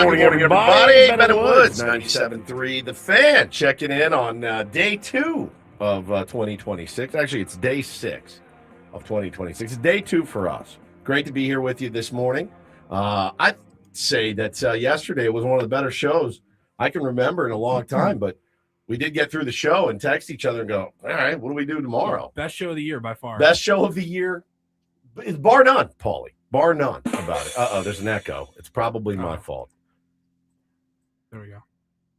morning, everybody. Ben Woods, 97.3 The Fan, checking in on day 2 of 2026. Actually, it's day 6 of 2026. It's day 2 for us. Great to be here with you this morning. I'd say that yesterday was one of the better shows I can remember in a long time, but we did get through the show and text each other and go, all right, what do we do tomorrow? Best show of the year by far. Best show of the year, bar none, Paulie. Bar none about it. There's an echo. It's probably my fault. There we go.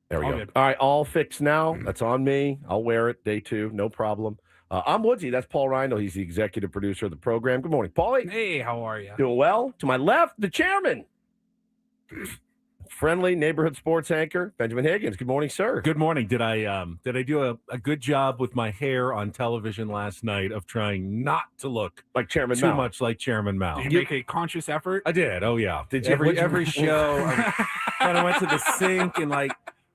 There we All go. good. All right, all fixed now. That's on me. I'll wear it. Day 2, no problem. I'm Woodsy. That's Paul Reindl. He's the executive producer of the program. Good morning, Paulie. Hey, how are you? Doing well. To my left, the chairman. Friendly neighborhood sports anchor, Benjamin Higgins. Good morning, sir. Good morning. Did I do a good job with my hair on television last night of trying not to look Like Chairman too Mao. much like Chairman Mao? Did you make a conscious effort? I did. Oh yeah. Did you? Every show I kind of went to the sink and like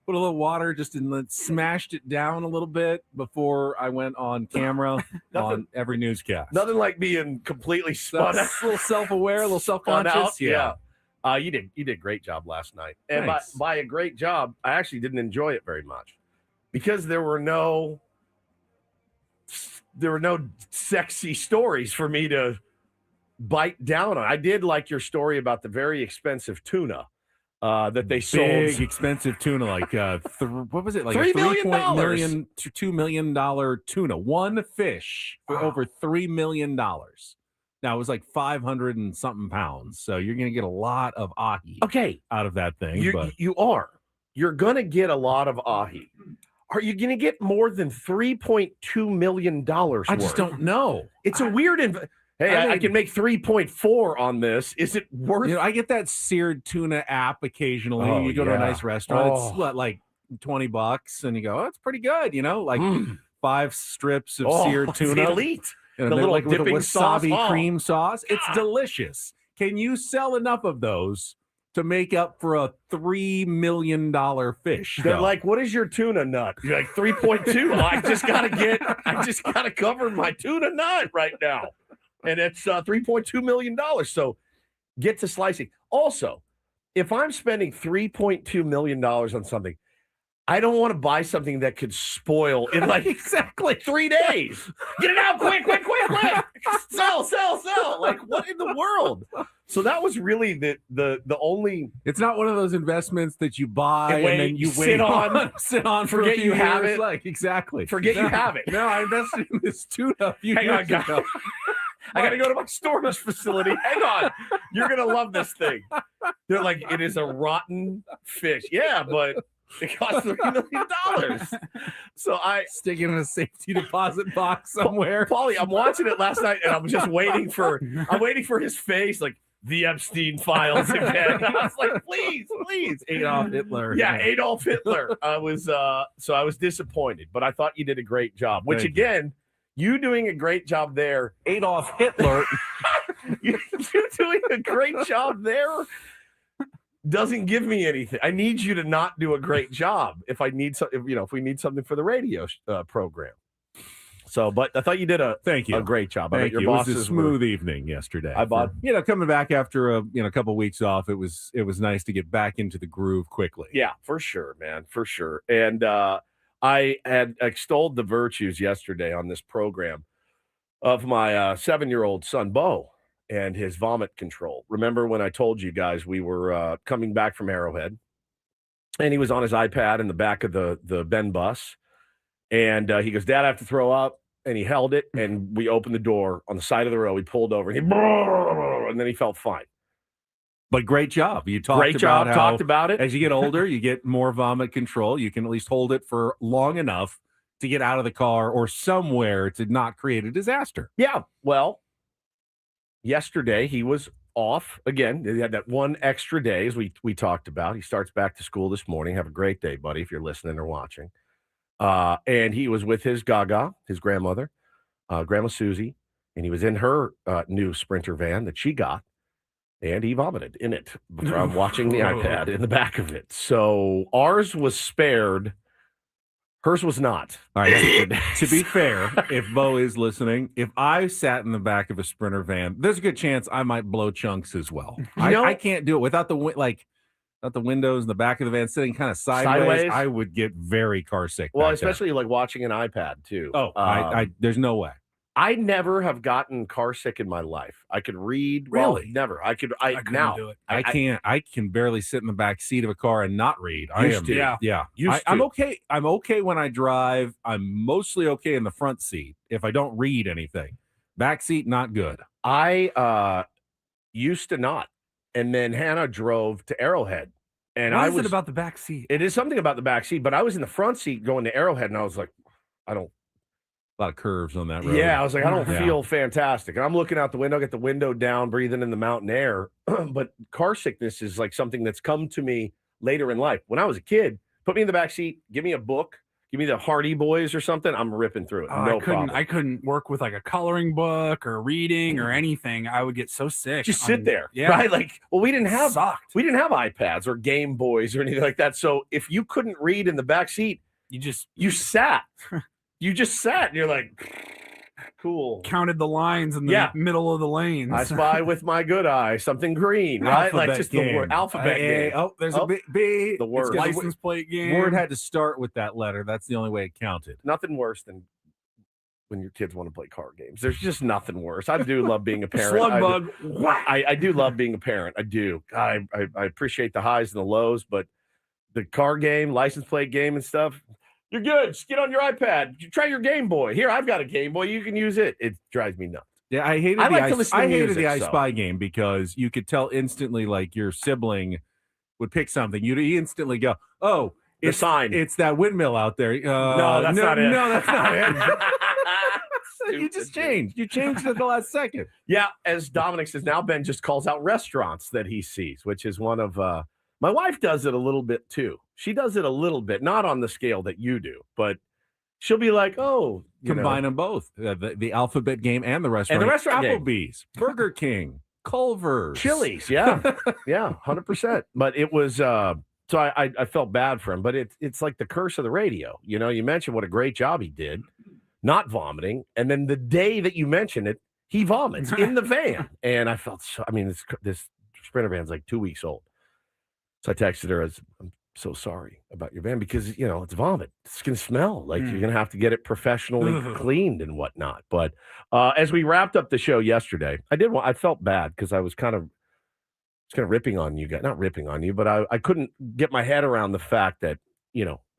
put a little water just and then smashed it down a little bit before I went on camera on every newscast. Nothing like being completely So spun a out. little self-aware, a little Spun out, self-conscious. Yeah. You did a great job last night. And Thanks. by a great job, I actually didn't enjoy it very much because there were no sexy stories for me to bite down on. I did like your story about the very expensive tuna that they sold. Big expensive tuna, like what was it, like $3 a million to $2 million tuna, one fish for over $3 million. Now it was like 500 and something pounds, so you're going to get a lot of ahi Okay, out of that thing. you're gonna get a lot of ahi. Are you gonna get more than $3.2 million? I just don't know. It's a weird. I can make 3.4 on this. Is it worth? I get that seared tuna app occasionally. Oh, You go to a yeah. nice restaurant, Oh. it's what, like $20, and you go, oh, it's pretty good. Like 5 strips of seared it's tuna. elite. And The they're little like with a dipping sauce. wasabi Oh. cream sauce. It's delicious. Can you sell enough of those to make up for a $3 million fish? They're though? like, what is your tuna nut? You're like 3.2. I just gotta cover my tuna nut right now. And it's $3.2 million. So get to slicing. Also, if I'm spending $3.2 million on something, I don't want to buy something that could spoil in like exactly 3 days. Get it out quick. Sell. Like, what in the world? So that was really the only. It's not one of those investments that you buy And and then you sit on, for a forget few you have years. it. Like exactly. Forget you have it. No, I invested in this tuna a few Hang on, years guys. ago. I got to go to my storage facility. Hang on. You're going to love this thing. They're like, it is a rotten fish. Yeah, but it costs $3 million. So I Stick it in a safety deposit box somewhere. Paulie, I'm watching it last night and I'm just waiting for his face, like the Epstein files again. I was like, please. Adolf Hitler. Yeah, Adolf Hitler. I was disappointed, but I thought you did a great job, which Thank you. again, you doing a great job there. Adolf Hitler. You doing a great job there doesn't give me anything. I need you to not do a great job if we need something for the radio program. So, but I thought you did Thank you. a great job. I Thank bet you. your It was a bosses smooth evening yesterday. I bought- coming back after a couple weeks off. It was nice to get back into the groove quickly. Yeah, for sure, man, for sure. And I had extolled the virtues yesterday on this program of my 7-year-old son, Bo, and his vomit control. Remember when I told you guys we were coming back from Arrowhead, and he was on his iPad in the back of the Ben bus, and he goes, Dad, I have to throw up, and he held it, and we opened the door on the side of the road. He pulled over, and then he felt fine. But great job. You talked Great about job. how Talked about it. as you get older, you get more vomit control. You can at least hold it for long enough to get out of the car or somewhere to not create a disaster. Yeah. Well, yesterday he was off again. He had that one extra day, as we talked about. He starts back to school this morning. Have a great day, buddy, if you're listening or watching. And he was with his Gaga, his grandmother, Grandma Susie, and he was in her new Sprinter van that she got. And he vomited in it from watching the iPad in the back of it. So ours was spared. Hers was not. All right. To be fair, if Bo is listening, if I sat in the back of a Sprinter van, there's a good chance I might blow chunks as well. I can't do it without the like. Out the windows in the back of the van, sitting kind of sideways, Sideways? I would get very car sick. Well, back there. especially like watching an iPad too. Oh, I there's no way. I never have gotten car sick in my life. I could read. Really? Well, never. I could. I couldn't now. do it. I can't. I can barely sit in the back seat of a car and not read. Used to. Yeah. I'm okay. I'm okay when I drive. I'm mostly okay in the front seat if I don't read anything. Back seat, not good. I used to not, and then Hannah drove to Arrowhead, and What I is was. it about the back seat? It is something about the back seat, but I was in the front seat going to Arrowhead, and I was like, I don't. A lot of curves on that road. Yeah, I was like, I don't Yeah. feel fantastic. And I'm looking out the window, get the window down, breathing in the mountain air. But car sickness is like something that's come to me later in life. When I was a kid, put me in the back seat, give me a book, give me the Hardy Boys or something. I'm ripping through it. No problem. I couldn't work with like a coloring book or reading or anything. I would get so sick. Just sit there, Yeah. right? Like, well, we didn't have Sucked. iPads or Game Boys or anything like that. So if you couldn't read in the back seat, you sat. You just sat, and you're like, cool. Counted the lines in the middle of the lanes. I spy with my good eye something green, right? Like just the word alphabet game. Oh, there's a B. The word. License plate game. Word had to start with that letter. That's the only way it counted. Nothing worse than when your kids want to play card games. There's just nothing worse. I do love being a parent. Slug bug. I do love being a parent. I do. I appreciate the highs and the lows, but the car game, license plate game and stuff, you're good. Just get on your iPad. Try your Game Boy. Here, I've got a Game Boy. You can use it. It drives me nuts. Yeah, I hated I the like I, to listen to I hated music, the I so. Spy game because you could tell instantly, like your sibling would pick something. You'd instantly go, "Oh, The sign. It's that windmill out there." No, that's not it. No, that's not it. You just changed. You changed it at the last second. Yeah, as Dominic says, now Ben just calls out restaurants that he sees, which is one of my wife does it a little bit too. She does it a little bit, not on the scale that you do, but she'll be like, "Oh, Combine them both, the alphabet game and the restaurant. And the restaurant game. Applebee's, Burger King, Culver's, Chili's." Yeah, yeah, 100%. But it was so I felt bad for him, but it's like the curse of the radio. You know, you mentioned what a great job he did, not vomiting, and then the day that you mention it, he vomits in the van, and I felt so. I mean, this Sprinter van's like 2 weeks old, so I texted her as, "I'm so sorry about your van because it's vomit. It's gonna smell like you're gonna have to get it professionally cleaned and whatnot." But as we wrapped up the show yesterday, I felt bad because I was kind of ripping on you guys, not ripping on you, but I couldn't get my head around the fact that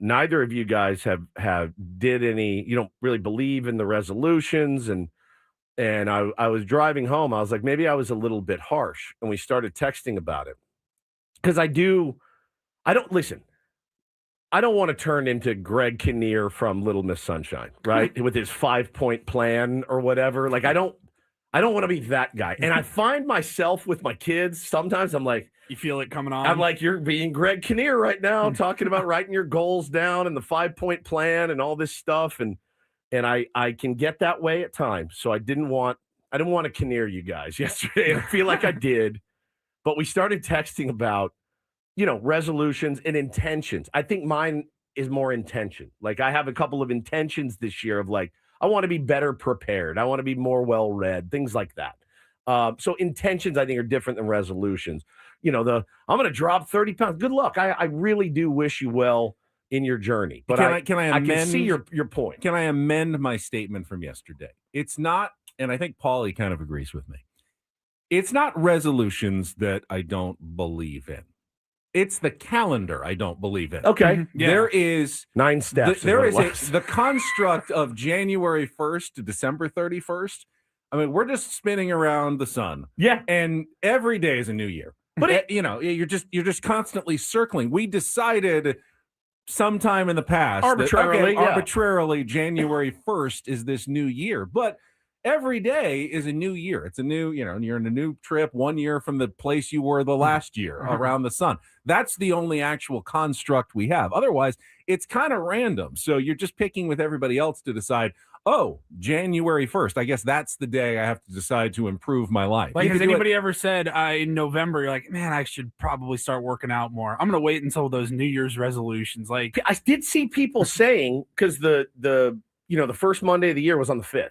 neither of you guys have did any. You don't really believe in the resolutions, and I was driving home. I was like, maybe I was a little bit harsh, and we started texting about it because I don't listen. I don't want to turn into Greg Kinnear from Little Miss Sunshine, right? With his 5-point plan or whatever. Like I don't want to be that guy. And I find myself with my kids. Sometimes I'm like, you feel it coming on. I'm like, you're being Greg Kinnear right now, talking about writing your goals down and the 5-point plan and all this stuff. And I can get that way at times. So I didn't want to Kinnear you guys yesterday. And I feel like I did. But we started texting about resolutions and intentions. I think mine is more intention. Like I have a couple of intentions this year of like, I want to be better prepared. I want to be more well-read, things like that. So intentions I think are different than resolutions. I'm going to drop 30 pounds. Good luck. I really do wish you well in your journey. But I can see your point. Can I amend my statement from yesterday? It's not, and I think Paulie kind of agrees with me. It's not resolutions that I don't believe in. It's the calendar I don't believe in. Okay. Yeah. There is 9 steps. there is the construct of January 1st to December 31st. I mean, we're just spinning around the sun. Yeah. And every day is a new year. But you're just constantly circling. We decided sometime in the past arbitrarily January 1st is this new year. But every day is a new year. It's a new, you're in a new trip 1 year from the place you were the last year around the sun. That's the only actual construct we have. Otherwise, it's kind of random. So you're just picking with everybody else to decide, oh, January 1st. I guess that's the day I have to decide to improve my life. Like, has anybody ever said in November, you're like, man, I should probably start working out more. I'm going to wait until those New Year's resolutions. Like, I did see people saying, because the first Monday of the year was on the 5th.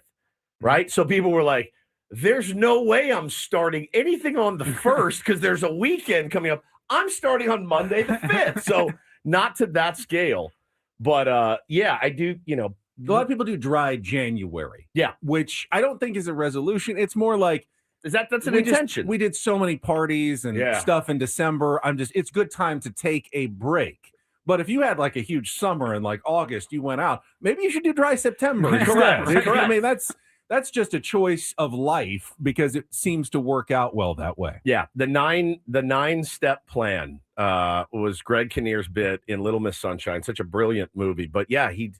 Right. So people were like, there's no way I'm starting anything on the 1st because there's a weekend coming up. I'm starting on Monday the 5th. So not to that scale. But yeah, I do, a lot of people do dry January. Yeah. Which I don't think is a resolution. It's more like, that's an intention. We did so many parties and stuff in December. It's good time to take a break. But if you had like a huge summer in like August, you went out, maybe you should do dry September. Correct. I mean, that's just a choice of life because it seems to work out well that way. Yeah. The 9-step plan was Greg Kinnear's bit in Little Miss Sunshine. Such a brilliant movie. But yeah, he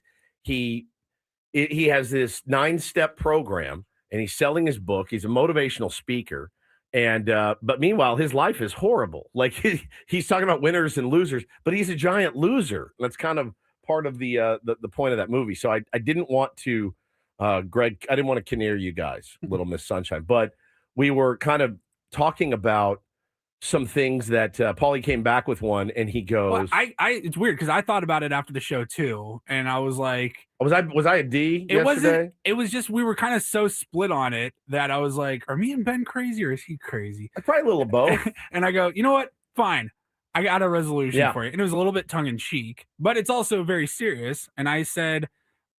has this 9-step program and he's selling his book. He's a motivational speaker. And but meanwhile, his life is horrible. Like he's talking about winners and losers, but he's a giant loser. That's kind of part of the point of that movie. So I didn't want to, Greg, I didn't want to Kinnear you guys, Little Miss Sunshine, but we were kind of talking about some things that Paulie came back with one, and he goes, well, it's weird because I thought about it after the show too, and I was like, was I a D yesterday? It was just we were kind of so split on it that I was like, are me and Ben crazy or is he crazy? Probably a little of both. And I go, you know what? Fine. I got a resolution for you. And it was a little bit tongue in cheek, but it's also very serious. And I said,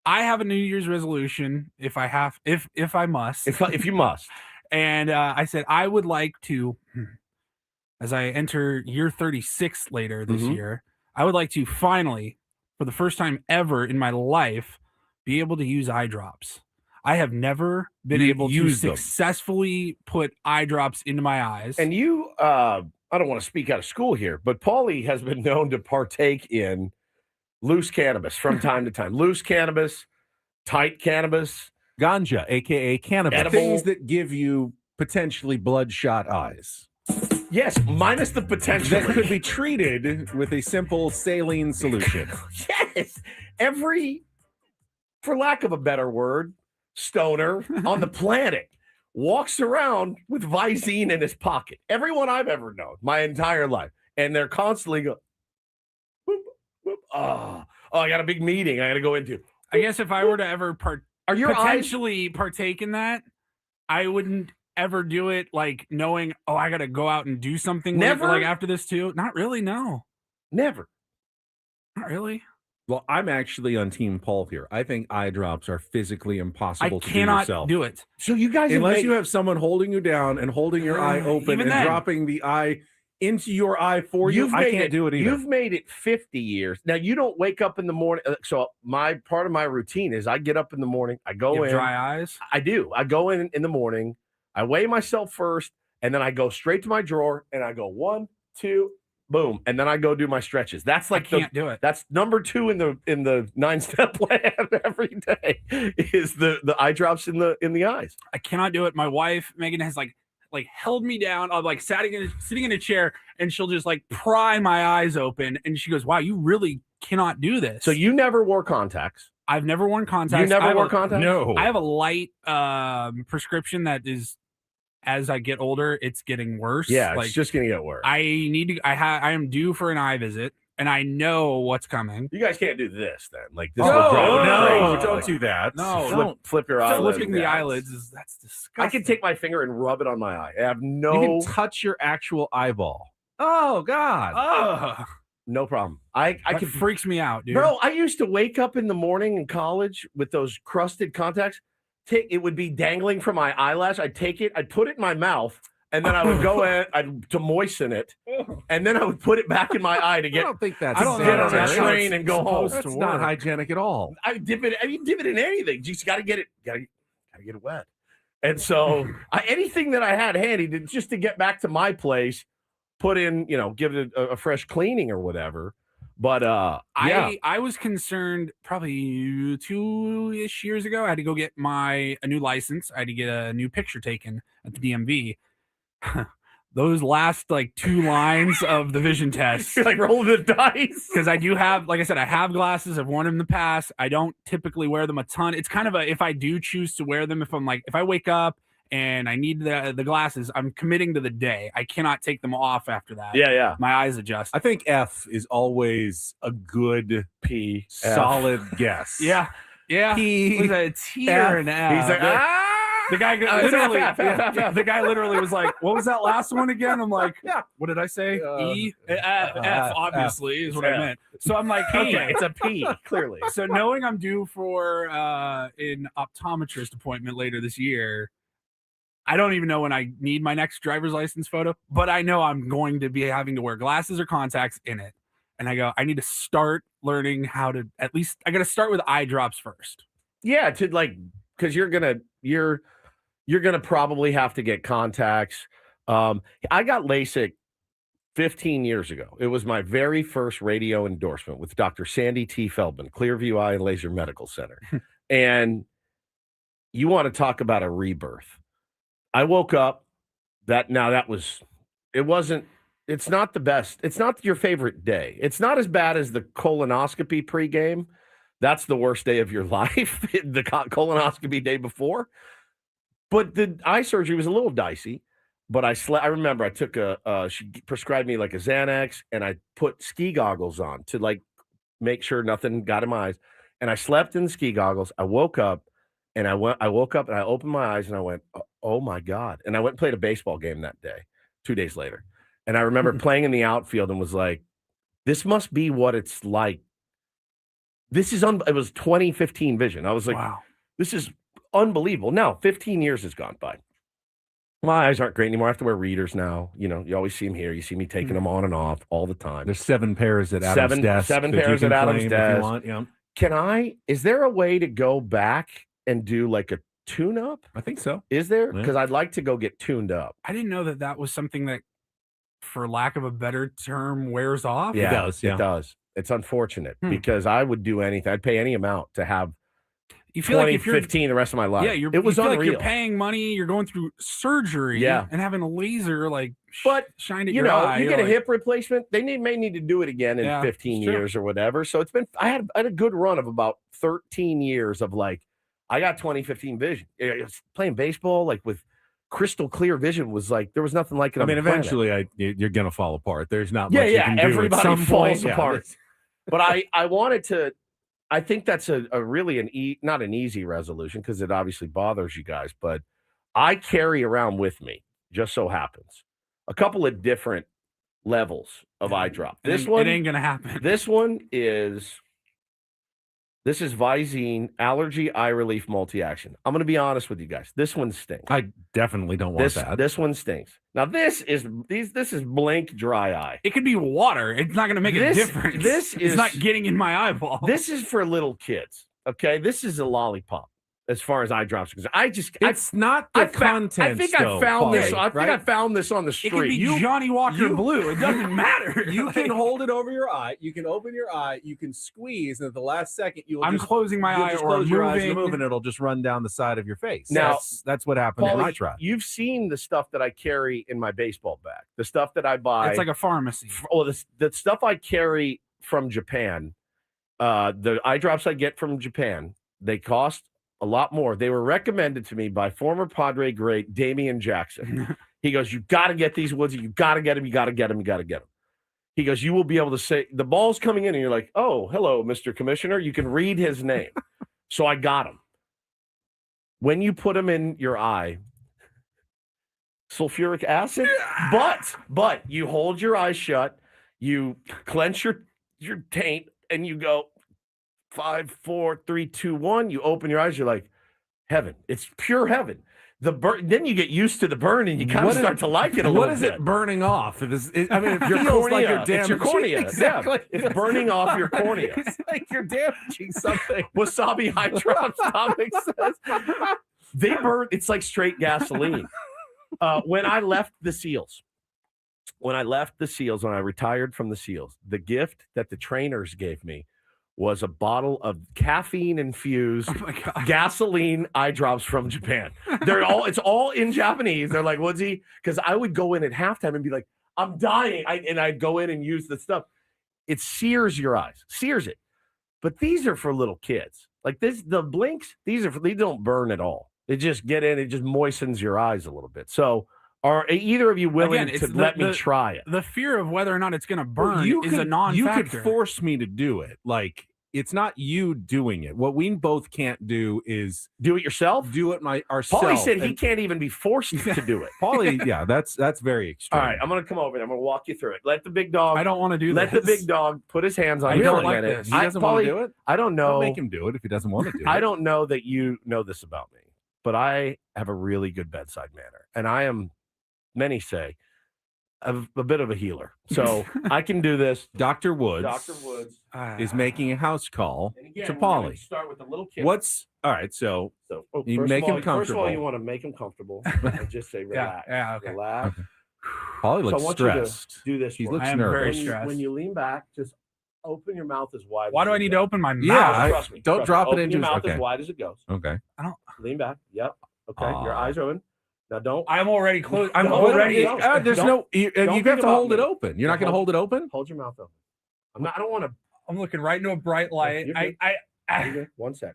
I have a New Year's resolution if I must. If you must. And I said, I would like to, as I enter year 36 later this year, I would like to finally, for the first time ever in my life, be able to use eye drops. I have never been able to successfully put eye drops into my eyes. And you, I don't want to speak out of school here, but Paulie has been known to partake in loose cannabis from time to time. Loose cannabis, tight cannabis. Ganja, a.k.a. cannabis. Edible. Things that give you potentially bloodshot eyes. Yes, minus the potential. That could be treated with a simple saline solution. Yes. Every, for lack of a better word, stoner on the planet walks around with Visine in his pocket. Everyone I've ever known, my entire life. And they're constantly going, whoop, whoop, oh, I got a big meeting I got to go into. I guess if I were to ever potentially partake in that, I wouldn't ever do it like knowing, I got to go out and do something Never? like after this too. Not really, no. Never. Not really. Well, I'm actually on Team Paul here. I think eye drops are physically impossible to do yourself. yourself. Do it. So you guys, unless you have someone holding you down and holding your eye open and dropping the eye into your eye for you, I can't do it either. You've made it 50 years. Now, you don't wake up in the morning. So part of my routine is I get up in the morning. I go in. Dry eyes? I do. I go in the morning. I weigh myself first, and then I go straight to my drawer, and I go 1, 2, boom, and then I go do my stretches. That's like I can't do it. That's number 2 in the 9-step plan every day is the eye drops in the eyes. I cannot do it. My wife Megan has like held me down. I'm like sitting in a chair, and she'll just like pry my eyes open, and she goes, "Wow, you really cannot do this." So you never wore contacts. I've never worn contacts. You never wore contacts? No. I have a light prescription that is, as I get older, it's getting worse. Yeah, it's just going to get worse. I am due for an eye visit, and I know what's coming. You guys can't do this then. Like this. Don't do that. No, flip your eyelids. Flipping the eyelids that's disgusting. I can take my finger and rub it on my eye. I have no. You can touch your actual eyeball. Oh God. No problem. It freaks me out, dude. Bro, I used to wake up in the morning in college with those crusted contacts. It would be dangling from my eyelash. I'd take it, I'd put it in my mouth, and then I would go in to moisten it, and then I would put it back in my eye to get. I don't think that's. I don't get on the train and go home. That's not hygienic at all. I dip it in anything. You just got to get it. Got to get it wet. And so anything that I had handy just to get back to my place, put in, give it a fresh cleaning or whatever. But I was concerned probably 2-ish years ago. I had to go get a new license. I had to get a new picture taken at the DMV. Those last 2 lines of the vision test, you're like rolling the dice. Because I do have, like I said, I have glasses. I've worn them in the past. I don't typically wear them a ton. It's kind of if I do choose to wear them, if I wake up and I need the glasses, I'm committing to the day. I cannot take them off after that. Yeah. My eyes adjust. I think F is always a good solid guess. Yeah. P, with a T or an F. He's like, The guy the guy literally was like, "What was that last one again?" I'm like, "What did I say? F, obviously, is what I meant." So I'm like, "Okay, It's a P, clearly. So knowing I'm due for an optometrist appointment later this year, I don't even know when I need my next driver's license photo, but I know I'm going to be having to wear glasses or contacts in it. And I go, I need to start learning how to I got to start with eye drops first. Yeah, because you're gonna probably have to get contacts. I got LASIK 15 years ago. It was my very first radio endorsement with Dr. Sandy T. Feldman, Clearview Eye and Laser Medical Center. And you want to talk about a rebirth. I woke up it's not the best. It's not your favorite day. It's not as bad as the colonoscopy pregame. That's the worst day of your life, the colonoscopy day before. But the eye surgery was a little dicey. But I remember I took she prescribed me like a Xanax, and I put ski goggles on to like make sure nothing got in my eyes. And I slept in ski goggles. I woke up and I opened my eyes and I went, oh my God. And I went and played a baseball game that day, 2 days later. And I remember playing in the outfield and was like, this must be what it's like. It was 2015 vision. I was like, wow, this is unbelievable. Now, 15 years has gone by. My eyes aren't great anymore. I have to wear readers now. You know, you always see them here. You see me taking them on and off all the time. There's 7 pairs at Adam's desk. 7 pairs at Adam's desk. If you want, yeah. Is there a way to go back and do like a tune-up? I think so. Is there? Because I'd like to go get tuned up. I didn't know that was something that, for lack of a better term, wears off. Yeah, it does. Yeah. It does. It's unfortunate because I would do anything. I'd pay any amount to have you feel like if you're 15 the rest of my life. Yeah, it was unreal. Like you're paying money, you're going through surgery, and having a laser shined at your eye. You get a hip replacement, they may need to do it again in 15 years or whatever. So it's been I had a good run of about 13 years of like I got 2015 vision. Playing baseball like with crystal clear vision was like there was nothing like it. I mean, eventually you're gonna fall apart. There's not much you can do. Everybody at some falls point. apart. But I wanted to. I think that's a really not an easy resolution because it obviously bothers you guys, but I carry around with me, just so happens, a couple of different levels of eye drop. It ain't gonna happen. This is Visine Allergy Eye Relief Multi-Action. I'm gonna be honest with you guys. This one stinks. I definitely don't want that. This one stinks. Now this is Blink Dry Eye. It could be water. It's not gonna make a difference. It's not getting in my eyeball. This is for little kids. Okay, this is a lollipop. As far as eye drops, because it's not the content. I think I found this. I think I found this on the street. It could be Johnny Walker Blue. It doesn't matter. You can hold it over your eye. You can open your eye. You can squeeze, and at the last second, I'm closing my eye or close your eyes and move, and it'll just run down the side of your face. Now that's what happened when I tried. You've seen the stuff that I carry in my baseball bag. The stuff that I buy. It's like a pharmacy. The stuff I carry from Japan. The eye drops I get from Japan. They cost a lot more. They were recommended to me by former Padre great Damian Jackson. He goes, you got to get these, Woodsy. You got to get them. You got to get them. You got to get them. He goes, you will be able to say, the ball's coming in, and you're like, oh, hello, Mr. Commissioner. You can read his name. So I got him. When you put them in your eye, sulfuric acid, but you hold your eyes shut, you clench your taint, and you go, 5, 4, 3, 2, 1. You open your eyes. You're like, heaven. It's pure heaven. The burn. Then you get used to the burn, and you kind of start to like it a little bit. What is it burning off? It your cornea. It's your cornea. Exactly. Yeah. It's burning off your cornea. It's like you're damaging something. Wasabi eye drops. Dominic says they burn. It's like straight gasoline. When I left the SEALs, when I retired from the SEALs, the gift that the trainers gave me was a bottle of caffeine-infused gasoline eye drops from Japan. It's all in Japanese. They're like, Woodsy, because I would go in at halftime and be like, I'm dying. I'd go in and use the stuff. It sears your eyes, sears it. But these are for little kids. Like the blinks, they don't burn at all. They just get in, it just moistens your eyes a little bit. So are either of you willing to let me try it? The fear of whether or not it's going to burn is a non-factor. You could force me to do it. Like, it's not you doing it. What we both can't do is do it yourself. Do it ourselves. Paulie said he can't even be forced to do it. Paulie, yeah, that's very extreme. All right, I'm gonna come over and I'm gonna walk you through it. Let the big dog. I don't want to do Let this. the big dog put his hands on I you don't for a like minute. this. He doesn't want to do it. I don't know. Don't make him do it if he doesn't want to do it. I don't know that you know this about me, but I have a really good bedside manner, and I am, many say, a bit of a healer. So I can do this. Dr. Woods is making a house call to Paulie. Start with the little kid. All right? So you first make of all, him comfortable. First of all, you want to make him comfortable and just say relax. Okay. Relax. Okay. Paulie looks so I want stressed. You to do this. He for looks me. I am nervous. very stressed. When you lean back, just open your mouth as wide. Why as do I you need go. to open my mouth? Yeah, Trust me. don't drop it Open into your mouth okay. as wide as it goes. Okay. Lean back. Yep. Okay. Your eyes are open. Now don't. I'm already closed. I'm No, already. no, There's don't- you don't have think to about hold it me. open. You're not going to hold it open. Hold your mouth open. I don't want to. I'm looking right into a bright light. You're good. One sec.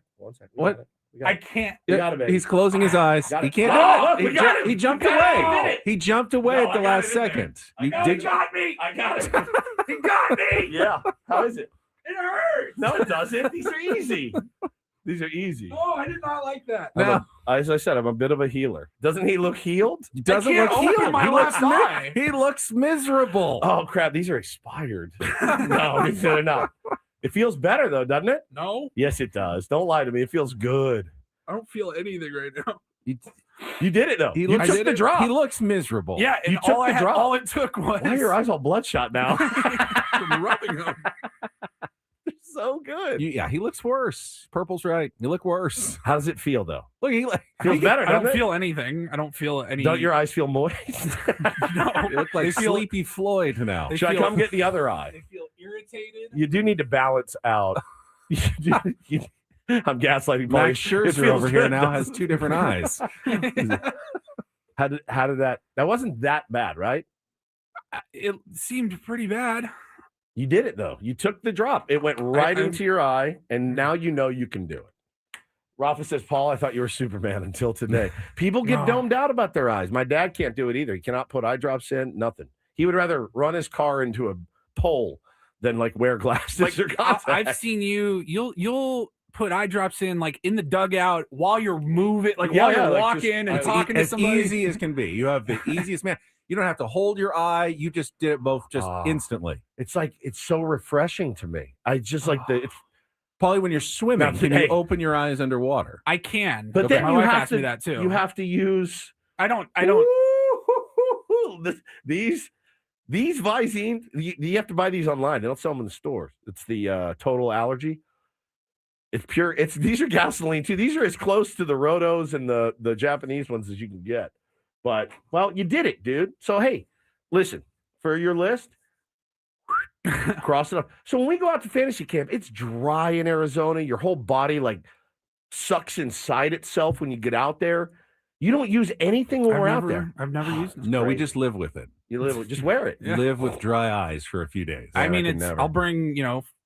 What? I can't. You got it, baby. He's closing his eyes. Got He it. can't. Oh, look, we he, got it. he jumped We got it. We away. did it. He jumped away No, at the I got last it in there. second. He got me. I got it. He got me. Yeah. How is it? It hurts. No, it doesn't. These are easy. These are easy. Oh, I did not like that. As I said, I'm a bit of a healer. Doesn't he look healed? He doesn't can't look open healed. my He looks, left eye. he looks miserable. Oh crap! These are expired. No, they're not. It feels better though, doesn't it? No, Yes, it does. Don't lie to me. It feels good. I don't feel anything right now. You did it though. He You looks, took the drop. He looks miserable. Yeah, and You took the drop. all it took was Why are your eyes all bloodshot now? from rubbing them. They're so good. Yeah, he looks worse. Purple's right. You look worse. How does it feel though? Look, he Feels better. I don't doesn't it? feel anything. I don't feel any. Don't your eyes feel moist? No, you look like They feel- Sleepy Floyd now. They Should I feel- come get the other eye? They feel irritated. You do need to balance out. I'm gaslighting. Max Paulie. It Scherzer feels over here good, now has doesn't two different eyes. How did that wasn't that bad, right? It seemed pretty bad. You did it though. You took the drop. It went right I- into your eye, and now you know you can do it. Rafa says, Paul, I thought you were Superman until today. People get No. domed out about their eyes. My dad can't do it either. He cannot put eye drops in, nothing. He would rather run his car into a pole than like wear glasses or contacts. I've seen you. You'll put eye drops in like in the dugout while you're moving, like Yeah, while yeah, you're like walking just- and talking to as somebody. easy as can be. You have the easiest man. You don't have to hold your eye. You just did it both just Oh. instantly. It's like it's so refreshing to me. I just like the. It's, Probably when you're swimming, Now, can hey. you open your eyes underwater? I can, but then my you wife have asked to me that too. You have to use. I don't. These Visine. You have to buy these online. They don't sell them in the stores. It's the Total Allergy. It's pure. These are gasoline too. These are as close to the Rotos and the Japanese ones as you can get. But well, you did it, dude. So hey, listen, for your list, cross it off. So when we go out to fantasy camp, it's dry in Arizona. Your whole body like sucks inside itself when you get out there. You don't use anything when we're out there. I've never used them. No, we great. just live with it. You live, just wear it. Yeah. Live with dry eyes for a few days. I Yeah, mean, I can never. I'll bring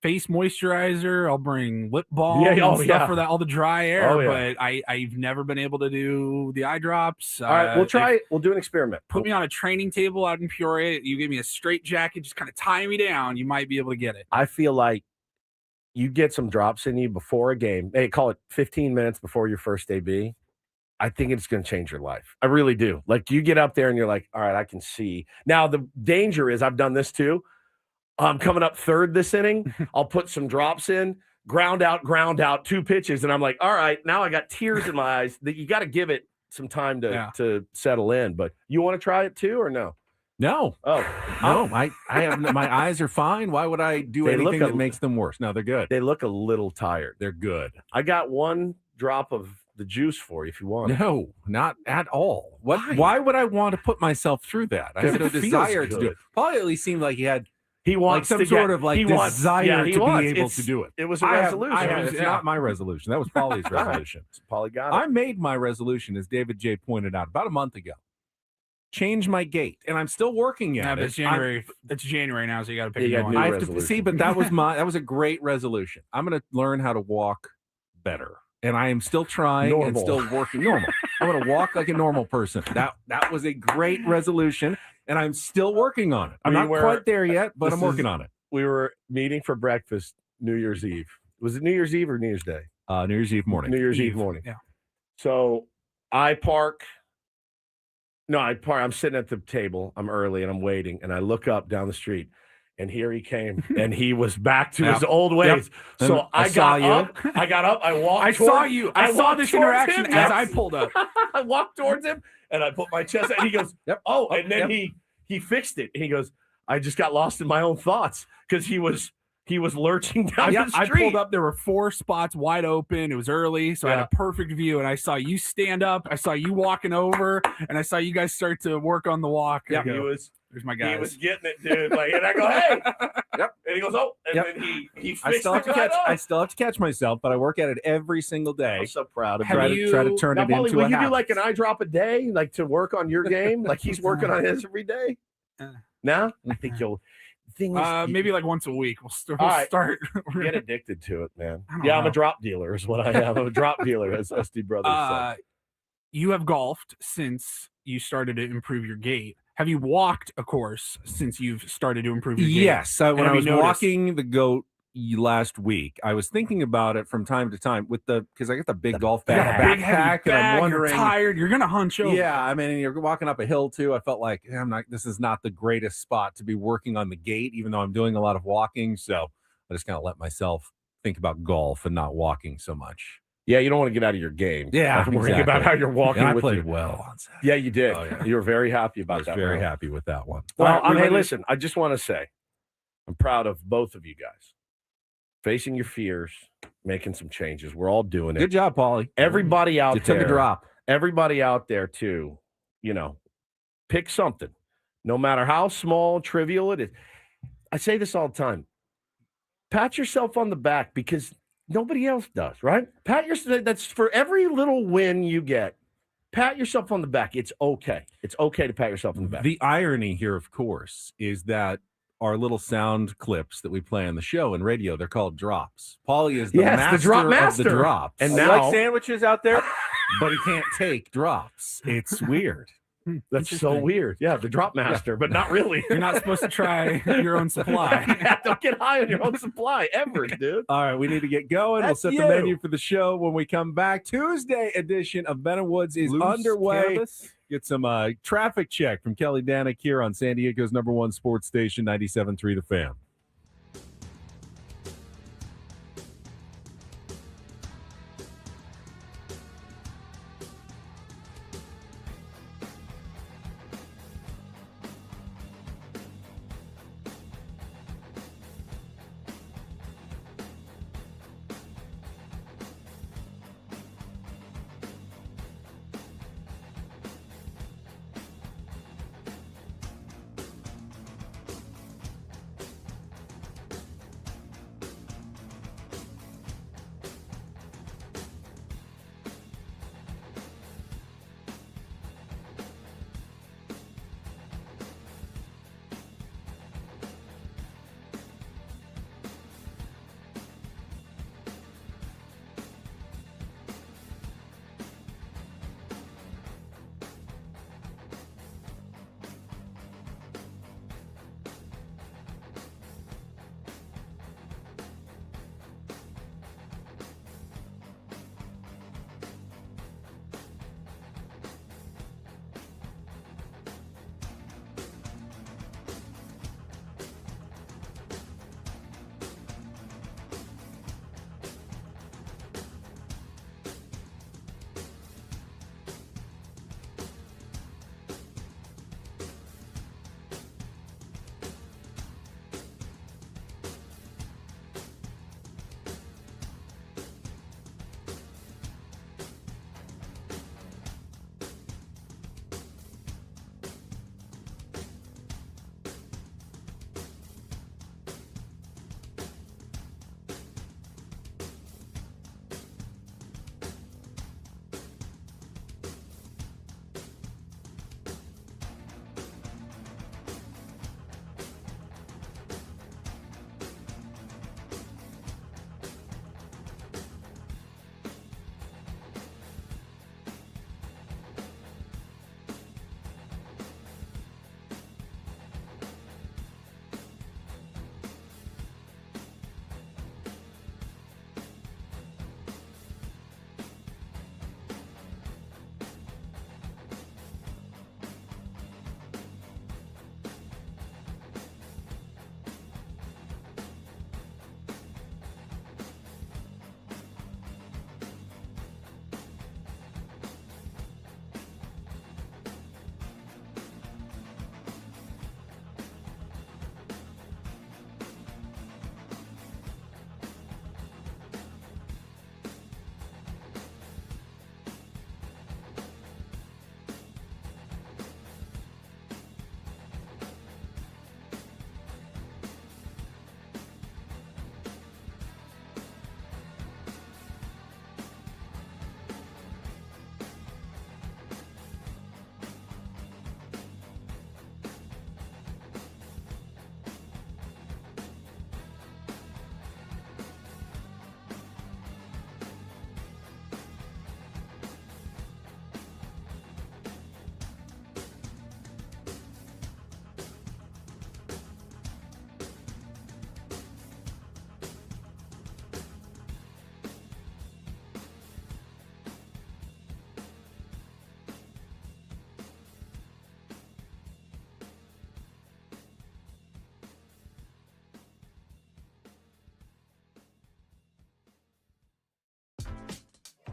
face moisturizer. I'll bring lip balm. Yeah, and oh, stuff yeah. for that, all the dry air. Oh, yeah. But I've never been able to do the eye drops. All right, we'll try it. We'll do an experiment. Put me on a training table out in Peoria. You give me a straight jacket, just kind of tie me down. You might be able to get it. I feel like you get some drops in you before a game. Hey, call it 15 minutes before your first AB. I think it's going to change your life. I really do. Like you get up there and you're like, all right, I can see. Now the danger is I've done this too. I'm coming up third this inning. I'll put some drops in, ground out, 2 pitches. And I'm like, all right, now I got tears in my eyes. That you got to give it some time to settle in. But you want to try it too or no? No. Oh, No, I have my eyes are fine. Why would I do They anything look that makes them worse? No, they're good. they look a little tired. They're good. I got 1 drop of the juice for you if you want it. No, not at all. Why would I want to put myself through that? I have no It feels desire to do good. it. Probably at least seemed like he had He wants some to sort get, of like he wants- desire yeah, he to wants. be able It's- to do it. It was a I have- resolution. I have- It was- it's not my resolution. That was Paulie's resolution. Paulie got it. I made my resolution, as David J. pointed out, about a month ago. Change my gait, and I'm still working Yeah, at but it. it's January. It's January now, so you got to pick You a got new new one. I have to resolution. see, but that was a great resolution. I'm going to learn how to walk better, and I am still trying and Normal. still working normal. I'm going to walk like a normal person. That was a great resolution, and I'm still working on it. I'm We not were- quite there yet, but this I'm working is- on it. We were meeting for breakfast New Year's Eve, Was it New Year's Eve or New Year's Day? New Year's Eve morning. New Year's Eve morning. Yeah. So I park. No, I'm sitting at the table. I'm early and I'm waiting. And I look up down the street. And here he came, and he was back to his old ways. Yep. So I got up. I walked. I saw you. I saw this interaction him. as I pulled up. I walked towards him, and I put my chest out, and he goes, "Oh!" And then he fixed it, and he goes, "I just got lost in my own thoughts," because he was lurching down the street. I pulled up. There were 4 spots wide open. It was early, so I had a perfect view, and I saw you stand up. I saw you walking over, and I saw you guys start to work on the walk. Yeah, he was. There's my guy. He was getting it, dude. Like, and I go, "Hey!" And he goes, "Oh!" And then he fixed I still have to it catch. right I up. still have to catch myself, but I work at it every single day. I'm so proud of Try you. to turn Now, it Paulie, into will a you habit. do like an eye drop a day, like to work on your game? Like he's working on his every day? No? I think you'll. Thing is, maybe like once a week. We'll start. Get addicted to it, man. I don't I'm know. a drop dealer, is what I am. I'm a drop dealer, as SD Brothers say. You have golfed since you started to improve your gait. Have you walked a course since you've started to improve your gait? Yes. When I was noticed? walking the goat last week, I was thinking about it from time to time because I got the big golf bag, big heavy backpack, and I'm wondering. You're tired. You're gonna hunch over. Yeah, I mean, you're walking up a hill too. I felt like this is not the greatest spot to be working on the gait, even though I'm doing a lot of walking. So I just kind of let myself think about golf and not walking so much. Yeah, you don't want to get out of your game. Yeah, I'm worrying about how you're walking. And I with played your- well on Saturday. Yeah, you did. Oh, yeah. You were very happy I about was that. very round. happy with that one. Well, All right, hey, listen, I just want to say I'm proud of both of you guys. Facing your fears, making some changes. We're all doing it. Good job, Paulie. Everybody out You there. took a drop. Everybody out there, too, pick something. No matter how small, trivial it is. I say this all the time. Pat yourself on the back because nobody else does, right? That's for every little win you get. Pat yourself on the back. It's okay. It's okay to pat yourself on the back. The irony here, of course, is that our little sound clips that we play on the show and radio, they're called drops. Paulie is the master of the drops. And I now, like sandwiches out there, but he can't take drops. It's weird. That's so weird. Yeah, the drop master, but not really. You're not supposed to try your own supply. Don't get high on your own supply ever, dude. All right, we need to get going. That's we'll set you. the menu for the show when we come back. Tuesday edition of Ben and Woods is underway. Cannabis. Get some traffic check from Kelly Danick here on San Diego's #1 sports station, 97.3 The Fan.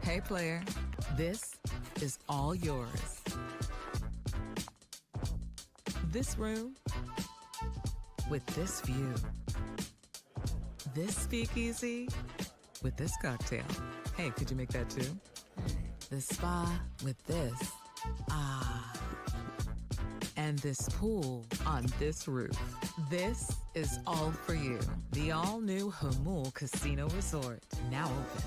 Hey player, this is all yours. This room with this view. This speakeasy with this cocktail. Hey, could you make that too? The spa with this. Ah. And this pool on this roof. This is all for you. The all-new Hamul Casino Resort, now open.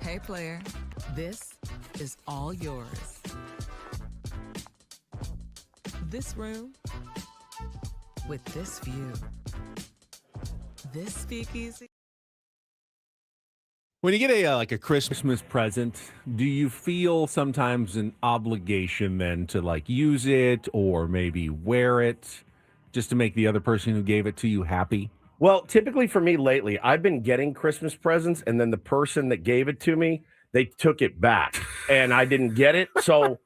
Hey player, this is all yours. This room with this view. This speakeasy. When you get a Christmas present, do you feel sometimes an obligation then to like use it or maybe wear it just to make the other person who gave it to you happy? Well, typically for me lately, I've been getting Christmas presents, and then the person that gave it to me, they took it back, and I didn't get it. So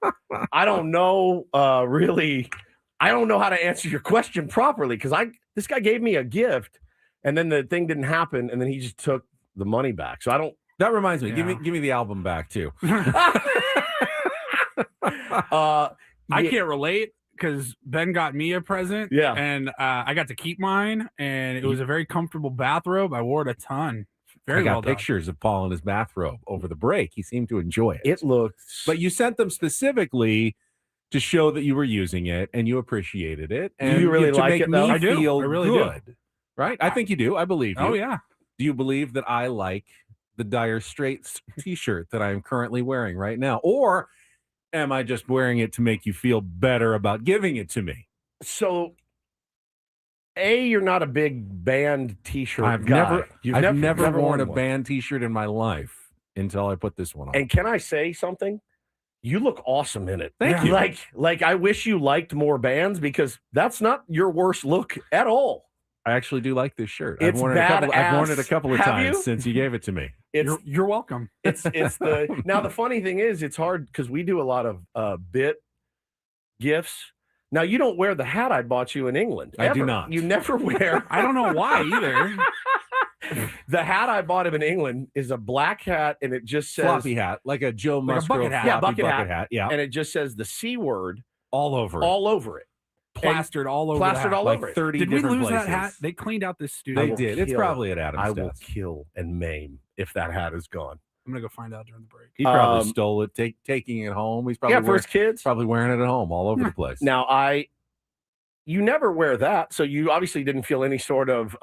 I don't know, really. I don't know how to answer your question properly because this guy gave me a gift, and then the thing didn't happen, and then he just took the money back. So I don't. That reminds me. Yeah. Give me the album back too. I can't relate because Ben got me a present. Yeah. And I got to keep mine, and it was a very comfortable bathrobe. I wore it a ton. Very I got well done. pictures of Paul in his bathrobe over the break. He seemed to enjoy it. It looked, but you sent them specifically to show that you were using it and you appreciated it. And you really to like make it, though? me I do. feel I really good. Right? I think you do. I believe you. Oh, yeah. Do you believe that I like the Dire Straits t-shirt that I am currently wearing right now? Or am I just wearing it to make you feel better about giving it to me? so. You're not a big band T-shirt I've guy. never worn a one. band t-shirt in my life until I put this one on. And can I say something? You look awesome in it. Thank you. Like I wish you liked more bands because that's not your worst look at all. I actually do like this shirt. It's I've worn it a couple of Have times you? since you gave it to me. You're welcome. It's the now the funny thing is it's hard because we do a lot of bit gifts. Now you don't wear the hat I bought you in England. I do ever. not. You never wear. I don't know why either. The hat I bought him in England is a black hat, and it just says Floppy hat, like a Joe Like a Musgrove bucket hat. Yeah, floppy bucket hat. Yeah, and it just says the C word all over it. all over it. Plastered all over Plastered that. all like over it. 30 Did we different lose places. that hat? They cleaned out this studio. They will did. It's kill. probably at Adam's I will desk. kill and maim if that hat is gone. I'm going to go find out during the break. He probably stole it, taking it home. He's probably For his kids. probably wearing it at home all over the place. Now you never wear that, so you obviously didn't feel any sort of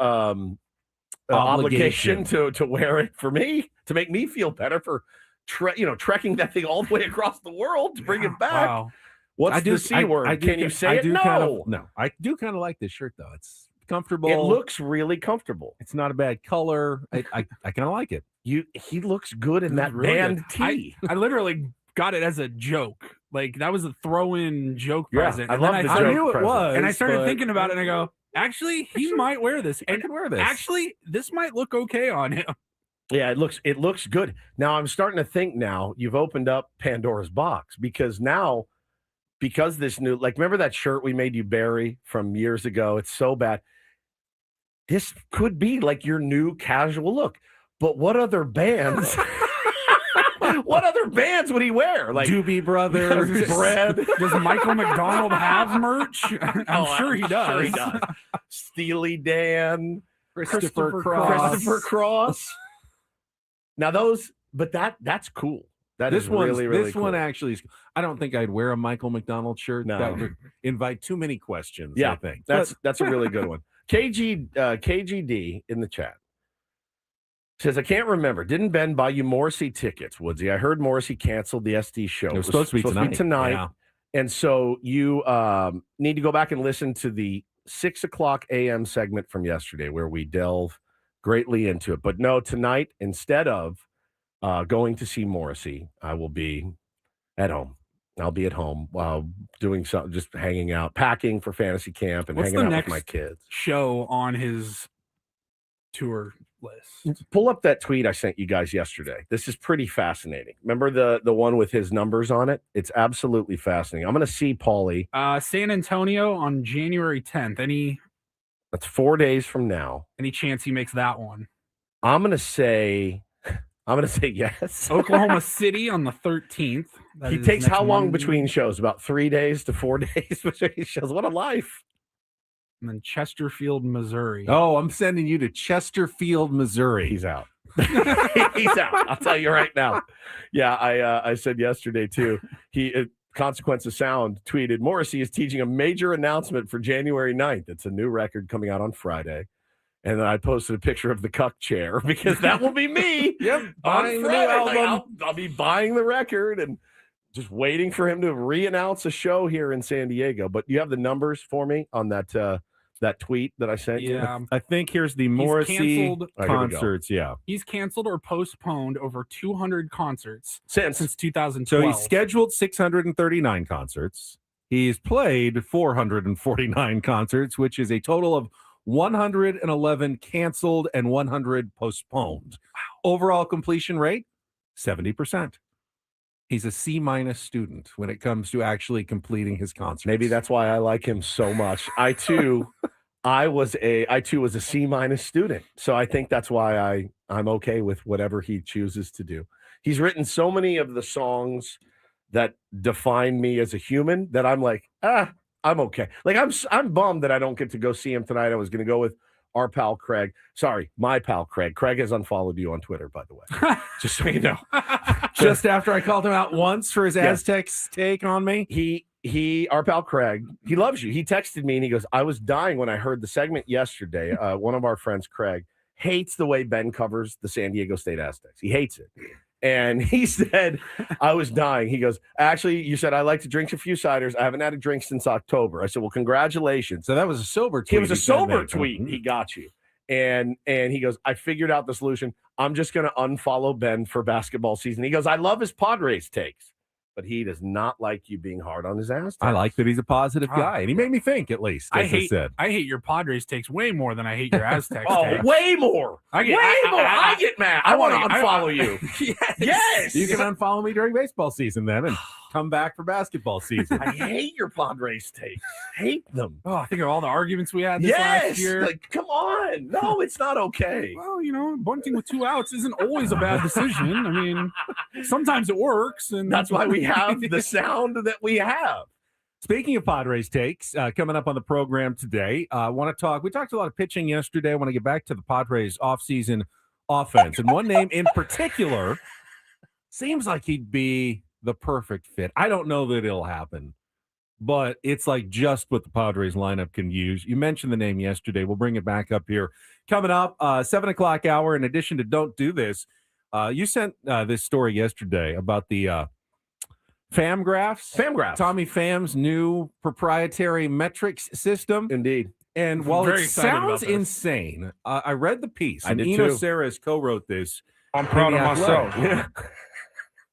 obligation to wear it for me to make me feel better for trekking that thing all the way across the world to bring it back. Wow. What's the C word? Can you say it? No. I do kind of like this shirt though. It's comfortable. It looks really comfortable. It's not a bad color. I kind of like it. He looks good in that Really band good. tee. I literally got it as a joke. Like that was a throw-in joke Yeah, present. I And love then the I joke started, knew it present. was. and I started but thinking about it, and I go, actually, he might wear this. I And can wear this. actually, this might look okay on him. Yeah, it looks good. Now I'm starting to think now you've opened up Pandora's box because this new, like, remember that shirt we made you bury from years ago? It's so bad. This could be like your new casual look. But what other bands? What other bands would he wear? Like Doobie Brothers, Bread. Does Michael McDonald have merch? I'm sure he does. Sure he does. Steely Dan, Christopher Cross. Christopher Cross. Now that's cool. That This is one's really, really this cool. one actually is. I don't think I'd wear a Michael McDonald shirt. No. That would invite too many questions. Yeah, I think That's a really good one. KGD in the chat says, I can't remember. Didn't Ben buy you Morrissey tickets, Woodsy? I heard Morrissey canceled the SD show. It was supposed to be tonight. Yeah. And so you need to go back and listen to the 6:00 a.m. segment from yesterday where we delve greatly into it. But no, tonight, instead of going to see Morrissey, I will be at home. I'll be at home while doing something, just hanging out, packing for fantasy camp and What's hanging the out next with my kids. show on his tour list? Pull up that tweet I sent you guys yesterday. This is pretty fascinating. Remember the one with his numbers on it? It's absolutely fascinating. I'm going to see Paulie. San Antonio on January 10th. That's 4 days from now. Any chance he makes that one? I'm going to say yes. Oklahoma City on the 13th. That He is takes next how long Monday. between shows? About 3 days to 4 days between shows. What a life. And then Chesterfield, Missouri. Oh, I'm sending you to Chesterfield, Missouri. He's out. He's out. I'll tell you right now. Yeah, I said yesterday too. Consequence of Sound tweeted, Morrissey is teaching a major announcement for January 9th. It's a new record coming out on Friday. And then I posted a picture of the cuck chair because that will be me. Yep, On buying the new Friday. Like, album. I'll be buying the record and just waiting for him to re-announce a show here in San Diego. But you have the numbers for me on that tweet that I sent you? Yeah. I think here's the Morrissey canceled- All right, here we go. concerts. Yeah. He's canceled or postponed over 200 concerts Since since 2012. So he's scheduled 639 concerts. He's played 449 concerts, which is a total of 111 canceled and 100 postponed. Wow. Overall completion rate, 70%. He's a C- student when it comes to actually completing his concert. maybe that's why I like him so much. I too I too was a C- student. So I think that's why I'm okay with whatever he chooses to do. He's written so many of the songs that define me as a human that I'm like, I'm okay. Like I'm bummed that I don't get to go see him tonight. I was going to go with our pal Craig. Sorry, my pal Craig. Craig has unfollowed you on Twitter, by the way. Just so you know. Just after I called him out once for his Aztecs take on me. Our pal Craig, he loves you. He texted me and he goes, I was dying when I heard the segment yesterday. One of our friends, Craig, hates the way Ben covers the San Diego State Aztecs. He hates it. And he said, I was dying. He goes, actually, you said I like to drink a few ciders. I haven't had a drink since October. I said, well, congratulations. So that was a sober tweet. It was a sober tweet. He got you. And he goes, I figured out the solution. I'm just going to unfollow Ben for basketball season. He goes, I love his Padres takes, but he does not like you being hard on his Aztecs. I like that he's a positive guy, and he made me think, at least. I hate your Padres takes way more than I hate your Aztecs takes. Way more. I get mad. I want to unfollow you. Yes. You can unfollow me during baseball season then and come back for basketball season. I hate your Padres takes. Hate them. Oh, I think of all the arguments we had this last year. Like, come on. No, it's not okay. Well, bunting with 2 outs isn't always a bad decision. I mean, sometimes it works. And that's why we have the sound that we have. Speaking of Padres takes, coming up on the program today, we talked a lot of pitching yesterday. I want to get back to the Padres offseason offense. And one name in particular seems like he'd be the perfect fit. I don't know that it'll happen, but it's like just what the Padres lineup can use. You mentioned the name yesterday. We'll bring it back up here. Coming up, 7 o'clock hour, in addition to Don't Do This, you sent this story yesterday about the Pham graphs. Tommy Pham's new proprietary metrics system. Indeed. And while it sounds insane, I read the piece. And Eno Saras co-wrote this. I'm proud of myself. Yeah.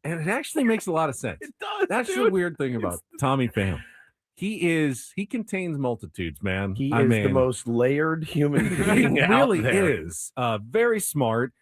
And it actually makes a lot of sense. It does. That's the weird thing about Tommy Pham. He contains multitudes, man. He is the most layered human being out there. He really is. Very smart.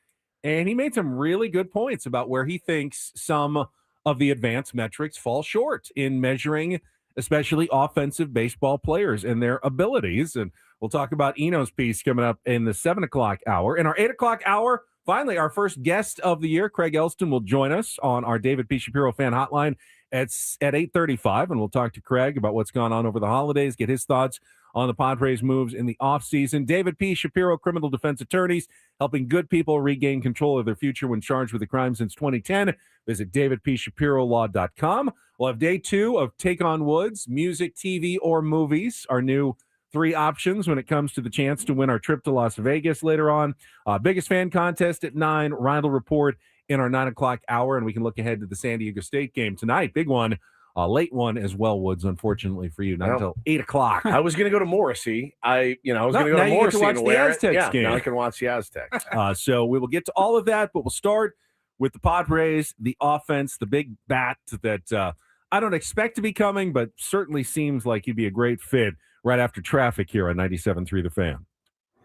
And he made some really good points about where he thinks some of the advanced metrics fall short in measuring especially offensive baseball players and their abilities. And we'll talk about Eno's piece coming up in the 7 o'clock hour. In our 8 o'clock hour, finally, our first guest of the year, Craig Elsten, will join us on our David P. Shapiro fan hotline at 8:35, and we'll talk to Craig about what's gone on over the holidays, get his thoughts on the Padres' moves in the offseason. David P. Shapiro, criminal defense attorneys, helping good people regain control of their future when charged with a crime since 2010. Visit davidpshapirolaw.com. We'll have day 2 of Take on Woods, music, TV, or movies, our new 3 options when it comes to the chance to win our trip to Las Vegas later on. Biggest fan contest at 9, Reindl Report in our 9 o'clock hour, and we can look ahead to the San Diego State game tonight. Big one, late one as well, Woods, unfortunately for you, not until 8 o'clock. I was going to go to Morrissey. I was going to go to Morrissey to watch the Aztecs game. Now I can watch the Aztecs. So we will get to all of that, but we'll start with the Padres, the offense, the big bat that I don't expect to be coming, but certainly seems like he'd be a great fit right after traffic here on 97.3 The Fan.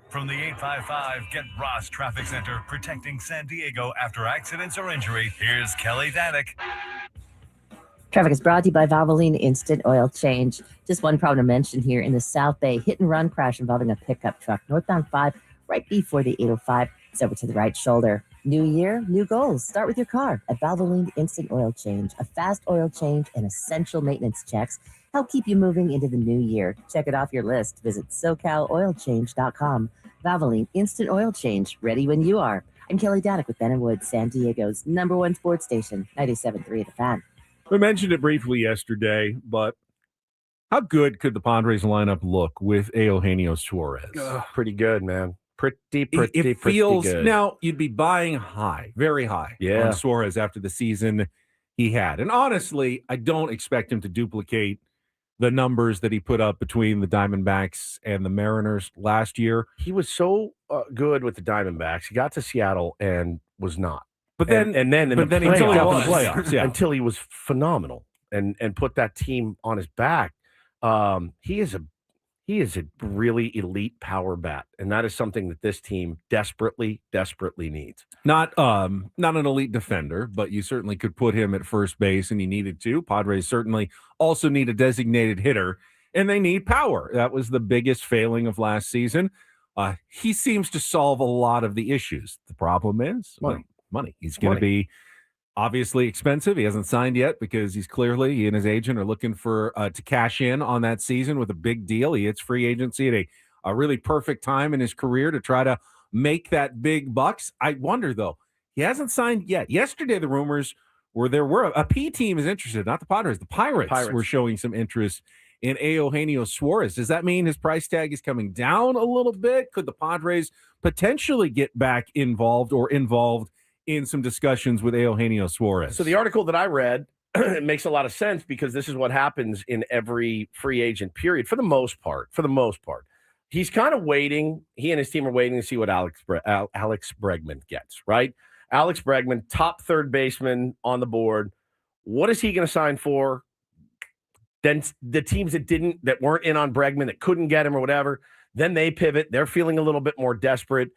From the 855 Get Ross Traffic Center, protecting San Diego after accidents or injury, here's Kelly Danick. Traffic is brought to you by Valvoline Instant Oil Change. Just one problem to mention here in the South Bay. Hit and run crash involving a pickup truck. Northbound 5, right before the 805. It's over to the right shoulder. New year, new goals. Start with your car at Valvoline Instant Oil Change. A fast oil change and essential maintenance checks help keep you moving into the new year. Check it off your list. Visit SoCalOilChange.com. Valvoline Instant Oil Change. Ready when you are. I'm Kelly Danick with Ben & Woods, San Diego's #1 sports station, 97.3 The Fan. We mentioned it briefly yesterday, but how good could the Padres lineup look with Eugenio Suarez? Pretty good, man. Pretty feels good. Now, you'd be buying high, very high on Suarez after the season he had. And honestly, I don't expect him to duplicate the numbers that he put up between the Diamondbacks and the Mariners last year. He was so good with the Diamondbacks. He got to Seattle and was not. But then until he got the playoffs, until he was phenomenal and put that team on his back. He is a really elite power bat, and that is something that this team desperately needs. Not an elite defender, but you certainly could put him at first base, and you needed to. Padres certainly also need a designated hitter, and they need power. That was the biggest failing of last season. He seems to solve a lot of the issues. The problem is money. He's going to be obviously expensive. He hasn't signed yet because he and his agent are looking for to cash in on that season with a big deal. He hits free agency at a really perfect time in his career to try to make that big bucks. I wonder, though, he hasn't signed yet. Yesterday, the rumors were a P team is interested, not the Padres. The Pirates were showing some interest in Eugenio Suarez. Does that mean his price tag is coming down a little bit? Could the Padres potentially get back involved in some discussions with Eugenio Suarez? So the article that I read, it makes a lot of sense because this is what happens in every free agent period for the most part. He's kind of waiting. He and his team are waiting to see what Alex Bregman gets, right? Alex Bregman, top third baseman on the board. What is he going to sign for? Then the teams that weren't in on Bregman, that couldn't get him or whatever, then they pivot. They're feeling a little bit more desperate.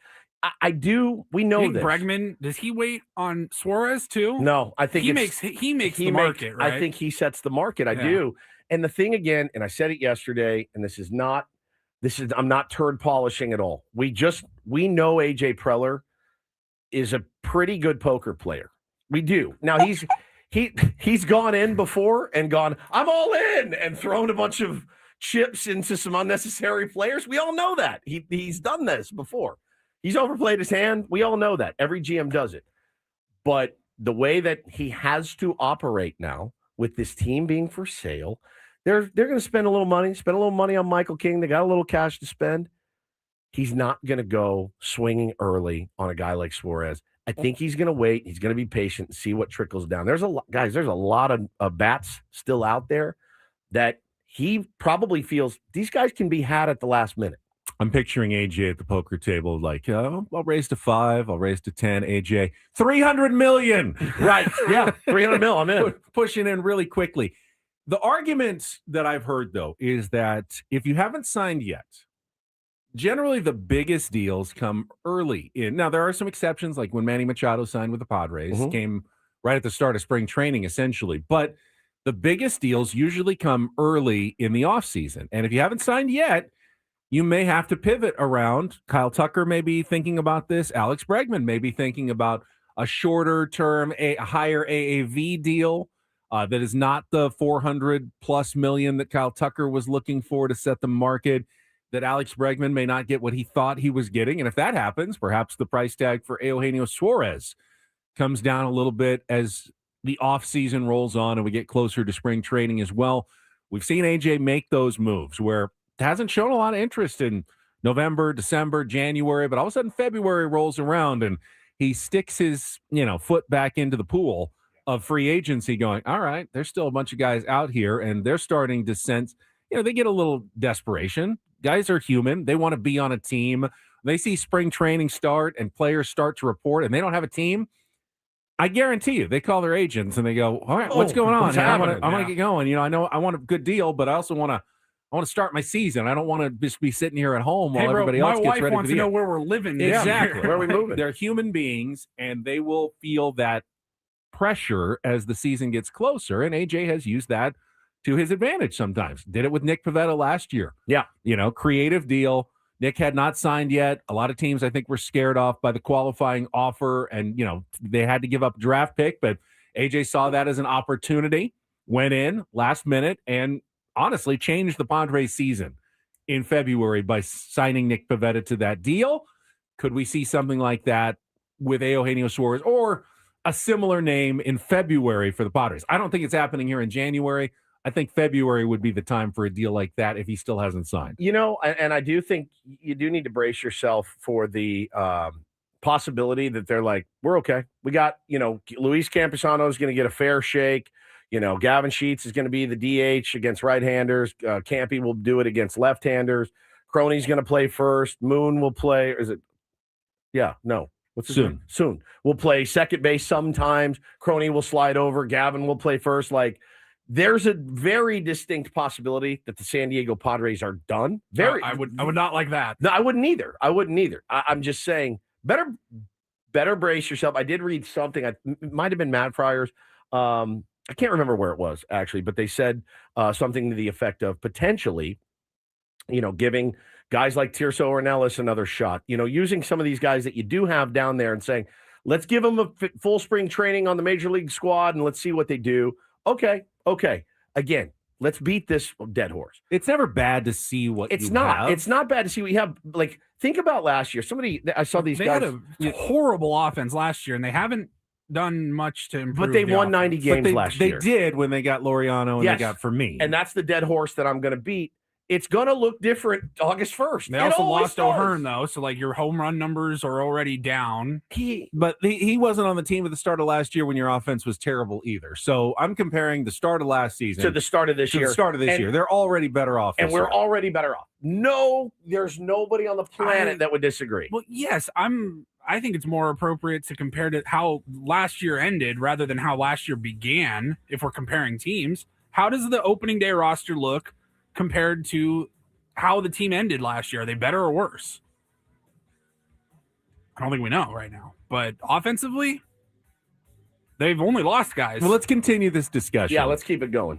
We know this. Bregman, does he wait on Suarez too? No, I think he makes the market, right? I think he sets the market. I do. And the thing again, and I said it yesterday, and I'm not turd polishing at all. We know AJ Preller is a pretty good poker player. We do. Now he's gone in before and gone, I'm all in, and thrown a bunch of chips into some unnecessary players. We all know that. He's done this before. He's overplayed his hand. We all know that. Every GM does it. But the way that he has to operate now with this team being for sale, they're going to spend a little money on Michael King. They got a little cash to spend. He's not going to go swinging early on a guy like Suarez. I think he's going to wait. He's going to be patient and see what trickles down. There's a lot of bats still out there that he probably feels these guys can be had at the last minute. I'm picturing AJ at the poker table like, I'll raise to 5, I'll raise to 10. AJ, $300 million. Right. Yeah, $300 million. I'm in. Pushing in really quickly. The argument that I've heard, though, is that if you haven't signed yet, generally the biggest deals come early in. Now, there are some exceptions, like when Manny Machado signed with the Padres, came right at the start of spring training, essentially. But the biggest deals usually come early in the offseason. And if you haven't signed yet, you may have to pivot around. Kyle Tucker may be thinking about this. Alex Bregman may be thinking about a shorter term, a higher AAV deal that is not the $400+ million that Kyle Tucker was looking for to set the market, that Alex Bregman may not get what he thought he was getting. And if that happens, perhaps the price tag for Eugenio Suarez comes down a little bit as the offseason rolls on and we get closer to spring training as well. We've seen AJ make those moves where hasn't shown a lot of interest in November, December, January, but all of a sudden February rolls around and he sticks his, foot back into the pool of free agency going, all right, there's still a bunch of guys out here and they're starting to sense, they get a little desperation. Guys are human. They want to be on a team. They see spring training start and players start to report and they don't have a team. I guarantee you, they call their agents and they go, all right, what's going on? I want to get going. I know I want a good deal, but I also want to start my season. I don't want to just be sitting here at home while everybody else gets ready. My wife wants to know where we're living. Exactly. Where are we moving? They're human beings, and they will feel that pressure as the season gets closer. And AJ has used that to his advantage sometimes. Did it with Nick Pivetta last year. Yeah. Creative deal. Nick had not signed yet. A lot of teams, I think, were scared off by the qualifying offer, and, they had to give up draft pick. But AJ saw that as an opportunity, went in last minute, and honestly changed the Padres season in February by signing Nick Pivetta to that deal. Could we see something like that with Eugenio Suarez or a similar name in February for the Padres? I don't think it's happening here in January. I think February would be the time for a deal like that if he still hasn't signed. And I do think you do need to brace yourself for the possibility that they're like, we're okay. We got, Luis Campusano is going to get a fair shake. Gavin Sheets is going to be the DH against right-handers. Campy will do it against left-handers. Crony's going to play first. Moon will play. Is it? Yeah, no. What's his name? Soon. We'll play second base sometimes. Crony will slide over. Gavin will play first. There's a very distinct possibility that the San Diego Padres are done. I would not like that. No, I wouldn't either. I'm just saying, better brace yourself. I did read something. It might have been Matt Fryer's. I can't remember where it was actually, but they said something to the effect of potentially, giving guys like Tirso Ornelas another shot, using some of these guys that you do have down there and saying, let's give them a full spring training on the major league squad and let's see what they do. Okay. Again, let's beat this dead horse. It's never bad to see what it's you not. have. It's not bad to see what you have. Like, think about last year. I saw these they guys. had a horrible offense last year, and they haven't done much to improve. But they won offense. 90 games last year. They did when they got Laureano and they got for me. And that's the dead horse that I'm going to beat. It's going to look different August 1st. They also lost O'Hearn, though, so like your home run numbers are already down. He wasn't on the team at the start of last year when your offense was terrible either. So I'm comparing the start of last season to the start of this year. The start of this year. They're already better off. And we're already better off. No, there's nobody on the planet that would disagree. Well, yes, I think it's more appropriate to compare to how last year ended rather than how last year began. If we're comparing teams, how does the opening day roster look compared to how the team ended last year? Are they better or worse? I don't think we know right now. But offensively, they've only lost guys. Well, let's continue this discussion. Yeah, let's keep it going.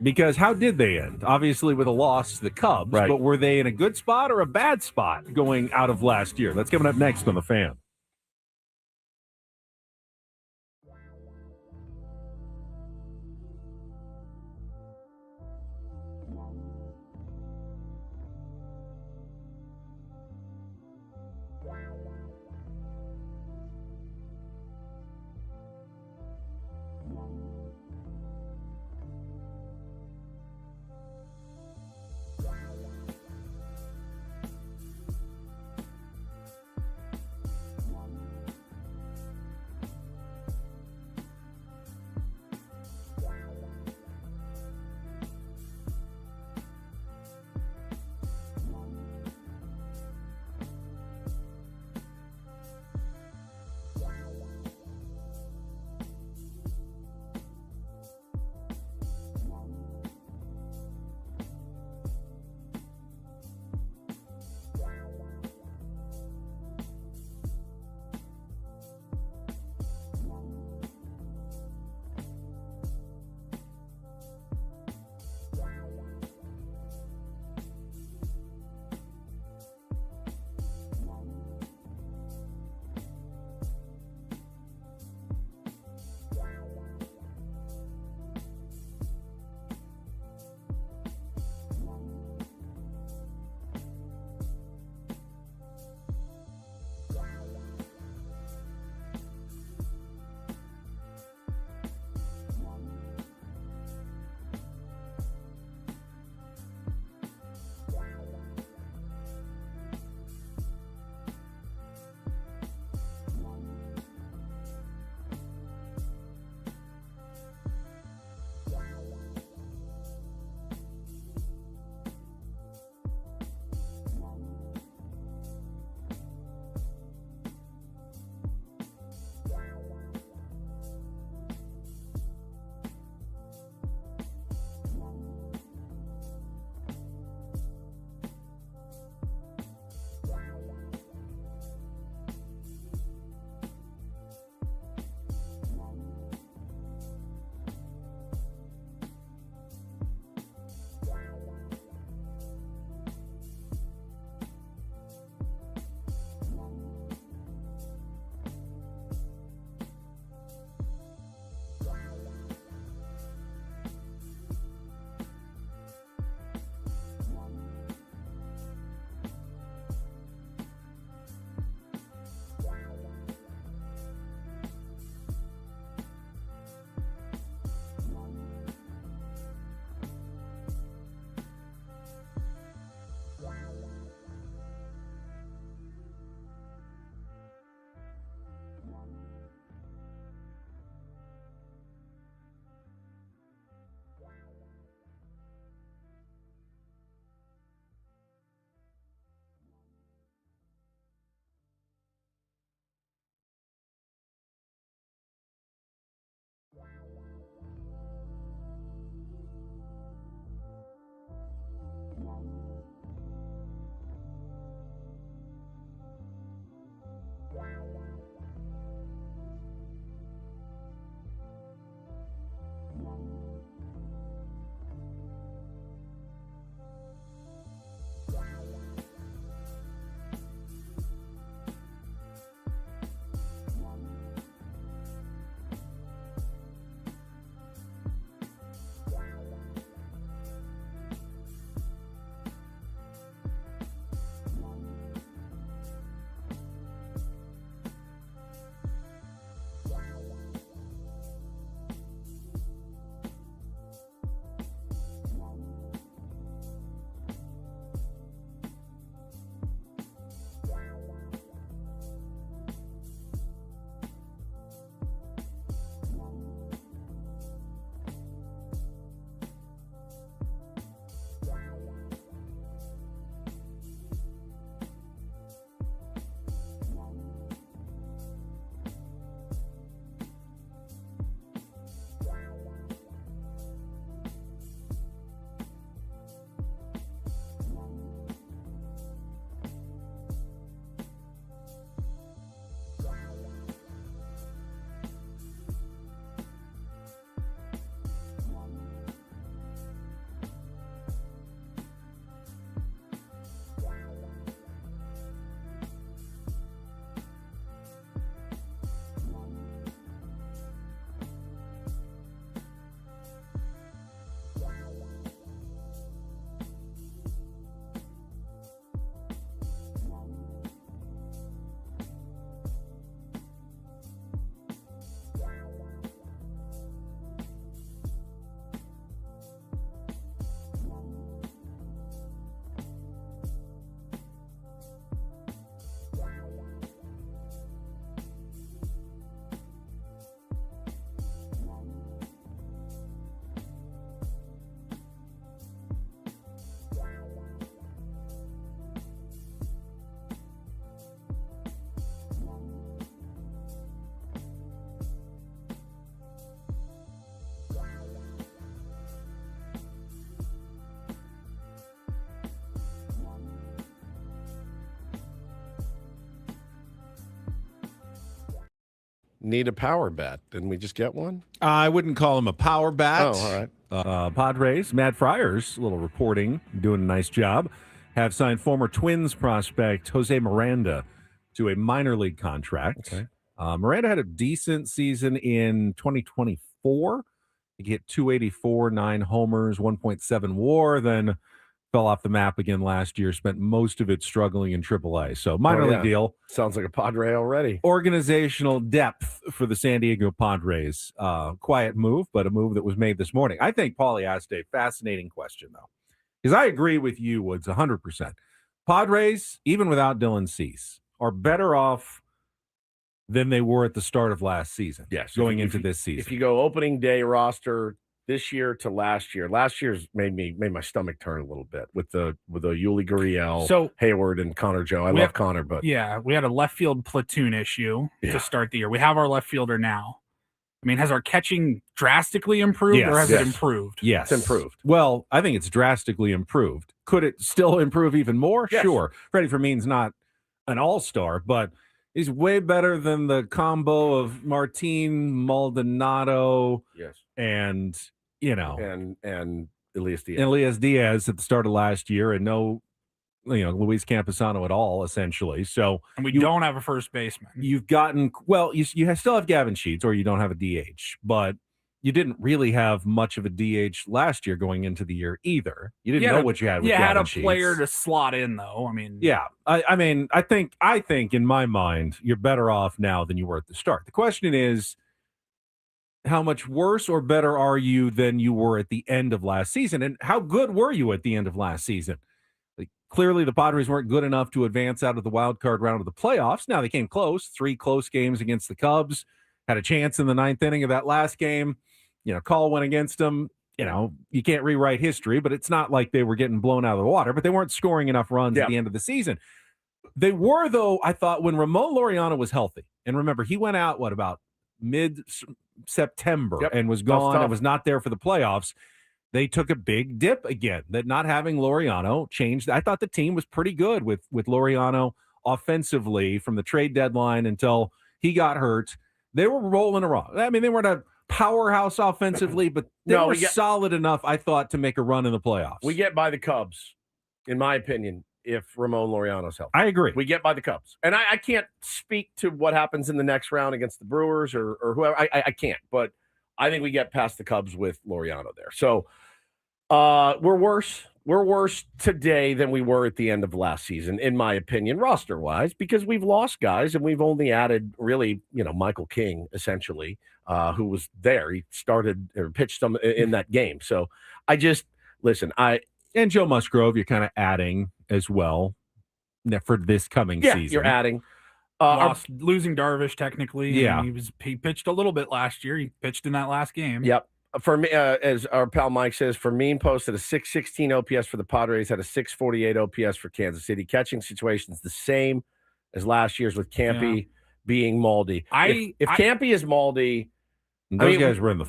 Because how did they end? Obviously with a loss to the Cubs, right. But were they in a good spot or a bad spot going out of last year? That's coming up next on The Fan. need a power bat. Didn't we just get one? I wouldn't call him a power bat. Oh, all right. Padres, Matt Friars, a little reporting, doing a nice job, have signed former Twins prospect Jose Miranda to a minor league contract. Okay. Miranda had a decent season in 2024. He hit 284, 9 homers, 1.7 WAR, then fell off the map again last year, spent most of it struggling in AAA. So minor league deal. Sounds like a Padre already. Organizational depth for the San Diego Padres. Quiet move, but a move that was made this morning. I think Paulie asked a fascinating question, though, because I agree with you, Woods, 100%. Padres, even without Dylan Cease, are better off than they were at the start of last season. Yes. Going into this season. If you go opening day roster this year to last year's made my stomach turn a little bit with the Yuli Gurriel, Hayward, and Connor Joe. I love Connor, but yeah, we had a left field platoon issue to start the year. We have our left fielder now. I mean, has our catching drastically improved, or has it improved? Yes, it's improved. Well, I think it's drastically improved. Could it still improve even more? Yes. Sure. Freddie Fermin's not an all-star, but he's way better than the combo of Martin, Maldonado, and and Elias Diaz at the start of last year, and no, Luis Camposano at all, essentially. So, and we don't have a first baseman. You've gotten you still have Gavin Sheets, or you don't have a DH, but you didn't really have much of a DH last year going into the year either. You didn't know what you had with Gavin Sheets. You had a player to slot in, though. I mean, yeah. I mean, I think in my mind, you're better off now than you were at the start. The question is, how much worse or better are you than you were at the end of last season? And how good were you at the end of last season? Clearly, the Padres weren't good enough to advance out of the wild card round of the playoffs. Now, they came close, 3 close games against the Cubs, had a chance in the 9th inning of that last game. Call went against them. You can't rewrite history, but it's not like they were getting blown out of the water, but they weren't scoring enough runs at the end of the season. They were, though, I thought, when Ramon Laureano was healthy. And remember, he went out, about mid-September and was gone and was not there for the playoffs. They took a big dip again. That not having Laureano changed. I thought the team was pretty good with Laureano offensively from the trade deadline until he got hurt. They were rolling around. I mean, they weren't a powerhouse offensively, but they were solid enough, I thought, to make a run in the playoffs. We get by the Cubs, in my opinion, if Ramon Laureano's healthy. I agree. We get by the Cubs. And I can't speak to what happens in the next round against the Brewers or whoever. I can't. But I think we get past the Cubs with Laureano there. So we're worse. We're worse today than we were at the end of last season, in my opinion, roster-wise, because we've lost guys and we've only added really, Michael King, essentially, who was there. He started or pitched them in that game. So I just, listen, and Joe Musgrove, you're kind of adding as well for this coming season. You're adding. Losing Darvish, technically. Yeah. He pitched a little bit last year. He pitched in that last game. Yep. For me, as our pal Mike says, Fermin posted a 616 OPS for the Padres, had a 648 OPS for Kansas City. Catching situation's the same as last year's with Campy being Maldy. If Campy is Maldy, those guys were in the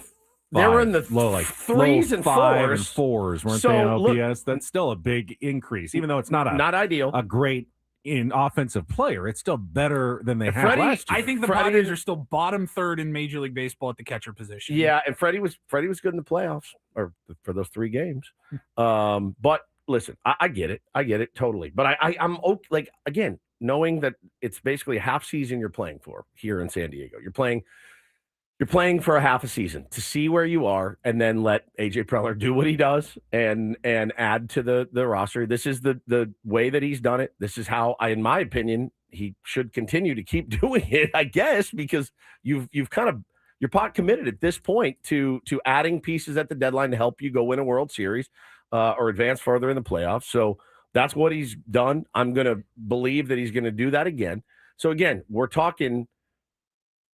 they were in the low, threes and 5 and 4s, weren't they? On OPS, that's still a big increase, even though it's not ideal, a great offensive player. It's still better than they had last year. I think the Padres are still bottom 3rd in Major League Baseball at the catcher position. Yeah, and Freddie was good in the playoffs or for those 3 games. But listen, I get it totally. But I'm like, again, knowing that it's basically a half season you're playing for here in San Diego. You're playing for a half a season to see where you are, and then let AJ Preller do what he does and add to the roster. This is the way that he's done it. This is how, in my opinion, he should continue to keep doing it, I guess, because you're pot committed at this point to adding pieces at the deadline to help you go win a World Series or advance further in the playoffs. So that's what he's done. I'm going to believe that he's going to do that again. So again, we're talking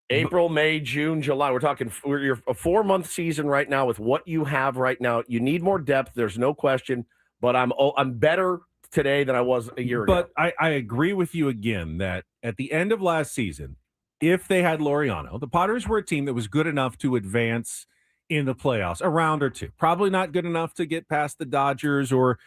April, May, June, July. We're a 4-month season right now with what you have right now. You need more depth. There's no question, but I'm better today than I was a year ago. But I agree with you again that at the end of last season, if they had Laureano, the Padres were a team that was good enough to advance in the playoffs, a round or two. Probably not good enough to get past the Dodgers or,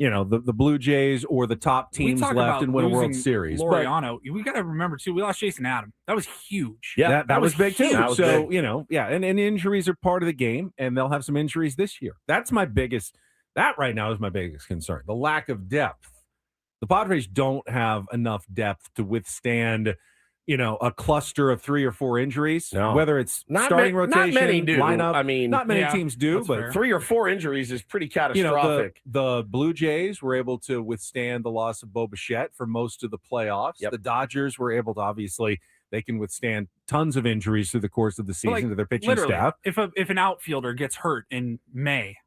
the Blue Jays or the top teams left and win a World Series. Laureano, we got to remember too, we lost Jason Adam. That was huge. Yeah, that was big too. So big. And injuries are part of the game, and they'll have some injuries this year. That right now is my biggest concern: the lack of depth. The Padres don't have enough depth to withstand, a cluster of 3 or 4 injuries. No. Whether it's starting rotation, not many do. lineup. I mean, not many teams do, but fair. 3 or 4 injuries is pretty catastrophic. The Blue Jays were able to withstand the loss of Bo Bichette for most of the playoffs. Yep. The Dodgers were able to, obviously, they can withstand tons of injuries through the course of the season to their pitching staff. If an outfielder gets hurt in May,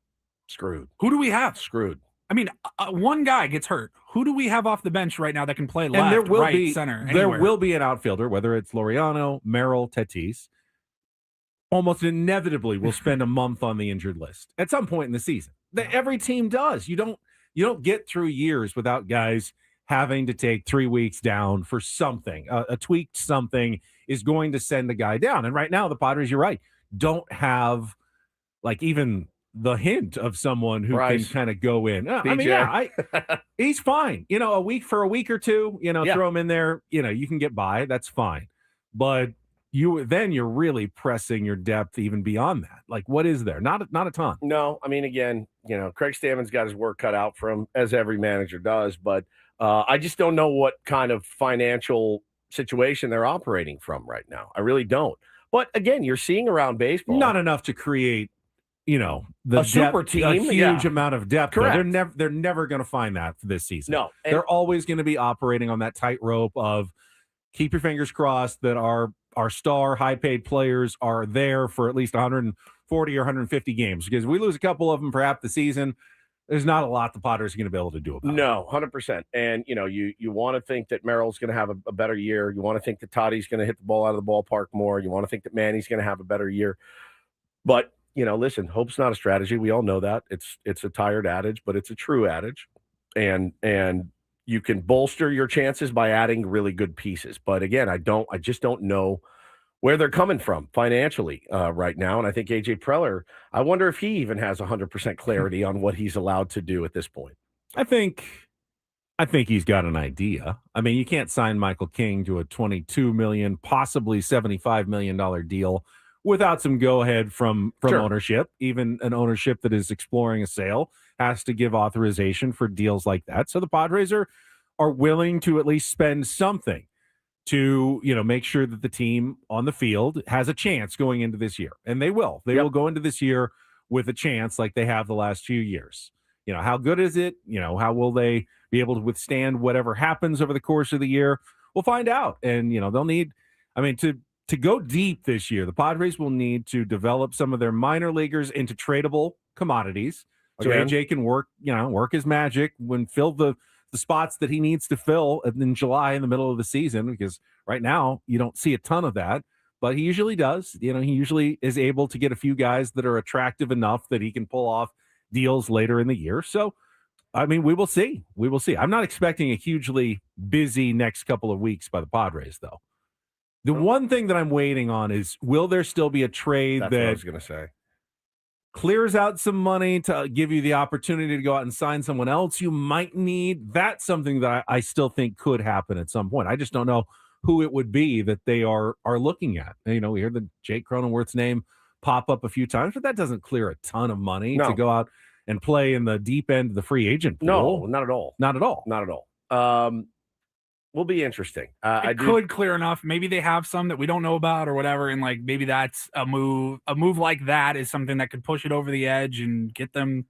Screwed. who do we have? Screwed. I mean, one guy gets hurt. Who do we have off the bench right now that can play left, And there will right, be center? There Anywhere? will be an outfielder, whether it's Laureano, Merrill, Tatis, almost inevitably will spend a month on the injured list at some point in the season. Every team does. You don't get through years without guys having to take 3 weeks down for something. A tweaked something is going to send a guy down. And right now, the Padres, you're right, don't have even the hint of someone who can kind of go in. I mean, he's fine. A week or two, throw him in there. You can get by. That's fine. But you're really pressing your depth even beyond that. What is there? Not a ton. No, I mean, again, Craig Stammen's got his work cut out for him, as every manager does. But I just don't know what kind of financial situation they're operating from right now. I really don't. But again, you're seeing around baseball, not enough to create a super team, a huge amount of depth. Correct. They're never going to find that for this season. No, they're always going to be operating on that tightrope of keep your fingers crossed that our star high paid players are there for at least 140 or 150 games, because if we lose a couple of them for half the season, there's not a lot the Padres are going to be able to do about it. No, 100%. And you want to think that Merrill's going to have a better year. You want to think that Toddy's going to hit the ball out of the ballpark more. You want to think that Manny's going to have a better year. But listen, hope's not a strategy. We all know that. It's a tired adage, but it's a true adage. And you can bolster your chances by adding really good pieces. But again, I just don't know where they're coming from financially right now. And I think AJ Preller, I wonder if he even has 100% clarity on what he's allowed to do at this point. I think he's got an idea. I mean, you can't sign Michael King to a $22 million, possibly $75 million deal without some go-ahead from Sure. ownership. Even an ownership that is exploring a sale has to give authorization for deals like that. So the Padres are willing to at least spend something to, make sure that the team on the field has a chance going into this year. And they will. They will go into this year with a chance like they have the last few years. How good is it? How will they be able to withstand whatever happens over the course of the year? We'll find out. And, they'll need, to go deep this year, the Padres will need to develop some of their minor leaguers into tradable commodities. So AJ can work his magic when fill the spots that he needs to fill in July in the middle of the season, because right now you don't see a ton of that, but he usually does. He usually is able to get a few guys that are attractive enough that he can pull off deals later in the year. So, we will see. We will see. I'm not expecting a hugely busy next couple of weeks by the Padres, though. The one thing that I'm waiting on is, will there still be a trade That's what I that was going to say clears out some money to give you the opportunity to go out and sign someone else you might need? That's something that I still think could happen at some point. I just don't know who it would be that they are looking at. We hear the Jake Cronenworth's name pop up a few times, but that doesn't clear a ton of money to go out and play in the deep end of the free agent pool. No, not at all. Not at all. Not at all. Will be interesting. It could clear enough. Maybe they have some that we don't know about or whatever, and maybe that's a move. A move like that is something that could push it over the edge and get them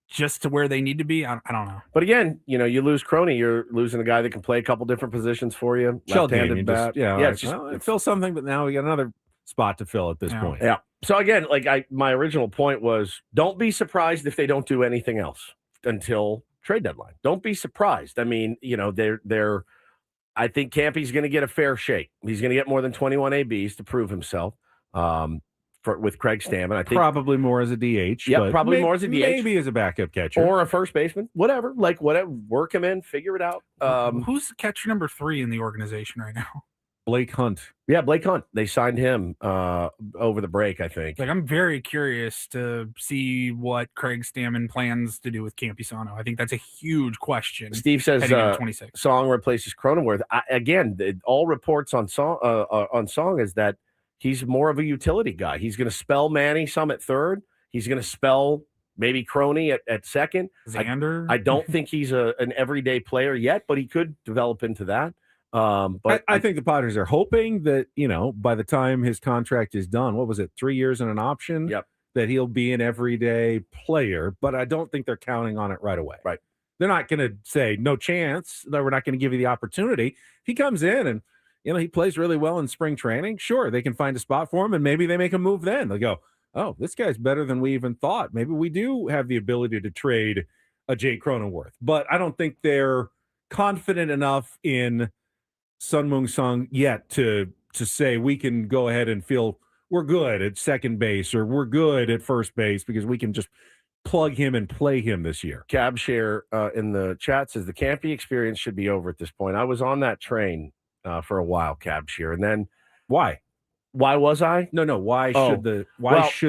just to where they need to be. I don't know. But again, you lose Croney, you're losing a guy that can play a couple different positions for you. Left-handed bat. It's fill something, but now we got another spot to fill at this point. Yeah. So again, my original point was, don't be surprised if they don't do anything else until trade deadline. Don't be surprised. They're I think Campy's going to get a fair shake. He's going to get more than 21 ABs to prove himself with Craig Stammen. I think probably more as a DH. Yeah, probably more as a DH. Maybe as a backup catcher. Or a first baseman. Whatever. Whatever. Work him in. Figure it out. Who's catcher number 3 in the organization right now? Blake Hunt. Yeah, Blake Hunt. They signed him over the break, I think. Like, I'm very curious to see what Craig Stammen plans to do with Campisano. I think that's a huge question. Steve says Song replaces Cronenworth. All reports on Song is that he's more of a utility guy. He's going to spell Manny some at third. He's going to spell maybe Croney at second. Xander. I don't think he's an everyday player yet, but he could develop into that. But I think the Padres are hoping that, by the time his contract is done, what was it, 3 years and an option? Yep. That he'll be an everyday player, but I don't think they're counting on it right away. Right. They're not going to say no chance, that we're not going to give you the opportunity. If he comes in and, he plays really well in spring training, sure, they can find a spot for him and maybe they make a move then. They'll go, oh, this guy's better than we even thought. Maybe we do have the ability to trade a Jake Cronenworth. But I don't think they're confident enough in Sun Moon Sung yet to say we can go ahead and feel we're good at second base or we're good at first base because we can just plug him and play him this year. Cab Share in the chat says the Campy experience should be over at this point. I was on that train for a while, Cab Share, and then why was I? No. Why should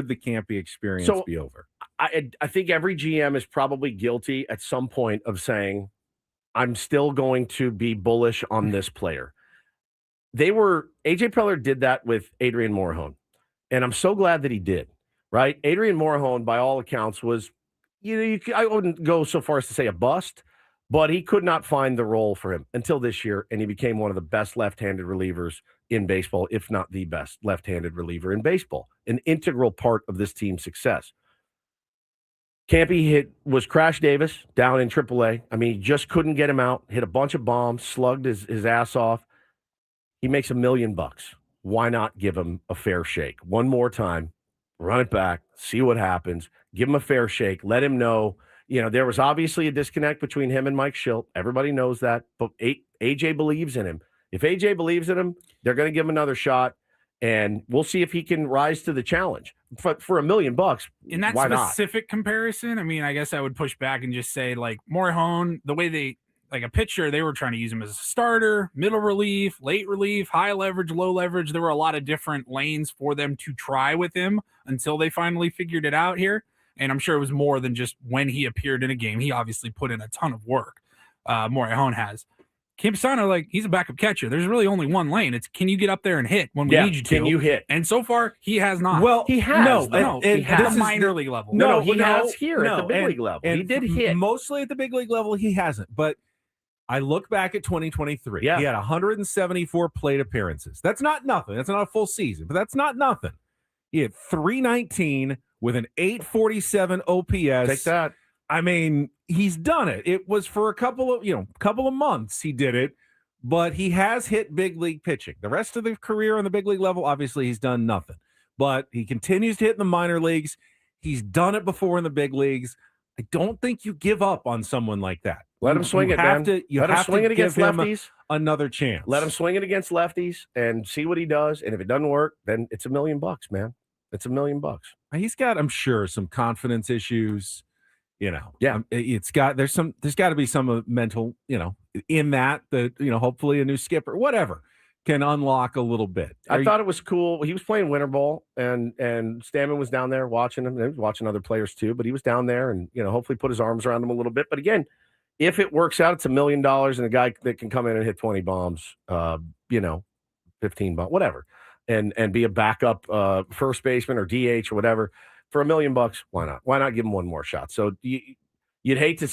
the Campy experience be over? I think every GM is probably guilty at some point of saying, I'm still going to be bullish on this player. AJ Preller did that with Adrian Morejon, and I'm so glad that he did, right? Adrian Morejon, by all accounts, was, I wouldn't go so far as to say a bust, but he could not find the role for him until this year, and he became one of the best left-handed relievers in baseball, if not the best left-handed reliever in baseball, an integral part of this team's success. Campy was Crash Davis down in AAA. I mean, he just couldn't get him out, hit a bunch of bombs, slugged his ass off. He makes $1 million. Why not give him a fair shake? One more time, run it back, see what happens, give him a fair shake, let him know. There was obviously a disconnect between him and Mike Schilt. Everybody knows that, but AJ believes in him. If AJ believes in him, they're going to give him another shot, and we'll see if he can rise to the challenge. For $1 million, in that specific comparison, I mean, I guess I would push back and just say, like, Morejon, the way they, like a pitcher, they were trying to use him as a starter, middle relief, late relief, high leverage, low leverage. There were a lot of different lanes for them to try with him until they finally figured it out here. And I'm sure it was more than just when he appeared in a game. He obviously put in a ton of work. Morejon has. Campisano, like, he's a backup catcher. There's really only one lane. It's, can you get up there and hit when we need you to? Can you hit? And so far, he has not. Well, he has. He has minor league level. He has here at the big league level. And he did hit. Mostly at the big league level, he hasn't. But I look back at 2023. Yeah. He had 174 plate appearances. That's not nothing. That's not a full season, but that's not nothing. He had 319 with an 847 OPS. Take that. I mean, he's done it. It was for a couple of months he did it, but he has hit big league pitching. The rest of the career on the big league level, obviously he's done nothing. But he continues to hit in the minor leagues. He's done it before in the big leagues. I don't think you give up on someone like that. Let him swing it, man. Let him swing it against lefties. Another chance. Let him swing it against lefties and see what he does. And if it doesn't work, then it's $1 million, man. It's $1 million. He's got, I'm sure, some confidence issues. Yeah, there's got to be some mental, in that, hopefully a new skipper, whatever, can unlock a little bit. I thought it was cool. He was playing winter ball, and Stammen was down there watching him. He was watching other players too, but he was down there and hopefully put his arms around him a little bit. But again, if it works out, it's $1 million and a guy that can come in and hit 20 bombs, 15 bombs, whatever, and be a backup first baseman or DH or whatever. For $1 million, why not? Why not give him one more shot? So you'd hate to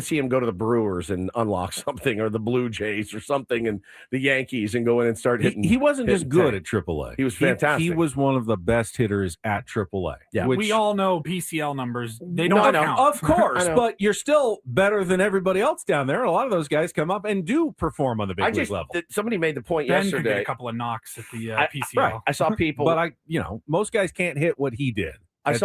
see him go to the Brewers and unlock something, or the Blue Jays or something, and the Yankees, and go in and start hitting. He wasn't just good at AAA. He was fantastic. He was one of the best hitters at AAA. Yeah, we all know PCL numbers. They don't count. Of course, but you're still better than everybody else down there. A lot of those guys come up and do perform on the big league level. Somebody made the point Ben yesterday. Could get a couple of knocks at the PCL. Right. I saw people, but most guys can't hit what he did.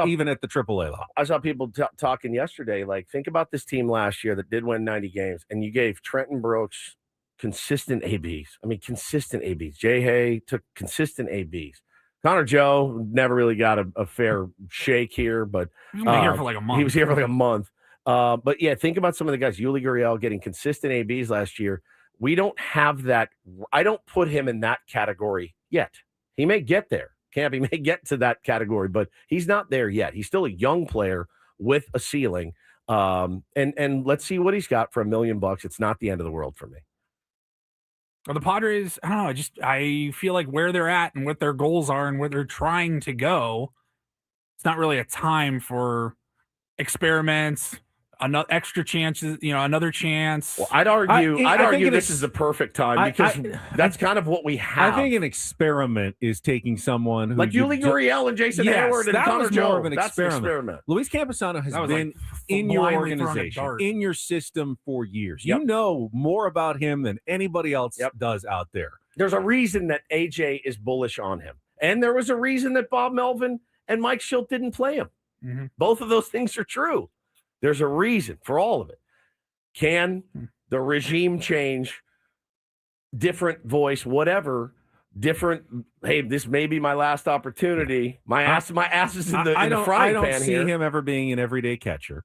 Even at the AAA level. I saw people talking yesterday, like, think about this team last year that did win 90 games, and you gave Trenton Brooks consistent ABs. I mean, consistent ABs. Jay Hay took consistent ABs. Connor Joe never really got a fair shake here, but he was here for like a month. He was here for like a month. But yeah, think about some of the guys. Yuli Gurriel getting consistent ABs last year. We don't have that. I don't put him in that category yet. He may get there. Campy may get to that category, but he's not there yet. He's still a young player with a ceiling. And let's see what he's got for $1 million. It's not the end of the world for me. Well, the Padres, I don't know. I feel like where they're at and what their goals are and where they're trying to go, it's not really a time for experiments, another extra chances, another chance. Well, I'd argue this is the perfect time because that's kind of what we have. I think an experiment is taking someone who like Yuli Gurriel and Jason Hayward and Connor Joe. More of an experiment. Luis Campusano has been in your organization, in your system for years. Yep. You know more about him than anybody else does out there. There's a reason that AJ is bullish on him. And there was a reason that Bob Melvin and Mike Schilt didn't play him. Mm-hmm. Both of those things are true. There's a reason for all of it. Can the regime change, different voice, whatever, different, hey, this may be my last opportunity. My ass is in the frying pan here. I don't see him ever being an everyday catcher.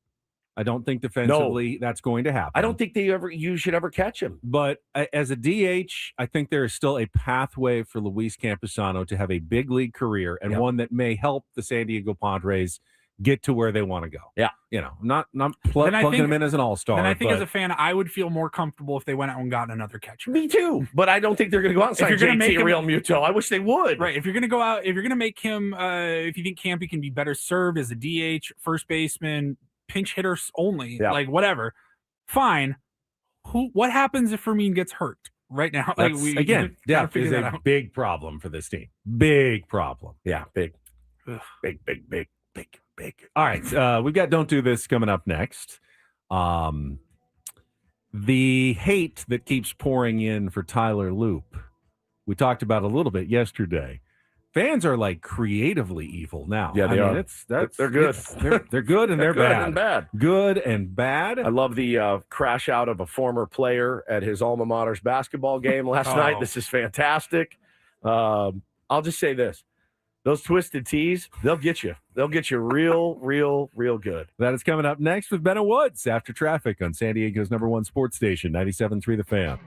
I don't think defensively that's going to happen. I don't think you should ever catch him. But as a DH, I think there is still a pathway for Luis Campusano to have a big league career and one that may help the San Diego Padres get to where they want to go. Yeah. Not plugging him in as an all-star. And I think as a fan, I would feel more comfortable if they went out and got another catcher. Me too. But I don't think they're going to go out and sign JT Real Muto. I wish they would. Right. If you're going to go out, if you're going to make him, if you think Campy can be better served as a DH, first baseman, pinch hitters only, like whatever, fine. What happens if Fermin gets hurt right now? Like depth is a big problem for this team. Big problem. Yeah, big. Big. All right, we've got Don't Do This coming up next. The hate that keeps pouring in for Tyler Loop, we talked about a little bit yesterday. Fans are like creatively evil now. Yeah, they are. They're good. They're good and they're bad. Good and bad. I love the crash out of a former player at his alma mater's basketball game last night. This is fantastic. I'll just say this. Those twisted tees, they'll get you. They'll get you real good. That is coming up next with Bennett Woods after traffic on San Diego's #1 sports station, 97.3 The Fan.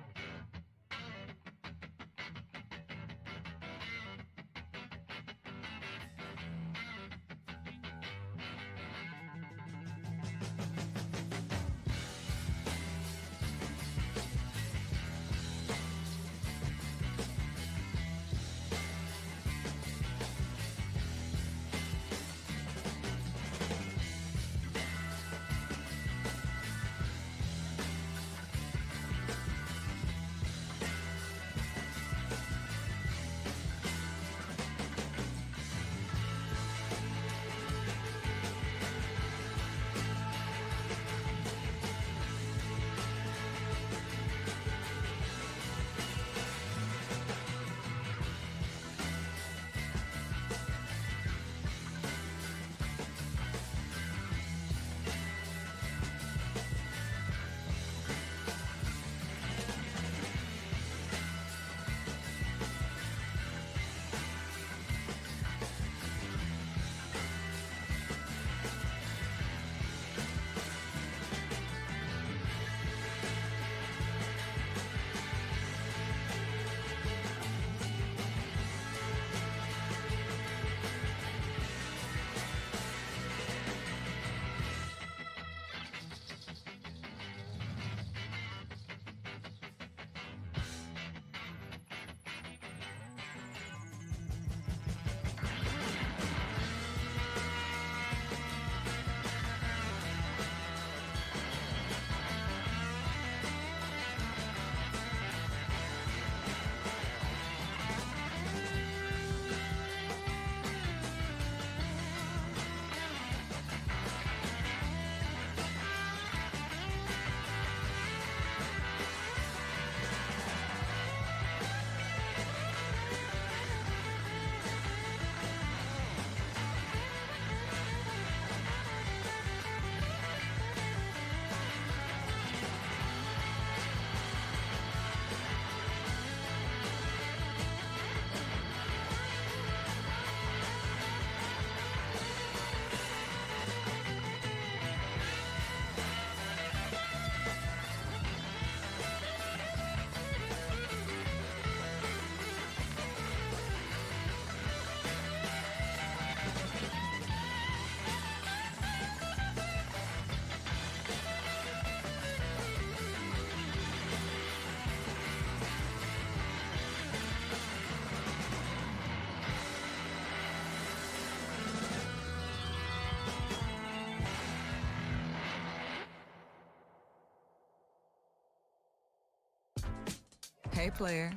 Okay, player,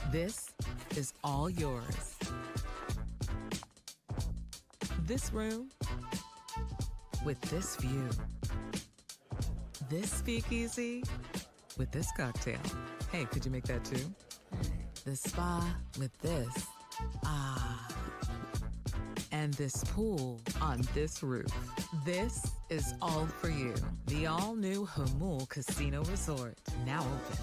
this is all yours. This room with this view. This speakeasy with this cocktail. Hey, could you make that too? The spa with this. Ah. And this pool on this roof. This is all for you. The all-new Hamul Casino Resort, now open.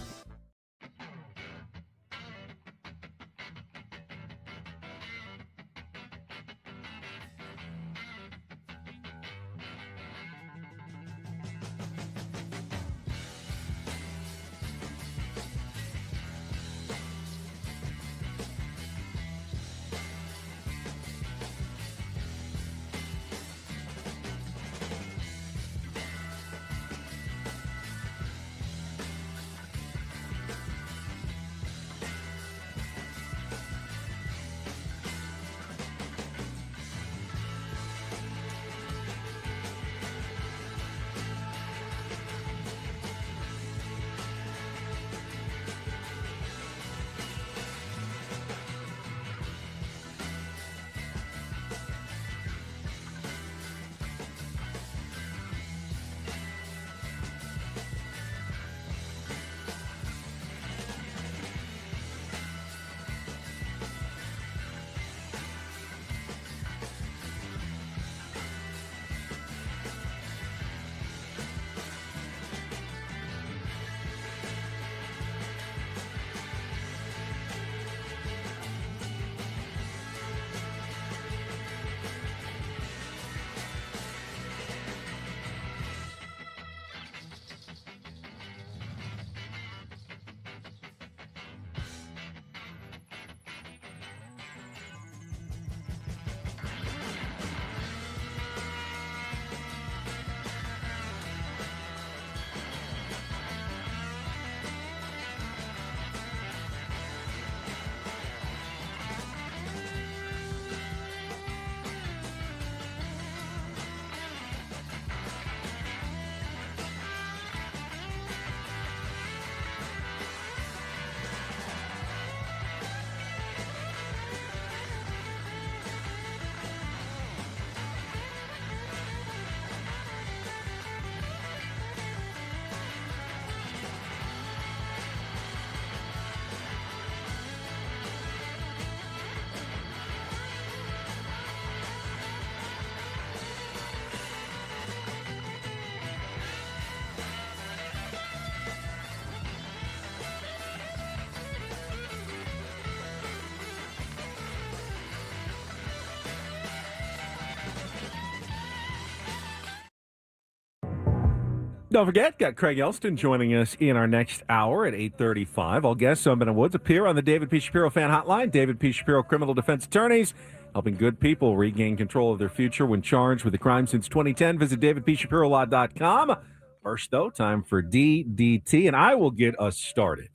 Don't forget, got Craig Elsten joining us in our next hour at 8:35. All guests on Ben & Woods appear on the David P. Shapiro Fan Hotline. David P. Shapiro Criminal Defense Attorneys, helping good people regain control of their future when charged with a crime since 2010. Visit davidpshapirolaw.com. First, though, time for DDT, and I will get us started.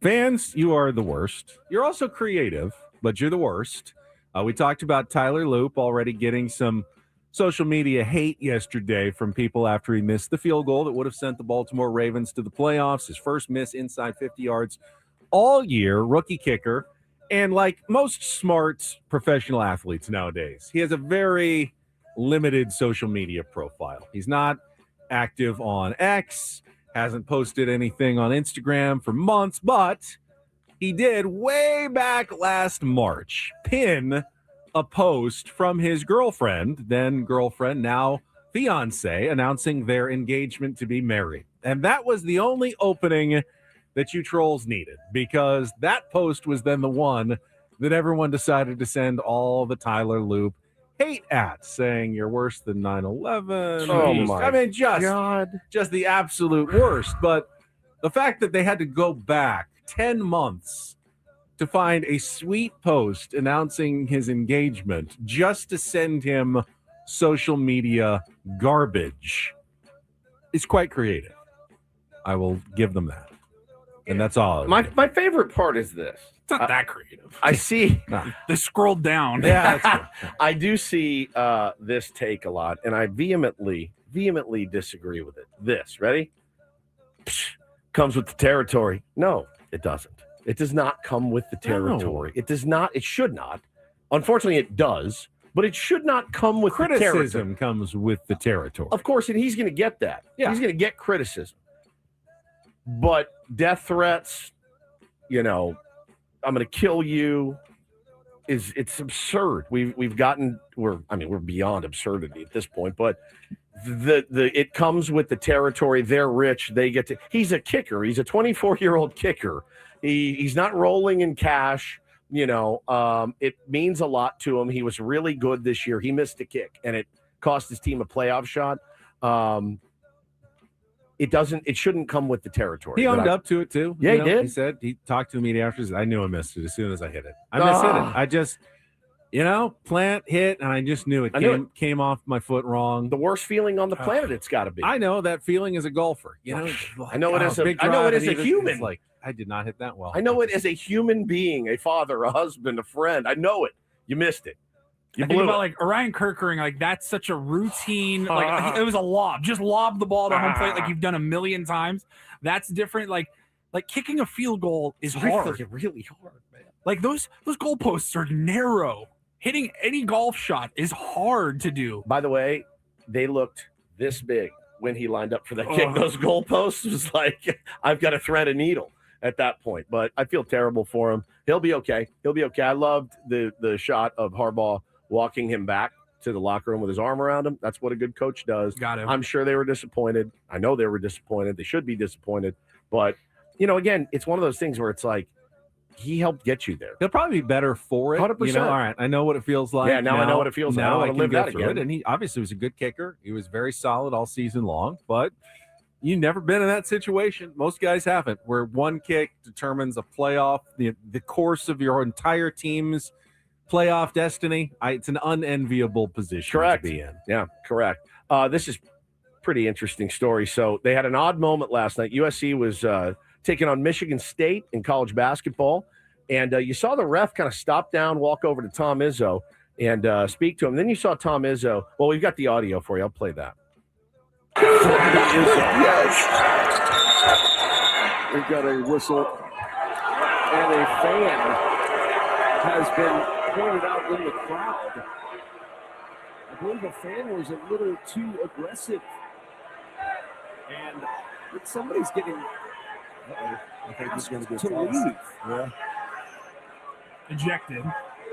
Fans, you are the worst. You're also creative, but you're the worst. We talked about Tyler Loop already getting some social media hate yesterday from people after he missed the field goal that would have sent the Baltimore Ravens to the playoffs. His first miss inside 50 yards all year, rookie kicker. And like most smart professional athletes nowadays, he has a very limited social media profile. He's not active on X, hasn't posted anything on Instagram for months, but he did way back last March pin a post from his girlfriend, then girlfriend, now fiance, announcing their engagement to be married. And that was the only opening that you trolls needed, because that post was then the one that everyone decided to send all the Tyler Loop hate at, saying you're worse than 9/11. Oh my I mean, God. just the absolute worst. But the fact that they had to go back 10 months to find a sweet post announcing his engagement just to send him social media garbage is quite creative. I will give them that. And that's all. My favorite part is this. It's not that creative. I see. They scrolled down. Yeah, that's good. I do see this take a lot, and I vehemently disagree with it. This, ready? Psh, comes with the territory. No, it doesn't. It does not come with the territory. No. It does not. It should not. Unfortunately, it does. But it should not come with criticism. The territory. Comes with the territory. Of course, and he's going to get that. Yeah. He's going to get criticism. But death threats, I'm going to kill you, it's absurd. We're beyond absurdity at this point. But it comes with the territory. They're rich. They get to. He's a kicker. He's a 24-year-old kicker. He's not rolling in cash. It means a lot to him. He was really good this year. He missed a kick, and it cost his team a playoff shot. It shouldn't come with the territory. He owned up to it too. Yeah, he did. He said he talked to the media after. I knew I missed it as soon as I hit it. I missed it. I just, plant hit, and I just knew it came off my foot wrong. The worst feeling on the planet. It's got to be. I know that feeling as a golfer. I know it as a human. Like I did not hit that well. I know it as a human being, a father, a husband, a friend. I know it. You missed it. You blew it. Like Orion Kirkering, like that's such a routine. Like it was a lob. Just lob the ball to home plate like you've done a million times. That's different. Like kicking a field goal is hard. Really hard, man. Like those goalposts are narrow. Hitting any golf shot is hard to do. By the way, they looked this big when he lined up for that kick. Those goalposts was like I've got to thread a needle at that point. But I feel terrible for him. He'll be okay. I loved the shot of Harbaugh walking him back to the locker room with his arm around him. That's what a good coach does. Got him. I'm sure they were disappointed. I know they were disappointed. They should be disappointed. But, again, it's one of those things where it's like he helped get you there. He'll probably be better for it. 100%. All right, I know what it feels like. Yeah, now I know what it feels like. Now I want to live that again. And he obviously was a good kicker. He was very solid all season long. But you've never been in that situation. Most guys haven't, where one kick determines a playoff, the course of your entire team's playoff destiny. It's an unenviable position to be in. Yeah, correct. This is pretty interesting story. So they had an odd moment last night. USC was taking on Michigan State in college basketball, and you saw the ref kind of stop down, walk over to Tom Izzo, and speak to him. Then you saw Tom Izzo. Well, we've got the audio for you. I'll play that. Yes. We've got a whistle, and a fan has been pointed out in the crowd. I believe a fan was a little too aggressive. And somebody's getting I think he's going to get to leave. Yeah. Ejected.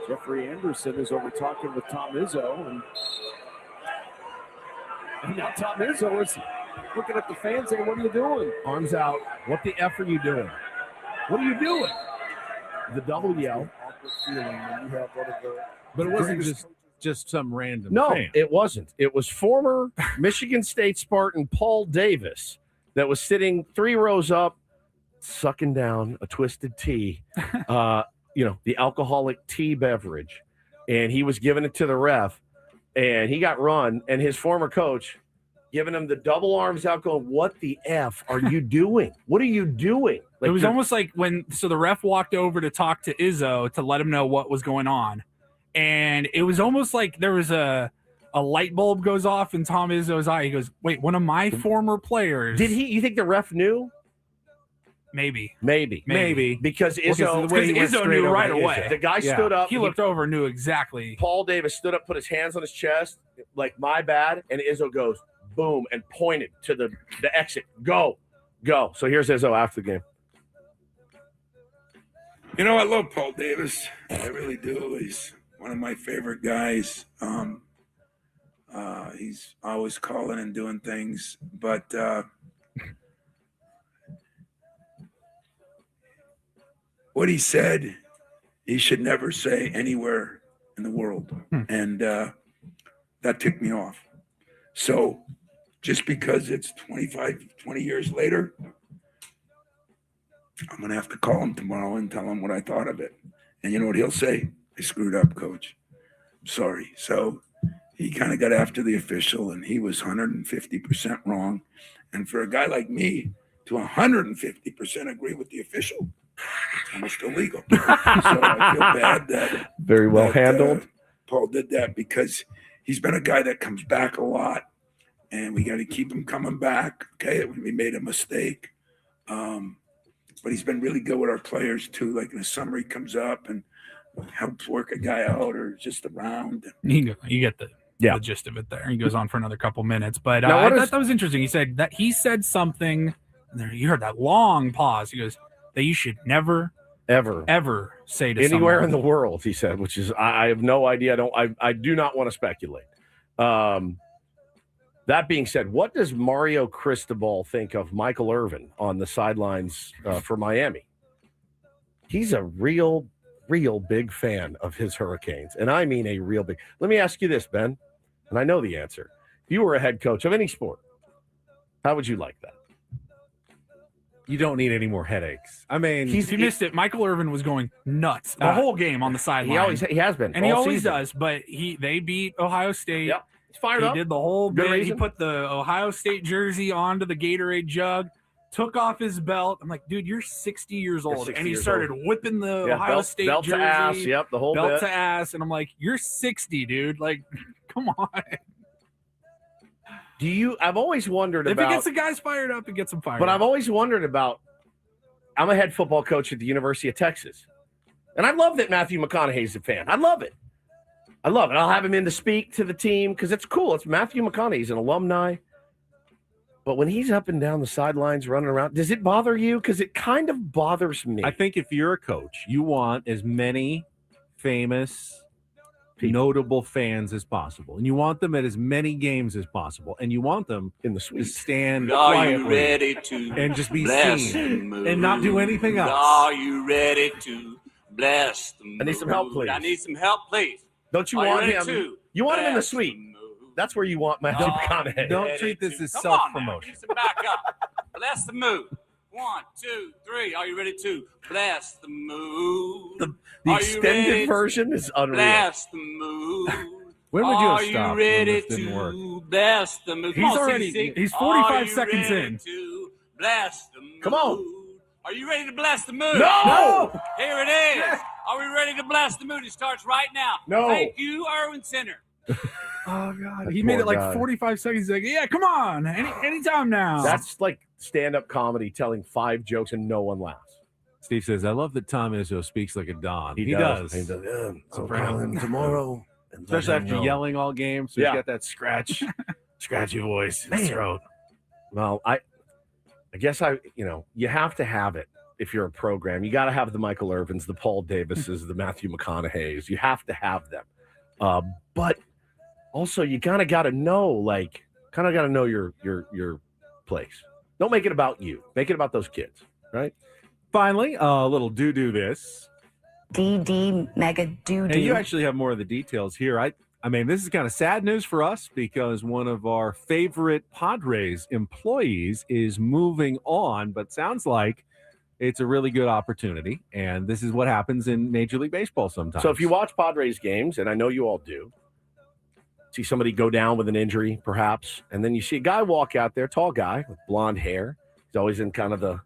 Jeffrey Anderson is over talking with Tom Izzo, and now Tom Izzo is looking at the fans saying, "What are you doing? Arms out. What the F are you doing? What are you doing?" The double yell. But it wasn't just some random fan. It wasn't. It was former Michigan State Spartan Paul Davis that was sitting 3 rows up, sucking down a twisted tea, the alcoholic tea beverage, and he was giving it to the ref, and he got run, and his former coach giving him the double arms out going, "What the F are you doing? What are you doing?" It was almost like the ref walked over to talk to Izzo to let him know what was going on. And it was almost like there was a light bulb goes off in Tom Izzo's eye. He goes, "Wait, one of my former players." You think the ref knew? Maybe. Because Izzo knew right away. The guy stood up. He looked over, knew exactly. Paul Davis stood up, put his hands on his chest, like, "My bad." And Izzo goes, boom, and pointed to the exit. Go. So here's Izzo after the game. I love Paul Davis. I really do. He's one of my favorite guys. He's always calling and doing things, but what he said, he should never say anywhere in the world. And that ticked me off. So just because it's 20 years later, I'm going to have to call him tomorrow and tell him what I thought of it. And you know what he'll say? "I screwed up, coach. I'm sorry." So he kind of got after the official, and he was 150% wrong. And for a guy like me to 150% agree with the official, it's almost illegal. So I feel bad that very well handled. Paul did that, because he's been a guy that comes back a lot, and we got to keep him coming back. Okay, we made a mistake. but he's been really good with our players too. Like in the summer, he comes up and helps work a guy out or just around. You get the gist of it there. He goes on for another couple minutes, but Now, I thought that was interesting. He said something, and there you heard that long pause. He goes that you should never, ever say to anywhere someone in the world. He said, which is I have no idea. I do not want to speculate. That being said, what does Mario Cristobal think of Michael Irvin on the sidelines for Miami? He's a real big fan of his Hurricanes, and I mean a real big. Let me ask you this, Ben, and I know the answer. If you were a head coach of any sport, how would you like that? You don't need any more headaches. I mean, he missed it. Michael Irvin was going nuts the whole game on the sideline. He has been, and he always does. But they beat Ohio State. Yep. He's fired up. He did the whole Good bit. reason. He put the Ohio State jersey onto the Gatorade jug, took off his belt. I'm like, dude, you're 60 years old. 60 And he years started old. whipping the Ohio State belt jersey. to ass. Yep, the whole belt bit. to ass. And I'm like, you're 60, dude. Like, come on. I've always wondered If about. he gets the guys fired up, it gets them fired But up. I've always wondered about. I'm a head football coach at the University of Texas, and I love that Matthew McConaughey's a fan. I love it. I'll have him in to speak to the team because it's cool. It's Matthew McConaughey. He's an alumni. But when he's up and down the sidelines running around, does it bother you? Because it kind of bothers me. I think if you're a coach, you want as many famous, notable fans as possible, and you want them at as many games as possible, and you want them in the to suite. stand Are you quietly ready to and just be bless the seen mood? and not do anything else. Are you ready to bless the mood? I need some help, please. I need some help, please. Don't you Are want ready him? to You want him in the bless suite. mood? That's where you want Matthew McConaughey. Don't treat this as Come on now, self-promotion. give some back up. Bless the mood. 1, 2, 3. Are you ready to bless the mood? The Are you extended ready version is unreal. Bless the mood. When would you have Are stopped when ready this didn't work? to bless the mood? He's Come on, already- CC. he's 45 Are you seconds ready in. To bless the mood? Come on. Are you ready to bless the mood? No! Here it is. Are we ready to bless the mood? It starts right now. No. Thank you, Irwin Center. Oh, God. He That made poor it like guy. 45 seconds. He's like, yeah, come on. Anytime now. That's like stand-up comedy telling 5 jokes and no one laughs. Steve says, I love that Tom Izzo speaks like a Don. He does. does. He does. Yeah, So I'll proud. call him tomorrow. and let Especially him after know. yelling all game. So Yeah. he's got that scratchy voice in his Man. throat. Well, I guess you have to have it if you're a program. You got to have the Michael Irvins, the Paul Davises, the Matthew McConaughey's. You have to have them. But also you got to know, your place. Don't make it about you. Make it about those kids, right? Finally, a little do this. DD mega doo And you actually have more of the details here. I mean, this is kind of sad news for us because one of our favorite Padres employees is moving on, but sounds like it's a really good opportunity. And this is what happens in Major League Baseball sometimes. So if you watch Padres games, and I know you all do, see somebody go down with an injury, perhaps, and then you see a guy walk out there, tall guy with blonde hair. He's always in kind of the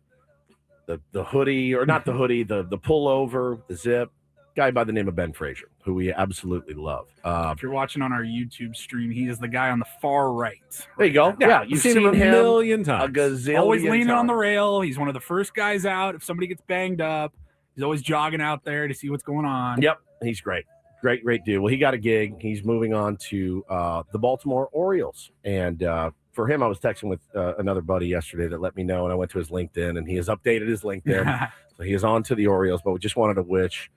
hoodie, or not the hoodie, the pullover, the zip. Guy by the name of Ben Frazier, who we absolutely love. If you're watching on our YouTube stream, he is the guy on the far right. There you go. Yeah, you've seen him a million times. a gazillion Always leaning on the times. rail. He's one of the first guys out. If somebody gets banged up, he's always jogging out there to see what's going on. Yep, he's great. Great dude. Well, he got a gig. He's moving on to the Baltimore Orioles. And for him, I was texting with another buddy yesterday that let me know, and I went to his LinkedIn, and he has updated his LinkedIn. So he is on to the Orioles, but we just wanted to wish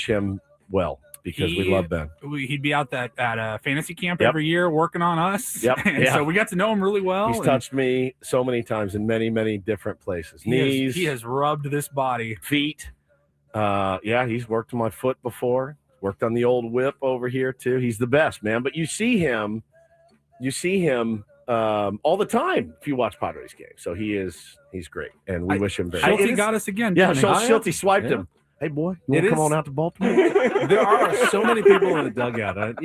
him well because we love Ben. He'd be out at a fantasy camp Yep. every year working on us. Yep, And yeah. so we got to know him really well. He's and touched me so many times in many, many different places. Knees, he has rubbed this body. feet. He's worked on my foot before. Worked on the old whip over here too. He's the best, man. But you see him all the time if you watch Padres games. So he's great, and we wish him very. Schulte is- got us again. Yeah, didn't he? Schulte swiped Yeah. him. Hey boy, you want It to come is- on out to Baltimore? There are so many people in the dugout.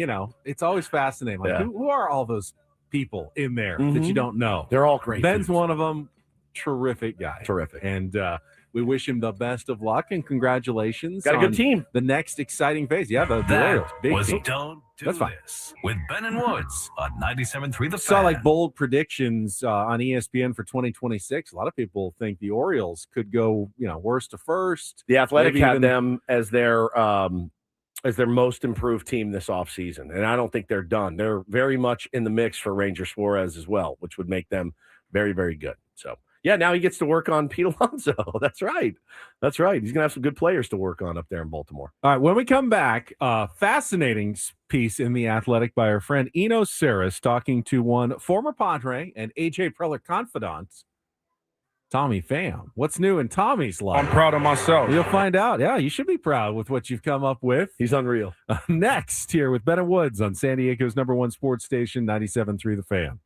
It's always fascinating. Like, Yeah. who are all those people in there that Mhm. you don't know? They're all great. Ben's dudes. one of them. Terrific guy. Terrific. And we wish him the best of luck and congratulations. Got a good team. The next exciting phase. Yeah, the Orioles. That Big was team. Don't Do That's fine. This with Ben and Woods on 97.3 The Saw Fan. like bold predictions on ESPN for 2026. A lot of people think the Orioles could go, worst to first. The Athletic Maybe had even- them as their most improved team this offseason, and I don't think they're done. They're very much in the mix for Ranger Suarez as well, which would make them very, very good. So, yeah, now he gets to work on Pete Alonso. That's right. He's going to have some good players to work on up there in Baltimore. All right, when we come back, fascinating piece in The Athletic by our friend Enos Saris talking to one former Padre and A.J. Preller confidant, Tommy Pham. What's new in Tommy's life? I'm proud of myself. You'll find out. Yeah, you should be proud with what you've come up with. He's unreal. Next, here with Ben and Woods on San Diego's #1 sports station, 97.3 The Fan.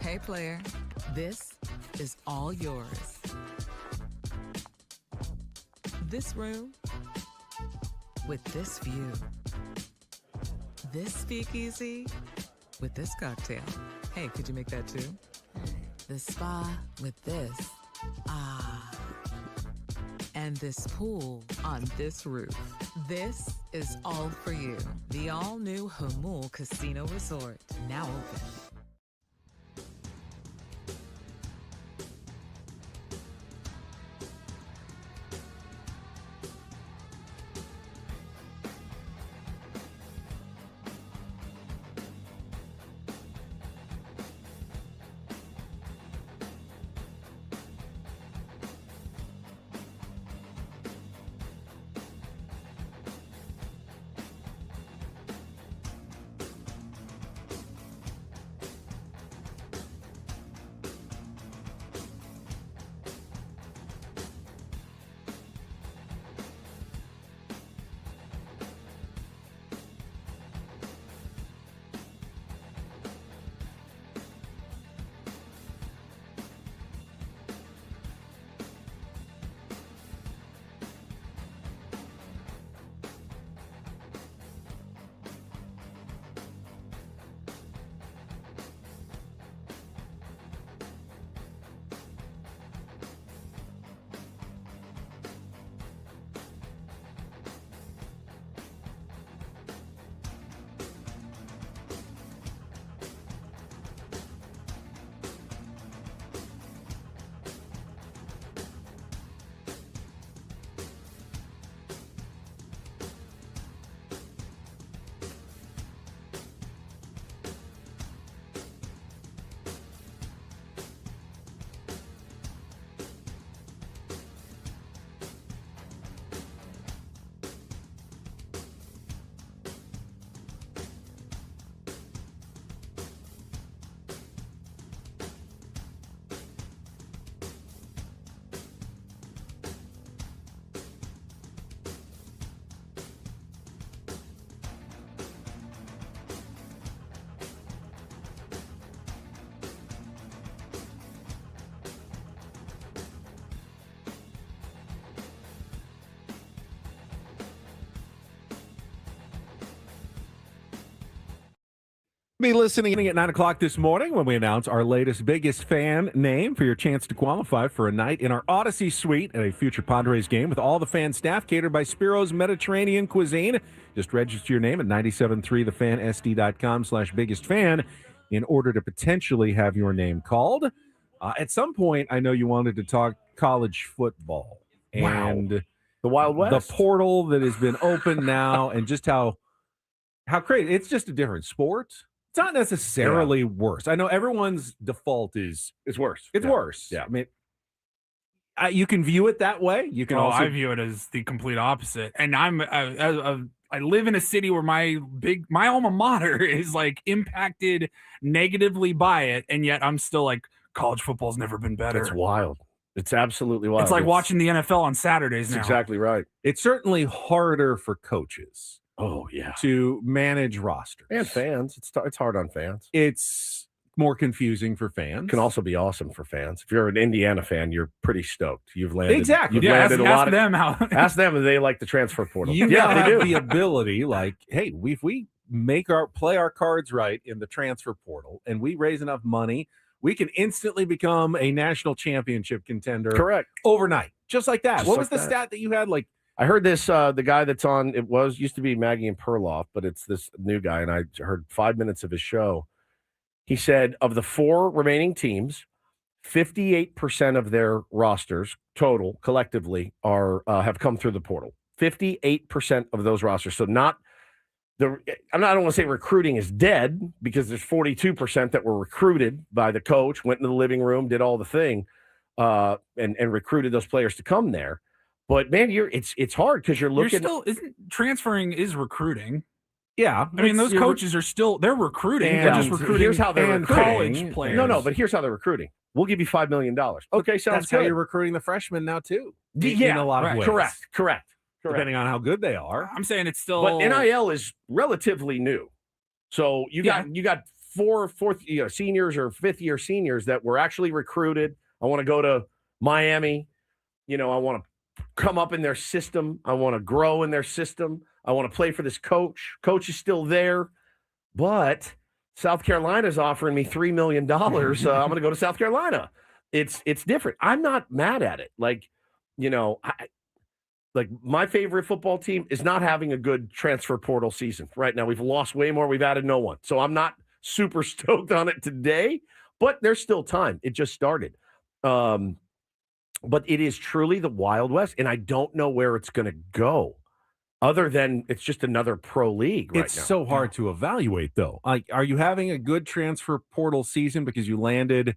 Hey, player, this is all yours. This room with this view. This speakeasy with this cocktail. Hey, could you make that too? The spa with this. Ah. And this pool on this roof. This is all for you. The all-new Hamul Casino Resort. Now open. Be listening at 9 o'clock this morning when we announce our latest biggest fan name for your chance to qualify for a night in our Odyssey Suite at a future Padres game with all the fan staff catered by Spiro's Mediterranean Cuisine. Just register your name at 973thefansd.com/biggest fan in order to potentially have your name called. At some point, I know you wanted to talk college football and the Wild West, the portal that has been opened now, and just how crazy. It's just a different sport. It's not necessarily worse. I know everyone's default is it's worse. It's worse. Yeah. I mean, you can view it that way. You can also I view it as the complete opposite. And I live in a city where my alma mater is like impacted negatively by it, and yet I'm still like, college football's never been better. It's wild. It's absolutely wild. It's like watching the NFL on Saturdays now. That's exactly right. It's certainly harder for coaches. Oh, yeah. To manage rosters. And fans. It's hard on fans. It's more confusing for fans. It can also be awesome for fans. If you're an Indiana fan, you're pretty stoked. You've landed. Exactly. You've landed ask them how. Ask them if they like the transfer portal. You have the ability, like, hey, if we play our cards right in the transfer portal and we raise enough money, we can instantly become a national championship contender. Correct. Overnight. Just like that. Just What like was the that. stat that you had? Like, I heard this, the guy that's on, used to be Maggie and Perloff, but it's this new guy, and I heard 5 minutes of his show. He said of the 4 remaining teams, 58% of their rosters total collectively have come through the portal. 58% of those rosters. So I don't want to say recruiting is dead, because there's 42% that were recruited by the coach, went into the living room, did all the thing, and recruited those players to come there. But man, it's hard because you're looking. Transferring is recruiting. Yeah, I mean, those coaches are they're recruiting. They're just recruiting. Here's how they're recruiting. College players. No, but here's how they're recruiting. We'll give you $5 million. Okay, sounds that's good. how you're recruiting the freshmen now too. In a lot of ways. Correct. Depending on how good they are. I'm saying it's still. But NIL is relatively new, so you got 4th seniors or 5th year seniors that were actually recruited. I want to go to Miami. I want to come up in their system. I want to grow in their system. I want to play for this coach. Coach is still there, but South Carolina's offering me $3 million. I'm going to go to South Carolina. It's different. I'm not mad at it. Like, like my favorite football team is not having a good transfer portal season right now. We've lost way more. We've added no one. So I'm not super stoked on it today, but there's still time. It just started. But it is truly the Wild West, and I don't know where it's going to go. Other than it's just another pro league right now. It's so hard to evaluate, though. Like, are you having a good transfer portal season because you landed,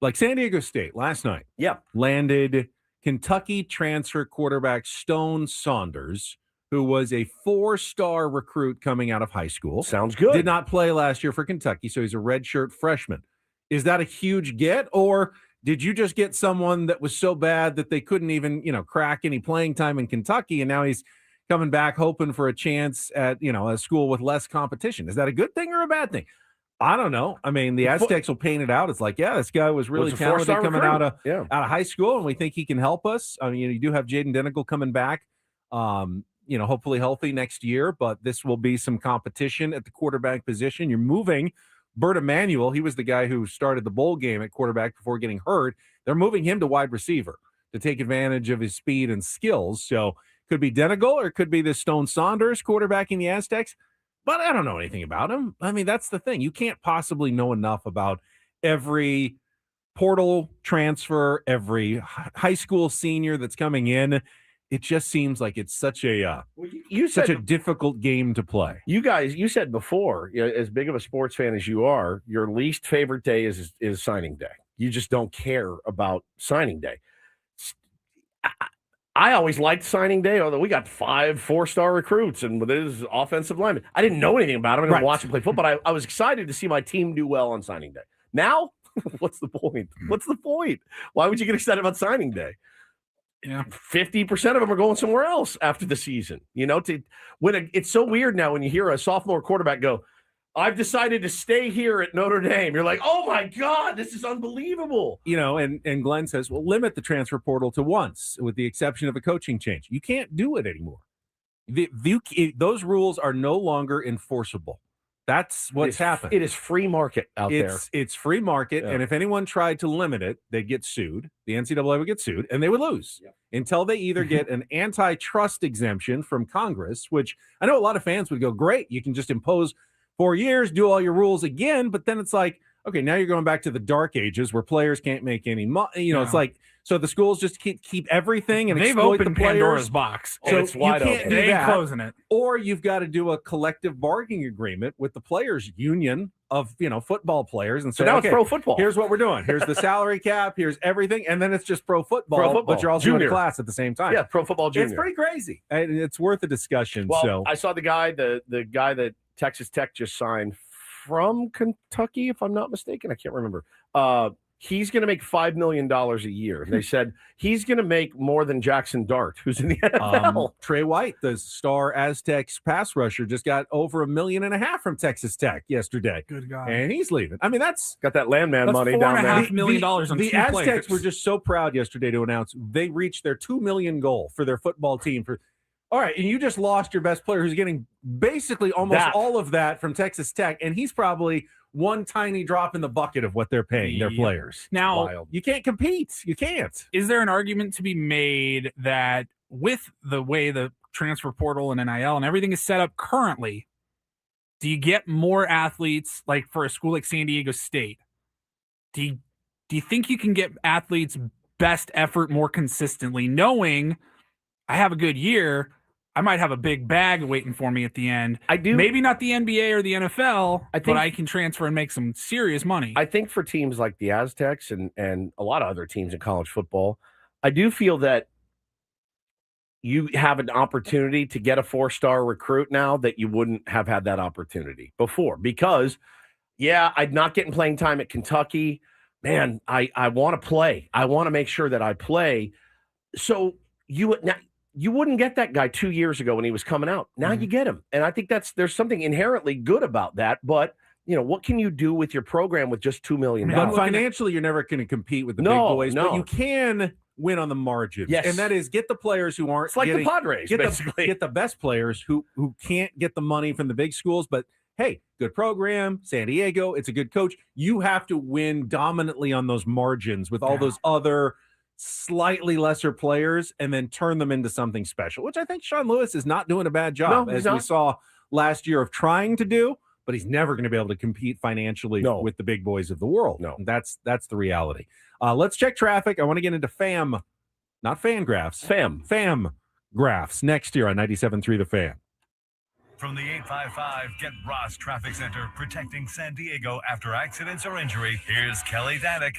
like San Diego State last night? Yeah. Landed Kentucky transfer quarterback Stone Saunders, who was a 4-star recruit coming out of high school. Sounds good. Did not play last year for Kentucky, so he's a redshirt freshman. Is that a huge get, or did you just get someone that was so bad that they couldn't even, crack any playing time in Kentucky, and now he's coming back hoping for a chance at, a school with less competition? Is that a good thing or a bad thing? I don't know. I mean, the Aztecs will paint it out. It's like, yeah, this guy was really talented coming out of high school, and we think he can help us. I mean, you do have Jaden Denigal coming back, hopefully healthy next year, but this will be some competition at the quarterback position. You're moving Bert Emanuel. He was the guy who started the bowl game at quarterback before getting hurt. They're moving him to wide receiver to take advantage of his speed and skills. So could be Denigal, or it could be this Stone Saunders quarterbacking the Aztecs, but I don't know anything about him. I mean, that's the thing. You can't possibly know enough about every portal transfer, every high school senior that's coming in. It just seems like it's such a such a difficult game to play. You guys, you said before, as big of a sports fan as you are, your least favorite day is signing day. You just don't care about signing day. I always liked signing day, although we got 5 4-star recruits and with his offensive lineman. I didn't know anything about him. I didn't watch him play football. I was excited to see my team do well on signing day. Now, what's the point? What's the point? Why would you get excited about signing day? Yeah, 50% of them are going somewhere else after the season. It's so weird now when you hear a sophomore quarterback go, I've decided to stay here at Notre Dame. You're like, oh my God, this is unbelievable. And Glenn says, well, limit the transfer portal to once, with the exception of a coaching change. You can't do it anymore. Those rules are no longer enforceable. That's what's happened. It is free market out there. It's free market, and if anyone tried to limit it, they'd get sued. The NCAA would get sued, and they would lose until they either get an antitrust exemption from Congress, which I know a lot of fans would go, great, you can just impose 4 years, do all your rules again. But then it's like, okay, now you're going back to the dark ages where players can't make any money. It's like, so the schools just keep everything and they've exploit opened the players. Pandora's box. So it's wide you can't open. do They ain't that. closing it. Or you've got to do a collective bargaining agreement with the players' union of football players, and So say, now okay, it's pro football. here's what we're doing. Here's the salary cap. Here's everything, and then it's just pro football. But you're also in Junior. a class at the same time. Yeah, pro football junior. It's pretty crazy, and it's worth a discussion. Well, so I saw the guy that Texas Tech just signed from Kentucky, if I'm not mistaken. I can't remember. He's going to make $5 million a year. And they said he's going to make more than Jackson Dart, who's in the NFL. Trey White, the star Aztecs pass rusher, just got over $1.5 million from Texas Tech yesterday. Good God. And he's leaving. I mean, that's got that landman That's money down there. $4.5 million on the two Aztecs players. were just so proud yesterday to announce they reached their 2 million goal for their football team. All right, and you just lost your best player who's getting basically almost all of that from Texas Tech, and he's probably one tiny drop in the bucket of what they're paying their players. Now, Wild. You can't compete. You can't. Is there an argument to be made that with the way the transfer portal and NIL and everything is set up currently, do you get more athletes, like for a school like San Diego State? Do you think you can get athletes best effort more consistently, knowing I have a good year, I might have a big bag waiting for me at the end? I do. Maybe not the NBA or the NFL, but I can transfer and make some serious money. I think for teams like the Aztecs and a lot of other teams in college football, I do feel that you have an opportunity to get a 4-star recruit now that you wouldn't have had that opportunity before. Because, I'm not getting playing time at Kentucky. Man, I want to play. I want to make sure that I play. So you wouldn't get that guy 2 years ago when he was coming out. Now you get him. And I think there's something inherently good about that. But, what can you do with your program with just $2 million? But financially, you're never going to compete with the big boys. No. But you can win on the margins. Yes. And that is get the players who aren't It's like the Padres, basically. Get the best players who can't get the money from the big schools, but hey, good program, San Diego, it's a good coach. You have to win dominantly on those margins with all those other slightly lesser players and then turn them into something special, which I think Sean Lewis is not doing a bad job, as we saw last year of trying to do, but he's never going to be able to compete financially with the big boys of the world. No, that's the reality. Let's check traffic. I want to get into not fan graphs. Fam graphs next year on 97.3 The Fan. From the 855 Get Ross Traffic Center, protecting San Diego after accidents or injury, here's Kelly Danek.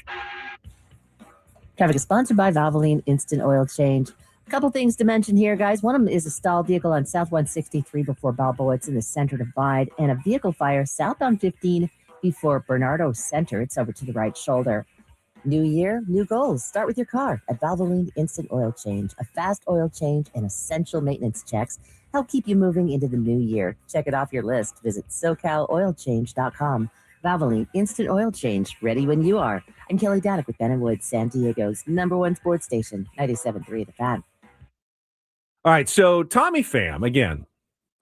Traffic is sponsored by Valvoline Instant Oil Change. A couple things to mention here, guys. One of them is a stalled vehicle on South 163 before Balboa. It's in the center divide, and a vehicle fire southbound 15 before Bernardo Center. It's over to the right shoulder. New year, new goals. Start with your car at Valvoline Instant Oil Change. A fast oil change and essential maintenance checks help keep you moving into the new year. Check it off your list. Visit SoCalOilChange.com. Valvoline Instant Oil Change, ready when you are. I'm Kelly Danek with Ben & Wood, San Diego's #1 sports station, 97.3 The Fan. All right, so Tommy Pham, again,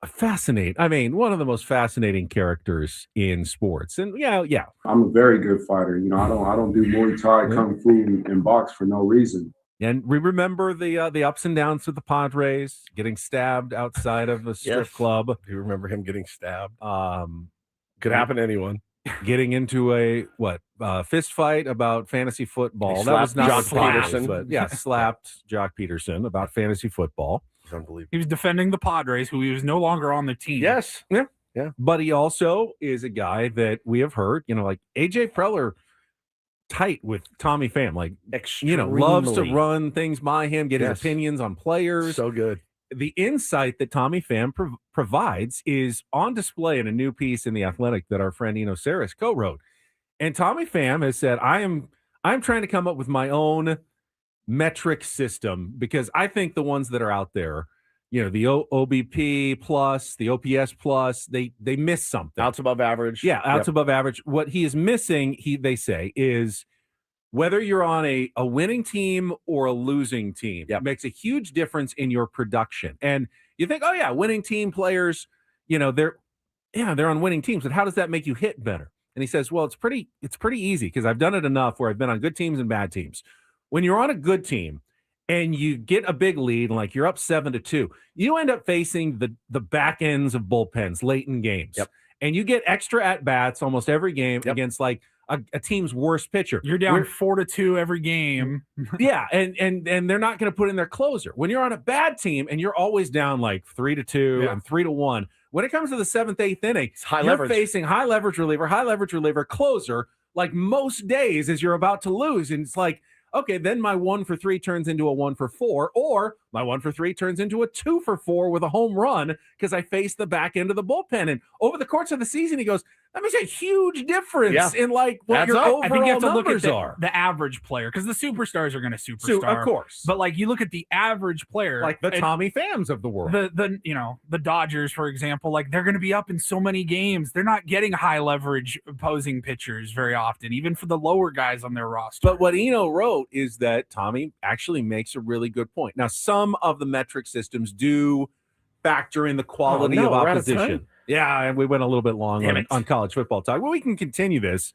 one of the most fascinating characters in sports. And yeah. I'm a very good fighter. I don't do Muay Thai, Kung Fu, and box for no reason. And we remember the ups and downs with the Padres, getting stabbed outside of a strip club. Do you remember him getting stabbed? Could happen to anyone. Getting into a fist fight about fantasy football. That was not Jock Peterson, but slapped Jock Peterson about fantasy football. It's unbelievable. He was defending the Padres, who he was no longer on the team. Yes. Yeah. But he also is a guy that we have heard, like AJ Preller, tight with Tommy Pham, loves to run things by him, get his opinions on players. So good. The insight that Tommy Pham provides is on display in a new piece in The Athletic that our friend Eno Saris co-wrote. And Tommy Pham has said, I'm trying to come up with my own metric system because I think the ones that are out there, the OBP plus, the OPS plus, they miss something. Outs above average. Yeah, outs above average. What he is missing, they say, is whether you're on a winning team or a losing team, makes a huge difference in your production. And you think, winning team players, they're on winning teams, but how does that make you hit better? And he says, well, it's pretty easy because I've done it enough where I've been on good teams and bad teams. When you're on a good team and you get a big lead, like you're up 7-2, you end up facing the back ends of bullpens late in games. And you get extra at-bats almost every game against a team's worst pitcher. You're down 4-2 every game. and they're not going to put in their closer. When you're on a bad team and you're always down 3-2 and 3-1, when it comes to the 7th, 8th inning, you're facing high leverage reliever, closer, like most days as you're about to lose. And it's like, okay, then my 1-for-3 turns into a 1-for-4, or my 1-for-3 turns into a 2-for-4 with a home run because I faced the back end of the bullpen. And over the course of the season, he goes, that makes a huge difference in what your overall I think you have to look at the average player, because the superstars are going to superstar. Of course. But you look at the average player. Like the Tommy Phams of the world. The Dodgers, for example, they're going to be up in so many games. They're not getting high leverage opposing pitchers very often, even for the lower guys on their roster. But what Eno wrote is that Tommy actually makes a really good point. Now, some of the metric systems do factor in the quality of opposition. Yeah, and we went a little bit long on college football talk. Well, we can continue this.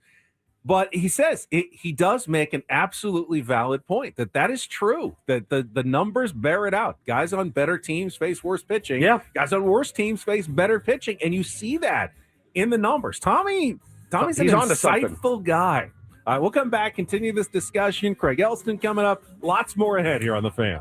But he says he does make an absolutely valid point that is true, that the numbers bear it out. Guys on better teams face worse pitching. Yeah. Guys on worse teams face better pitching. And you see that in the numbers. Tommy's an insightful guy. All right, we'll come back, continue this discussion. Craig Elsten coming up. Lots more ahead here on The Fan.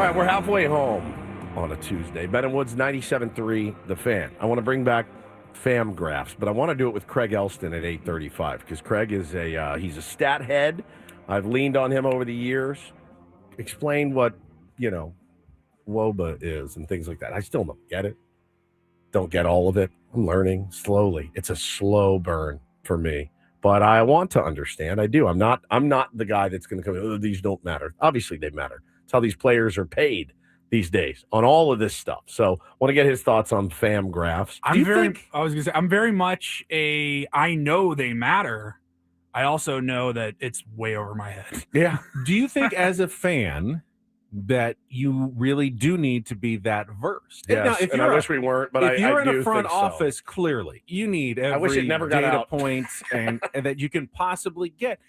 right, we're halfway home on a Tuesday. Ben and Woods 97.3, The Fan. I want to bring back fam graphs, but I want to do it with Craig Elsten at 8:35 because Craig is he's a stat head. I've leaned on him over the years. Explain what, WOBA is and things like that. I still don't get it. Don't get all of it. I'm learning slowly. It's a slow burn for me, but I want to understand. I do. I'm not the guy that's going to come, oh, these don't matter. Obviously they matter. It's how these players are paid these days on all of this stuff. So I want to get his thoughts on fam graphs. I'm very much I know they matter. I also know that it's way over my head. Yeah. Do you think as a fan that you really do need to be that versed? Yes, now, I wish we weren't, but if you're in do a front think so. office, clearly you need every I wish it never got data out. point and that you can possibly get.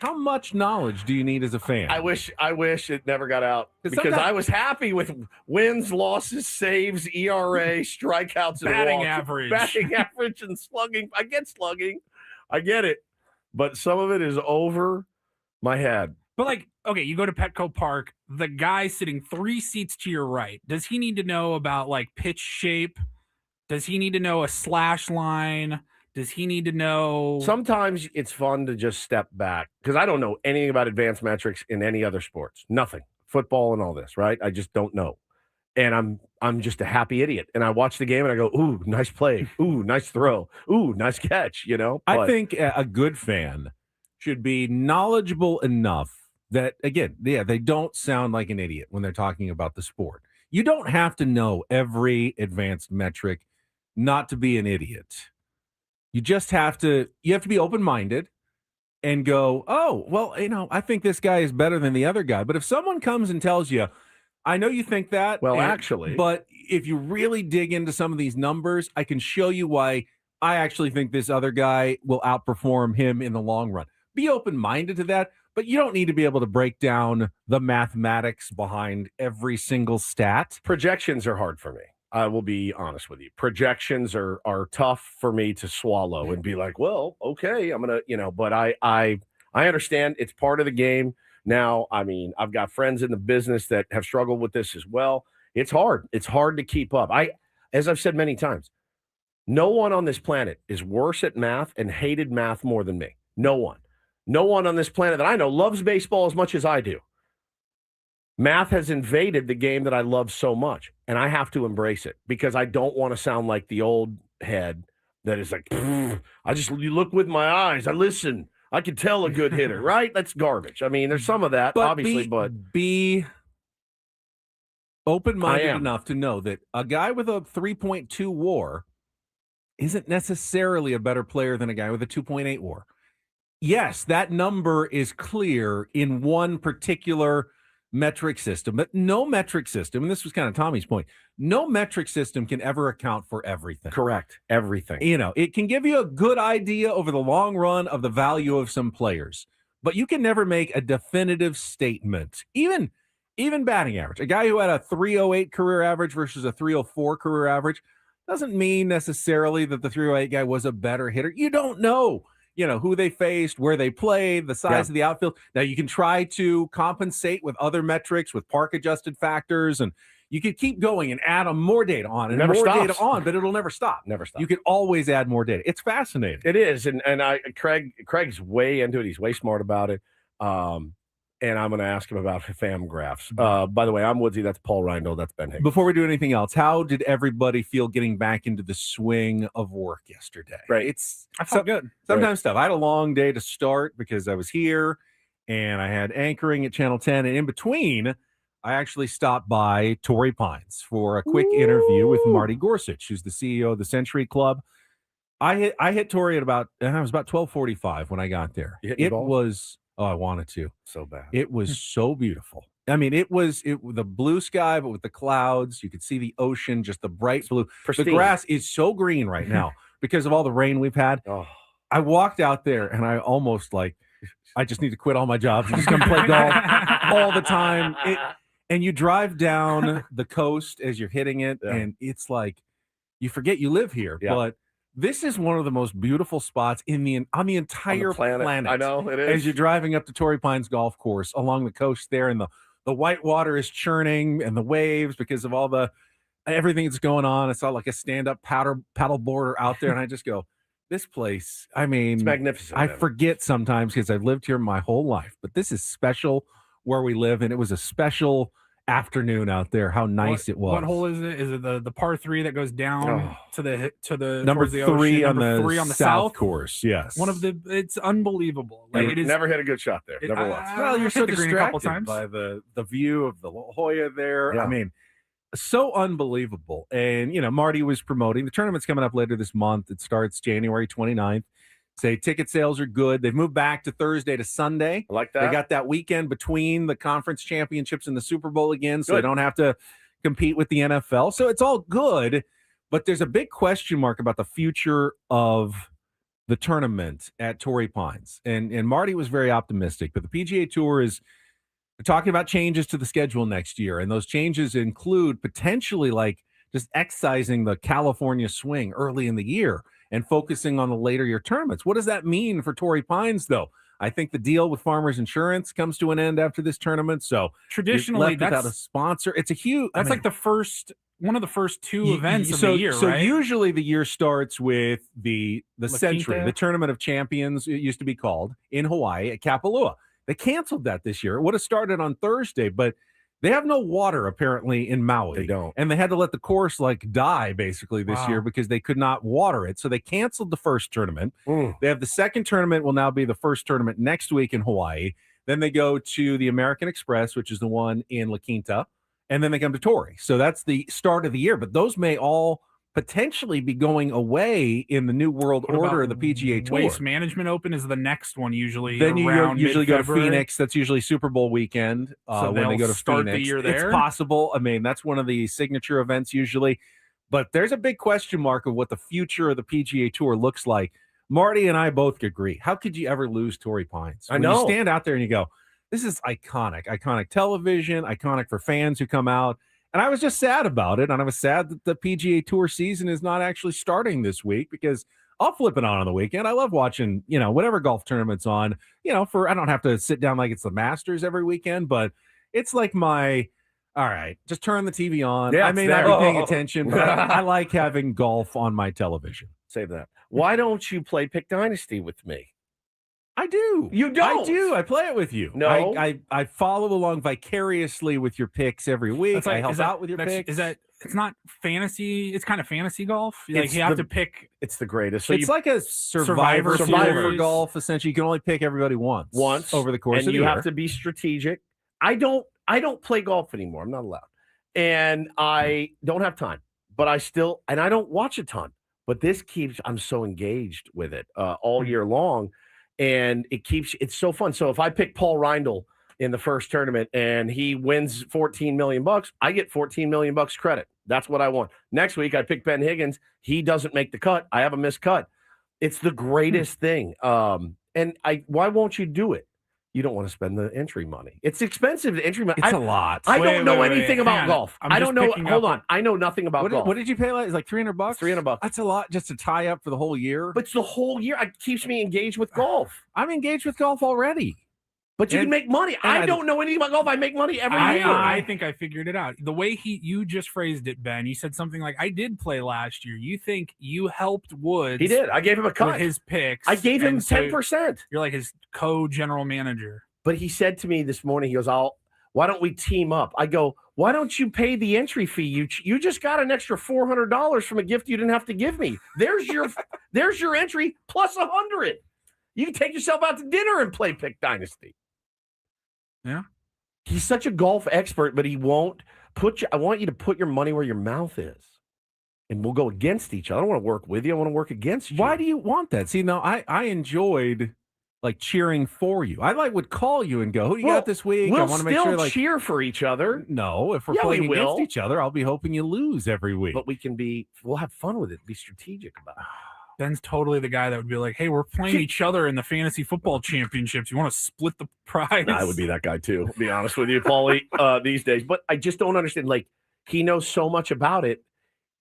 How much knowledge do you need as a fan? I wish it never got out because I was happy with wins, losses, saves, ERA, strikeouts, and batting average, and slugging. I get slugging, I get it, but some of it is over my head. But okay, you go to Petco Park, the guy sitting 3 seats to your right. Does he need to know about pitch shape? Does he need to know a slash line? Does he need to know? Sometimes it's fun to just step back because I don't know anything about advanced metrics in any other sports. Nothing. Football and all this, right? I just don't know. And I'm just a happy idiot. And I watch the game and I go, ooh, nice play. Ooh, nice throw. Ooh, nice catch, I think a good fan should be knowledgeable enough that, again, they don't sound like an idiot when they're talking about the sport. You don't have to know every advanced metric not to be an idiot. You just have to be open-minded and go, oh, well, I think this guy is better than the other guy. But if someone comes and tells you, I know you think that. Well, actually. But if you really dig into some of these numbers, I can show you why I actually think this other guy will outperform him in the long run. Be open-minded to that, but you don't need to be able to break down the mathematics behind every single stat. Projections are hard for me. I will be honest with you. Projections are tough for me to swallow and be like, well, okay, I'm going to, but I understand it's part of the game. Now, I mean, I've got friends in the business that have struggled with this as well. It's hard. It's hard to keep up. As I've said many times, no one on this planet is worse at math and hated math more than me. No one. No one on this planet that I know loves baseball as much as I do. Math has invaded the game that I love so much, and I have to embrace it because I don't want to sound like the old head that is like, you look with my eyes. I listen. I can tell a good hitter, right? That's garbage. I mean, there's some of that, obviously, but be open-minded enough to know that a guy with a 3.2 WAR isn't necessarily a better player than a guy with a 2.8 WAR. Yes, that number is clear in one particular metric system, but no metric system, and this was kind of Tommy's point, no metric system can ever account for everything. Correct. Everything. It can give you a good idea over the long run of the value of some players, but you can never make a definitive statement. Even batting average. A guy who had a 308 career average versus a 304 career average doesn't mean necessarily that the 308 guy was a better hitter. You don't know. Who they faced, where they played, the size of the outfield. Now, you can try to compensate with other metrics, with park-adjusted factors, and you can keep going and add more data on and more data on, but it'll never stop. Never stop. You can always add more data. It's fascinating. It is, and Craig's way into it. He's way smart about it. And I'm going to ask him about fam graphs. By the way, I'm Woodsy. That's Paul Reindl. That's Ben Higgins. Before we do anything else, how did everybody feel getting back into the swing of work yesterday? Right. I felt good. Sometimes tough. I had a long day to start because I was here and I had anchoring at Channel 10. And in between, I actually stopped by Torrey Pines for a quick interview with Marty Gorsuch, who's the CEO of the Century Club. I hit Torrey at about 12:45 when I got there. It was. Oh, I wanted to so bad. It was so beautiful. I mean, it was the blue sky, but with the clouds, you could see the ocean, just the bright blue. Pristine. The grass is so green right now because of all the rain we've had. Oh. I walked out there and I almost I just need to quit all my jobs and just come play golf all the time. And you drive down the coast as you're hitting it, and it's like you forget you live here, but this is one of the most beautiful spots on the entire planet. I know it is. As you're driving up to Torrey Pines Golf Course along the coast there, and the white water is churning and the waves because of all the everything that's going on. I saw like a stand-up paddle boarder out there, and I just go, this place, I mean, It's magnificent. I man. forget sometimes because I've lived here my whole life, but this is special where we live, and it was a special afternoon out there. How nice it was. What hole is it? Is it the par 3 that goes down to the number towards the 3 ocean? on Number the 3 on the south course? Yes, it's unbelievable. Like, it is never hit a good shot there. Never once. Well, you're hit so the green a couple distracted times. by the view of the La Jolla there. Yeah. I mean, so unbelievable. And, Marty was promoting. The tournament's coming up later this month. It starts January 29th. Say ticket sales are good. They've moved back to Thursday to Sunday. I like that. They got that weekend between the conference championships and the Super Bowl again, so they don't have to compete with the NFL. So it's all good, but there's a big question mark about the future of the tournament at Torrey Pines. And Marty was very optimistic, but the PGA Tour is talking about changes to the schedule next year, and those changes include potentially like just excising the California swing early in the year and focusing on the later year tournaments. What does that mean for Torrey Pines, though? I think the deal with Farmers Insurance comes to an end after this tournament. So traditionally, that's without a sponsor. It's a huge. That's like one of the first 2 events of the year, so right? usually the year starts with the La Century, Quinta? the Tournament of Champions. It used to be called in Hawaii at Kapalua. They canceled that this year. It would have started on Thursday, but they have no water apparently in Maui. They don't. And they had to let the course like die basically this year because they could not water it. So they canceled the first tournament. They have the second tournament will now be the first tournament next week in Hawaii. Then they go to the American Express, which is the one in La Quinta. And then they come to Torrey. So that's the start of the year. But those may all potentially be going away in the new world order of the PGA Tour. Waste Management Open is the next one usually. Then you around usually go to mid-February. Phoenix. That's usually Super Bowl weekend So when they they'll go to start Phoenix. the year there? It's possible. I mean, that's one of the signature events usually. But there's a big question mark of what the future of the PGA Tour looks like. Marty and I both agree. How could you ever lose Torrey Pines? I When know. you stand out there and you go, this is iconic television, iconic for fans who come out. And I was just sad about it. And I was sad that the PGA Tour season is not actually starting this week because I'll flip it on the weekend. I love watching, whatever golf tournament's on, I don't have to sit down like it's the Masters every weekend, but it's like all right, just turn the TV on. Yeah, I may it's not there. be paying attention, but I like having golf on my television. Save that. Why don't you play Pick Dynasty with me? I do. You don't? I do. I play it with you. No. I follow along vicariously with your picks every week. That's like- I help is that- out with your that's- picks. Is that it's not fantasy? It's kind of fantasy golf. Like It's you have the- to pick. It's the greatest. It's like a survivor Series. golf. Essentially, you can only pick everybody once over the course and of the you year. have to be strategic. I don't play golf anymore. I'm not allowed. And I don't have time, but I don't watch a ton, but I'm so engaged with it all year long. And it's so fun. So if I pick Paul Reindl in the first tournament and he wins $14 million, I get $14 million credit. That's what I want. Next week, I pick Ben Higgins. He doesn't make the cut. I have a missed cut. It's the greatest thing. And why won't you do it? You don't want to spend the entry money. It's expensive. The entry money. It's a lot. I don't know wait, anything hang about on. golf. I'm I just don't know. picking Hold up- on. I know nothing about golf. What did you pay? It's like $300. $300. That's a lot just to tie up for the whole year. But it's the whole year. It keeps me engaged with golf. I'm engaged with golf already. But you can make money. I don't know anything about golf. I make money every year. I think I figured it out. The way you just phrased it, Ben, you said something like, I did play last year. You think you helped Woods. He did. I gave him a cut. With his picks. I gave him and so 10%. You're like his co-general manager. But he said to me this morning, he goes, why don't we team up? I go, why don't you pay the entry fee? You just got an extra $400 from a gift you didn't have to give me. There's your entry plus 100. You can take yourself out to dinner and play Pick Dynasty. Yeah. He's such a golf expert, but he won't I want you to put your money where your mouth is. And we'll go against each other. I don't want to work with you. I want to work against you. Why do you want that? See, no, I enjoyed like cheering for you. I would call you and go, who do you got this week? We'll I want to make sure cheer for each other. No, if we're Yeah, playing we against will. each other, I'll be hoping you lose every week. But we'll have fun with it. Be strategic about it. Ben's totally the guy that would be like, hey, we're playing each other in the fantasy football championships. You want to split the prize? I would be that guy too, to be honest with you, Paulie, these days. But I just don't understand. Like, he knows so much about it.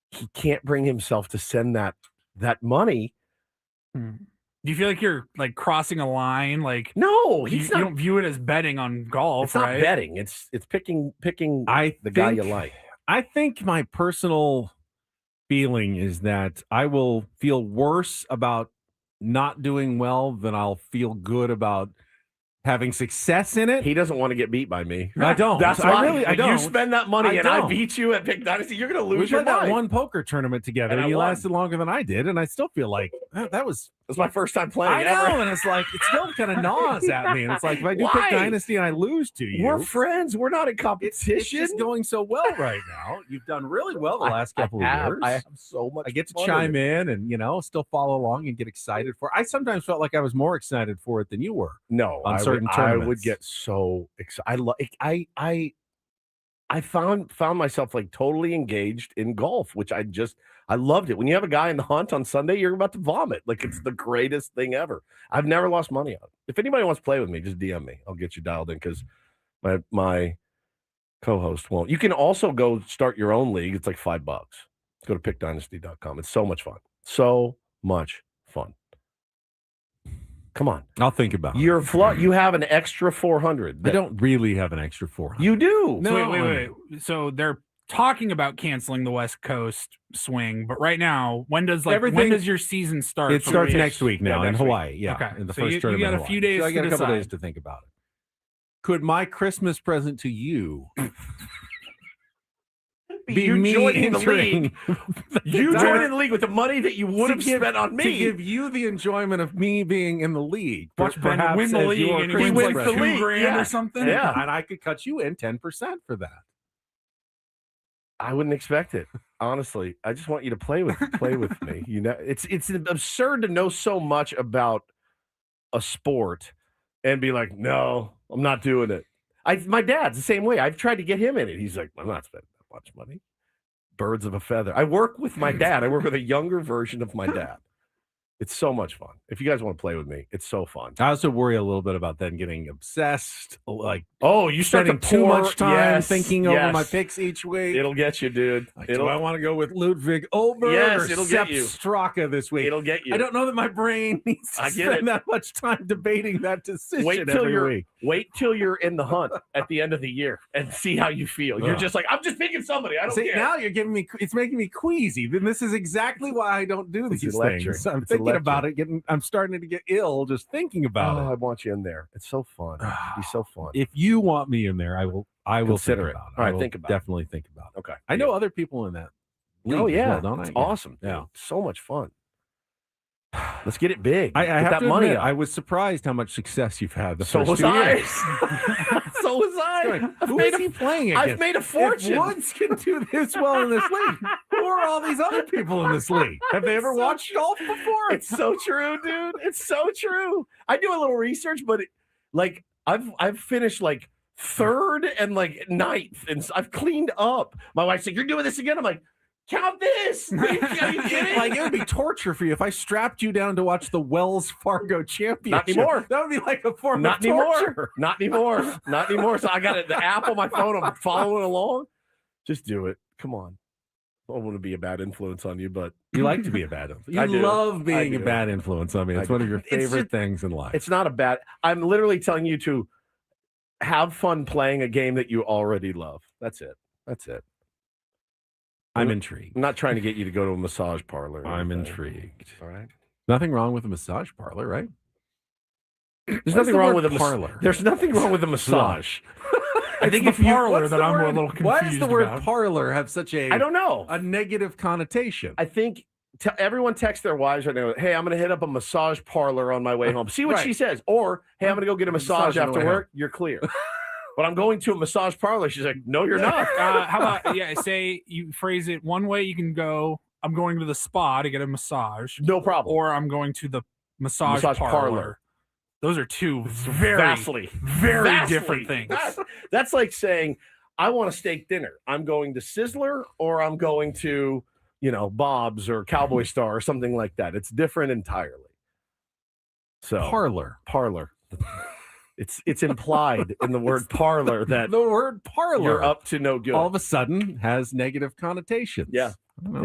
He can't bring himself to send that money. I think He can't bring himself to send that money. I think he figured it out. The way you just phrased it, Ben, you said something like, I did play last year. You think you helped Woods. I don't know anything about golf. I don't know anything about golf. But I just don't understand. Like, he knows so much about it. He can't bring himself to send that money. Do you feel like you're like crossing a line? Like No, you don't view it as betting on golf, it's not right? betting. It's picking the guy you like. I think my personal feeling is that I will feel worse about not doing well than I'll feel good about having success in it. He doesn't want to get beat by me. I don't. That's I why really. I don't. You spend that money and I beat you at Pick Dynasty, you're going to lose We your played that mind. one poker tournament together. And I You won. lasted longer than I did, and I still feel like that was. That's my first time playing. I know, and it's like it still kind of gnaws at me. And it's like if I do Why? Pick Dynasty and I lose to you, We're friends. We're not in it's competition. just going so well right now. You've done really well the last couple of years. I have so much. I get to fun chime with it. in and still follow along and get excited for. I sometimes felt like I was more excited for it than you were. No, on certain I tournaments. would get so excited. I found myself like totally engaged in golf, which I loved it. When you have a guy in the hunt on Sunday, you're about to vomit. Like it's the greatest thing ever. I've never lost money on it. If anybody wants to play with me, just DM me. I'll get you dialed in because my co-host won't. You can also go start your own league. It's like $5. Go to pickdynasty.com. It's so much fun. So much fun. Come on. I'll think about it. You have an extra 400. I don't really have an extra 400. You do. So wait. So they're talking about canceling the West Coast swing, but right now, when does your season start? It starts next week now in next week. Hawaii. Yeah, Okay. in the So first you tournament. got in a few Hawaii. days So I got to a couple decide. days to think about it. Could my Christmas present to you be you me joining the entering league? You joining the league with the money that you would have spent on to me. give you the enjoyment of me being in the league? Watch Brendan perhaps win the as league your and he Christmas wins like present. $2,000 Yeah. or something. Yeah. And I could cut you in 10% for that. I wouldn't expect it. Honestly, I just want you to play with me. You know, it's absurd to know so much about a sport and be like, no, I'm not doing it. My dad's the same way. I've tried to get him in it. He's like, I'm not spending that much money. Birds of a feather. I work with my dad. I work with a younger version of my dad. It's so much fun. If you guys want to play with me, it's so fun. I also worry a little bit about then getting obsessed, like you start spending to too pour- much time yes, thinking over yes. my picks each week. It'll get you, dude. Like, do I want to go with Ludwig Oberg Yes, or it'll Sepp get you. Straka this week? It'll get you. I don't know that my brain needs to I get spend it. that much time debating that decision Wait till every week. you're in the hunt at the end of the year and see how you feel. You're just like, I'm just picking somebody. I don't See, care. now you're giving me. It's making me queasy. Then this is exactly why I don't do these electric. things. I'm It's thinking electric. about it. I'm starting to get ill just thinking about I it. want you in there. It's so fun. It'd be so fun. If you want me in there, I will. Consider think it. about it. All right, I will think about it. definitely think about it. Okay. I know other people in that. Oh league as yeah, well, don't I? it's Yeah. awesome. Dude. Yeah. So much fun. Let's get it big. I Get have that to money admit, up. I was surprised how much success you've had the So first was 2 I. years. So was I. Who is he playing against? I've made a fortune. If Woods can do this well in this league, who are all these other people in this league? Have they ever watched golf before? It's so true, dude. It's so true. I do a little research, but I've finished like third and like ninth, and I've cleaned up. My wife's like, "You're doing this again." I'm like, "Count this." Are you kidding? Like, it would be torture for you if I strapped you down to watch the Wells Fargo Championship. Not anymore. That would be like a form Not of anymore. torture. Not anymore. Not anymore. So I got the app on my phone. I'm following along. Just do it. Come on. I don't want to be a bad influence on you, but You like to be a bad influence. I You do. love being I a do. bad influence on me. It's I one of do. your It's favorite just- things in life. it's not a bad. I'm literally telling you to have fun playing a game that you already love. That's it. That's it. I'm intrigued. I'm not trying to get you to go to a massage parlor. or I'm anything. intrigued. All right. Nothing wrong with a massage parlor, right? There's nothing wrong with a parlor. There's nothing wrong with a massage. I think It's if the you, parlor What's that the I'm a word- little confused Why does the word about. parlor have such a I don't know. a negative connotation? I think everyone texts their wives right now. Hey, I'm going to hit up a massage parlor on my way home. See what Right. she says. Or, hey, I'm going to go get a massage Massage on the after way work. You're clear. But I'm going to a massage parlor. She's like, no, you're not. How about say you phrase it one way? You can go, I'm going to the spa to get a massage, No problem. or I'm going to the massage parlor. parlor. Those are two very, Vastly different things. That's like saying, I want a steak dinner. I'm going to Sizzler or I'm going to, Bob's or Cowboy Star or something like that. It's different entirely. So Parlor. It's implied in the word parlor that The word parlor. you're up to no good. all of a sudden has negative connotations. Yeah. I don't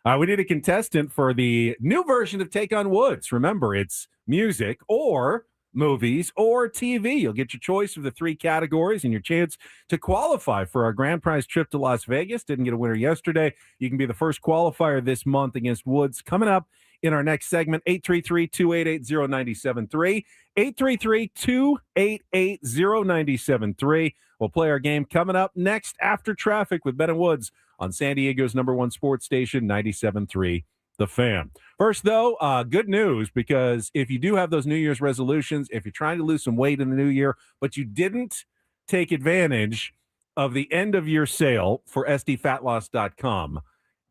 know. We need a contestant for the new version of Take on Woods. Remember, it's music, or movies, or TV. You'll get your choice of the 3 categories and your chance to qualify for our grand prize trip to Las Vegas. Didn't get a winner yesterday. You can be the first qualifier this month against Woods. Coming up in our next segment, 833-288-0973, 833-288-0973. We'll play our game coming up next after traffic with Ben and Woods on San Diego's #1 sports station, 97.3 The Fan. First, though, good news, because if you do have those New Year's resolutions, if you're trying to lose some weight in the new year, but you didn't take advantage of the end-of-year sale for SDFatLoss.com,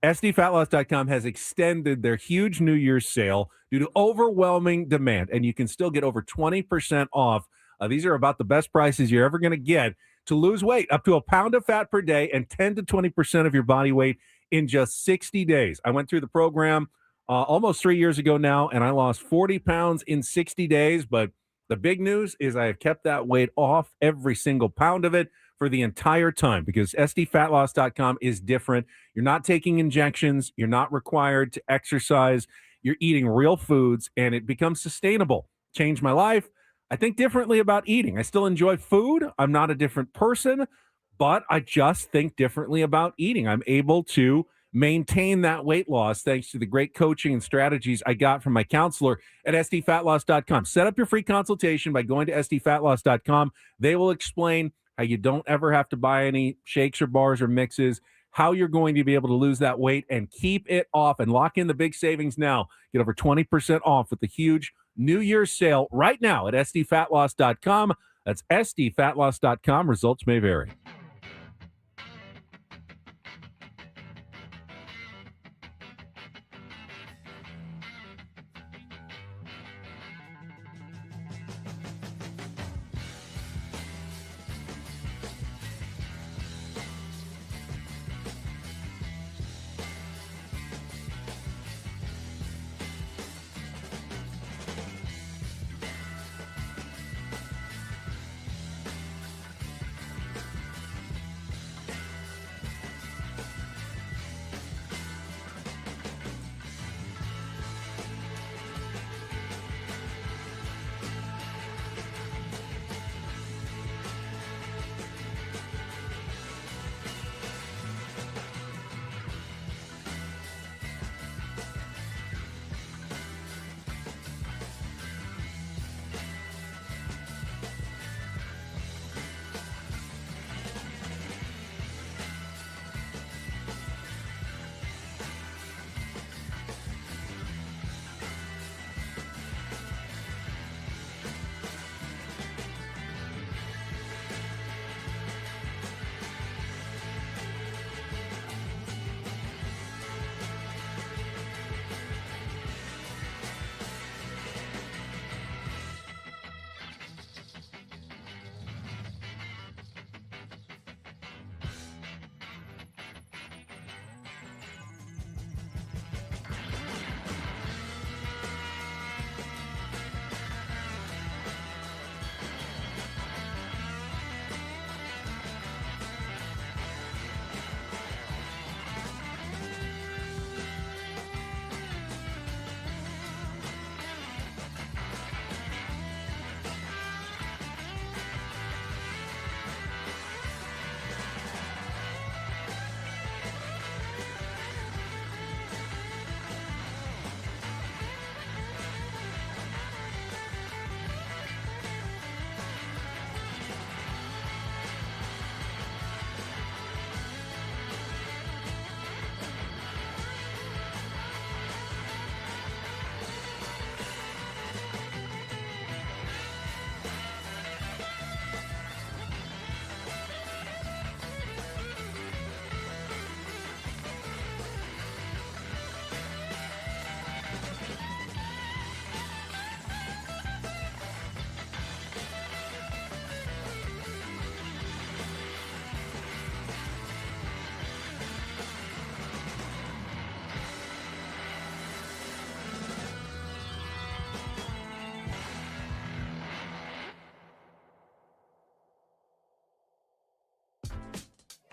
SDFatLoss.com has extended their huge New Year's sale due to overwhelming demand, and you can still get over 20% off. These are about the best prices you're ever going to get to lose weight, up to a pound of fat per day and 10 to 20% of your body weight in just 60 days. I went through the program almost 3 years ago now, and I lost 40 pounds in 60 days. But the big news is I have kept that weight off, every single pound of it, for the entire time, because SDFatLoss.com is different. You're not taking injections. You're not required to exercise. You're eating real foods, and it becomes sustainable. Changed my life. I think differently about eating. I still enjoy food. I'm not a different person, but I just think differently about eating. I'm able to maintain that weight loss thanks to the great coaching and strategies I got from my counselor at SDFatLoss.com. Set up your free consultation by going to SDFatLoss.com. They will explain how you don't ever have to buy any shakes or bars or mixes, how you're going to be able to lose that weight and keep it off and lock in the big savings now. Get over 20% off with the huge New Year's sale right now at SDFatLoss.com. That's SDFatLoss.com. Results may vary.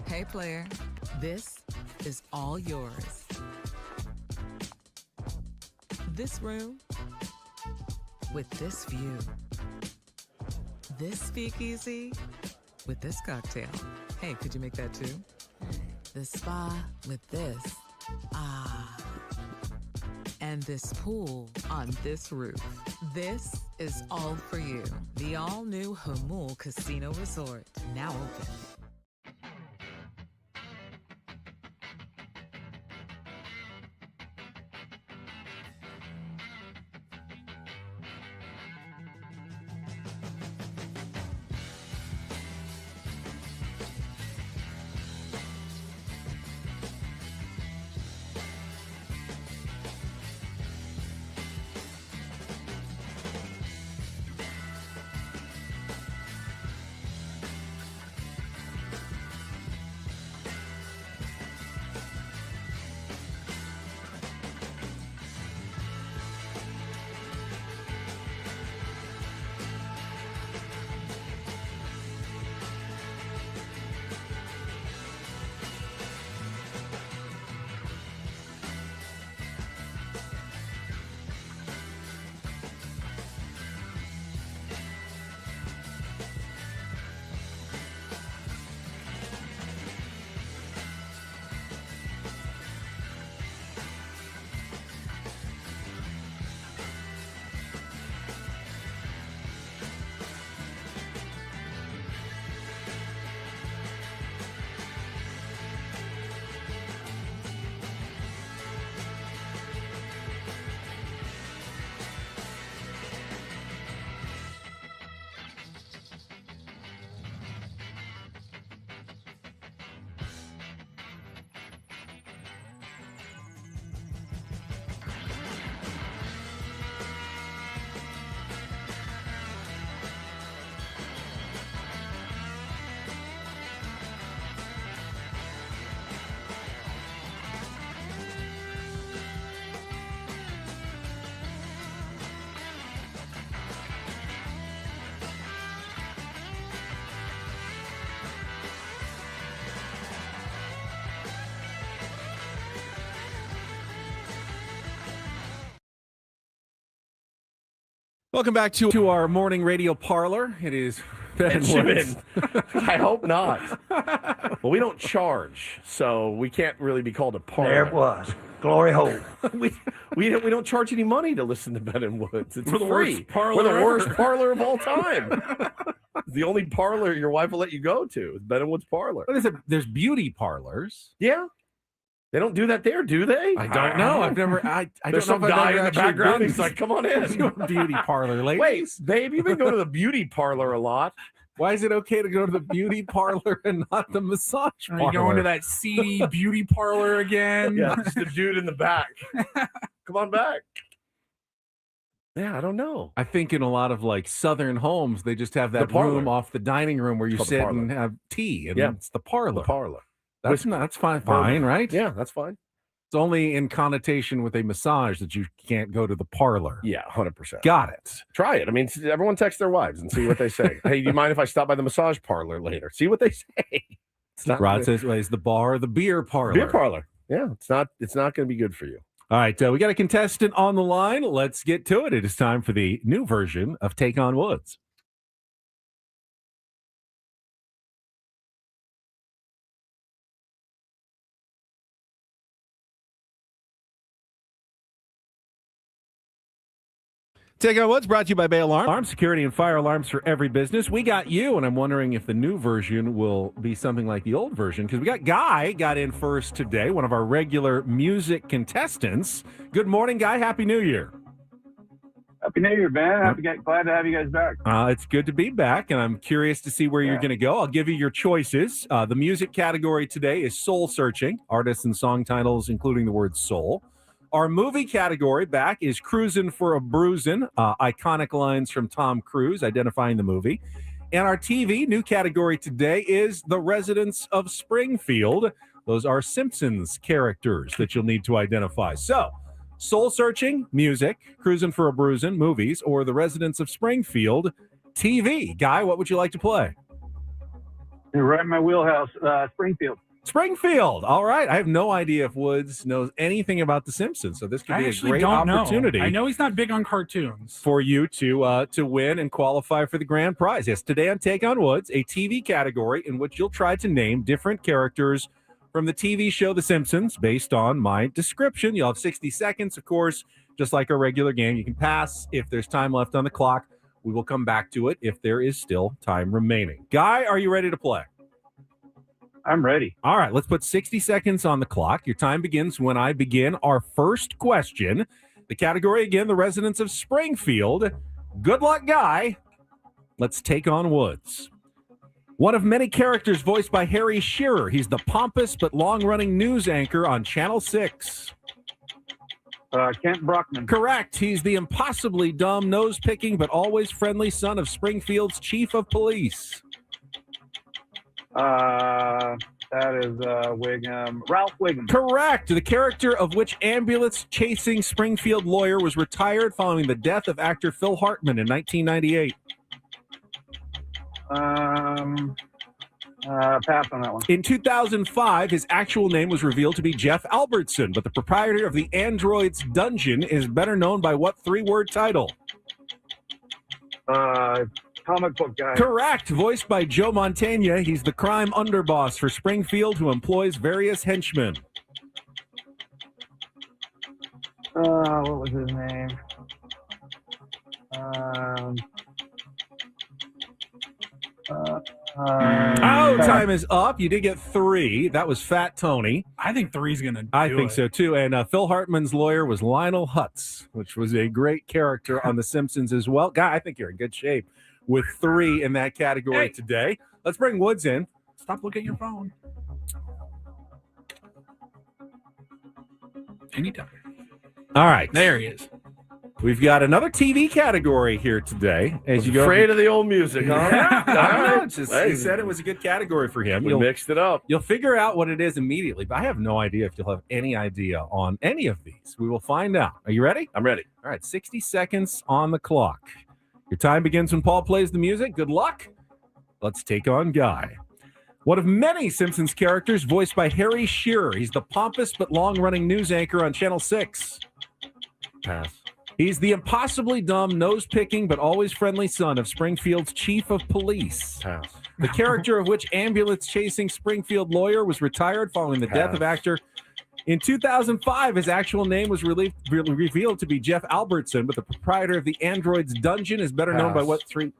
Hey, player, this is all yours. This room with this view. This speakeasy with this cocktail. Hey, could you make that too? The spa with this. Ah. And this pool on this roof. This is all for you. The all-new Hamul Casino Resort, now open. Welcome back to our morning radio parlor. It is Benjamin. I hope not. Well, we don't charge, so we can't really be called a parlor. There it was. Glory hole. we don't charge any money to listen to Ben and Woods. It's We're the free. worst parlor We're the ever. worst parlor of all time. The only parlor your wife will let you go to is Ben and Woods parlor. What is it? There's beauty parlors. Yeah. They don't do that there, do they? I don't know. I've never. I There's don't know some if I've guy ever in the actually background. been He's like, "Come on in." to a beauty parlor, ladies. Wait, babe, you've been going to the beauty parlor a lot. Why is it okay to go to the beauty parlor and not the massage Are parlor? you going to that seedy beauty parlor again? Yeah, just the dude in the back. Come on back. Yeah, I don't know. I think in a lot of like Southern homes, they just have that parlor. room off the dining room where you called the sit parlor. and have tea, and Yeah. it's the parlor. The parlor. That's With that's fine, bourbon. right? Yeah, that's fine. It's only in connotation with a massage that you can't go to the parlor. Yeah, 100%. Got it. Try it. I mean, everyone text their wives and see what they say. Hey, do you mind if I stop by the massage parlor later? See what they say. It's not Rod says, well, is the bar or the beer parlor? beer parlor. Yeah, it's not going to be good for you. All right, we got a contestant on the line. Let's get to it. It is time for the new version of Take on Woods. Take on Woods brought to you by Bay Alarm security and fire alarms for every business. We got you, and I'm wondering if the new version will be something like the old version, because we got Guy got in first today, one of our regular music contestants. Good morning, Guy. Happy New Year. Happy New Year, man. Glad to have you guys back. It's good to be back, and I'm curious to see where you're going to go. I'll give you your choices. The music category today is soul searching, artists and song titles, including the word soul. Our movie category back is Cruisin' for a Bruisin', iconic lines from Tom Cruise identifying the movie. And our TV new category today is The Residents of Springfield. Those are Simpsons characters that you'll need to identify. So, soul searching, music, Cruisin' for a Bruisin', movies, or The Residents of Springfield, TV. Guy, what would you like to play? You're right in my wheelhouse, Springfield. Springfield. All right. I have no idea if Woods knows anything about The Simpsons, so this could be a great opportunity. I know he's not big on cartoons. For you to win and qualify for the grand prize. Yes, today on Take on Woods, a TV category in which you'll try to name different characters from the TV show The Simpsons based on my description. You'll have 60 seconds, of course, just like our regular game. You can pass if there's time left on the clock. We will come back to it if there is still time remaining. Guy, are you ready to play? I'm ready. All right, let's put 60 seconds on the clock. Your time begins when I begin our first question. The category, again, the residents of Springfield. Good luck, Guy. Let's take on Woods. One of many characters voiced by Harry Shearer. He's the pompous but long-running news anchor on Channel 6. Kent Brockman. Correct. He's the impossibly dumb, nose-picking, but always friendly son of Springfield's chief of police. That is Ralph Wiggum. Correct. The character of which ambulance-chasing Springfield lawyer was retired following the death of actor Phil Hartman in 1998. Pass on that one. In 2005, his actual name was revealed to be Jeff Albertson, but the proprietor of the Android's Dungeon is better known by what three-word title? Comic book guy. Correct. Voiced by Joe Mantegna, he's the crime underboss for Springfield who employs various henchmen. What was his name? Time is up. You did get 3. That was Fat Tony. I think 3's going to do I think so, too. And Phil Hartman's lawyer was Lionel Hutz, which was a great character on The Simpsons as well. Guy, I think you're in good shape with 3 in that category today. Let's bring Woods in. Stop looking at your phone. Anytime. All right. There he is. We've got another TV category here today. As you go, afraid of the old music, huh? He said it was a good category for him. We mixed it up. You'll figure out what it is immediately, but I have no idea if you'll have any idea on any of these. We will find out. Are you ready? I'm ready. All right, 60 seconds on the clock. Your time begins when Paul plays the music. Good luck. Let's take on Guy. One of many Simpsons characters voiced by Harry Shearer. He's the pompous but long-running news anchor on Channel 6. Pass. He's the impossibly dumb, nose-picking, but always friendly son of Springfield's chief of police. Pass. The character of which ambulance-chasing Springfield lawyer was retired following the death of actor. In 2005, his actual name was revealed to be Jeff Albertson, but the proprietor of the Android's Dungeon is better known by what 3?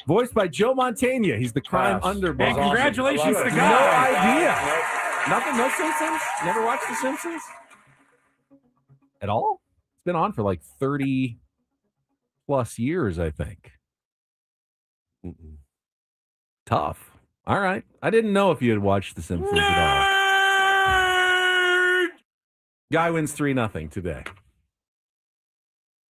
Voiced by Joe Mantegna. He's the crime underboss. Hey, congratulations to Guy. No idea. Nothing? No Simpsons? Never watched The Simpsons? At all? It's been on for like 30 plus years, I think. Tough. All right. I didn't know if you had watched The Simpsons at all. Guy wins 3-0 today.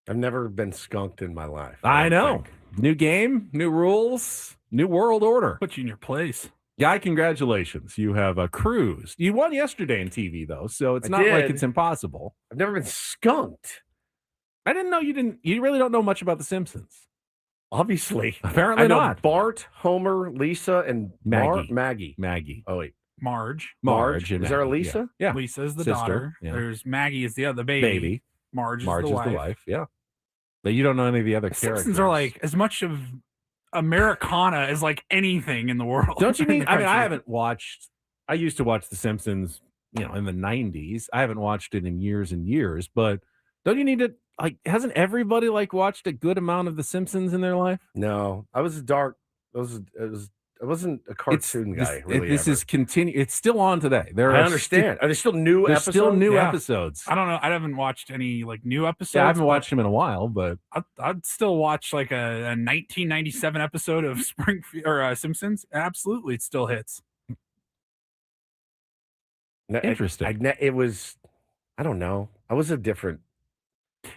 I've never been skunked in my life. I know. New game, new rules, new world order. Put you in your place. Guy, congratulations. You have cruised. You won yesterday in TV, though, so it's not like it's impossible. I've never been skunked. I didn't know you didn't. You really don't know much about The Simpsons. Obviously. Apparently I know not. Bart, Homer, Lisa, and Maggie. Maggie. Oh, wait. Marge. Is there a Lisa? Yeah. Lisa's the Sister, daughter. yeah. There's Maggie is the other baby. Marge is the wife. Yeah. But you don't know any of the other characters. Simpsons are like as much of Americana as like anything in the world. Don't you mean? I mean, I haven't watched. I used to watch The Simpsons, in the 90s. I haven't watched it in years and years. But don't you need to Hasn't everybody watched a good amount of The Simpsons in their life? No, I was I wasn't a cartoon guy. This is It's still on today. I understand. Are there still new episodes? Still new episodes. I don't know. I haven't watched any new episodes. Yeah, I haven't watched them in a while, but I'd still watch a 1997 episode of Springfield or Simpsons. Absolutely, it still hits. Interesting. It was. I don't know. I was a different.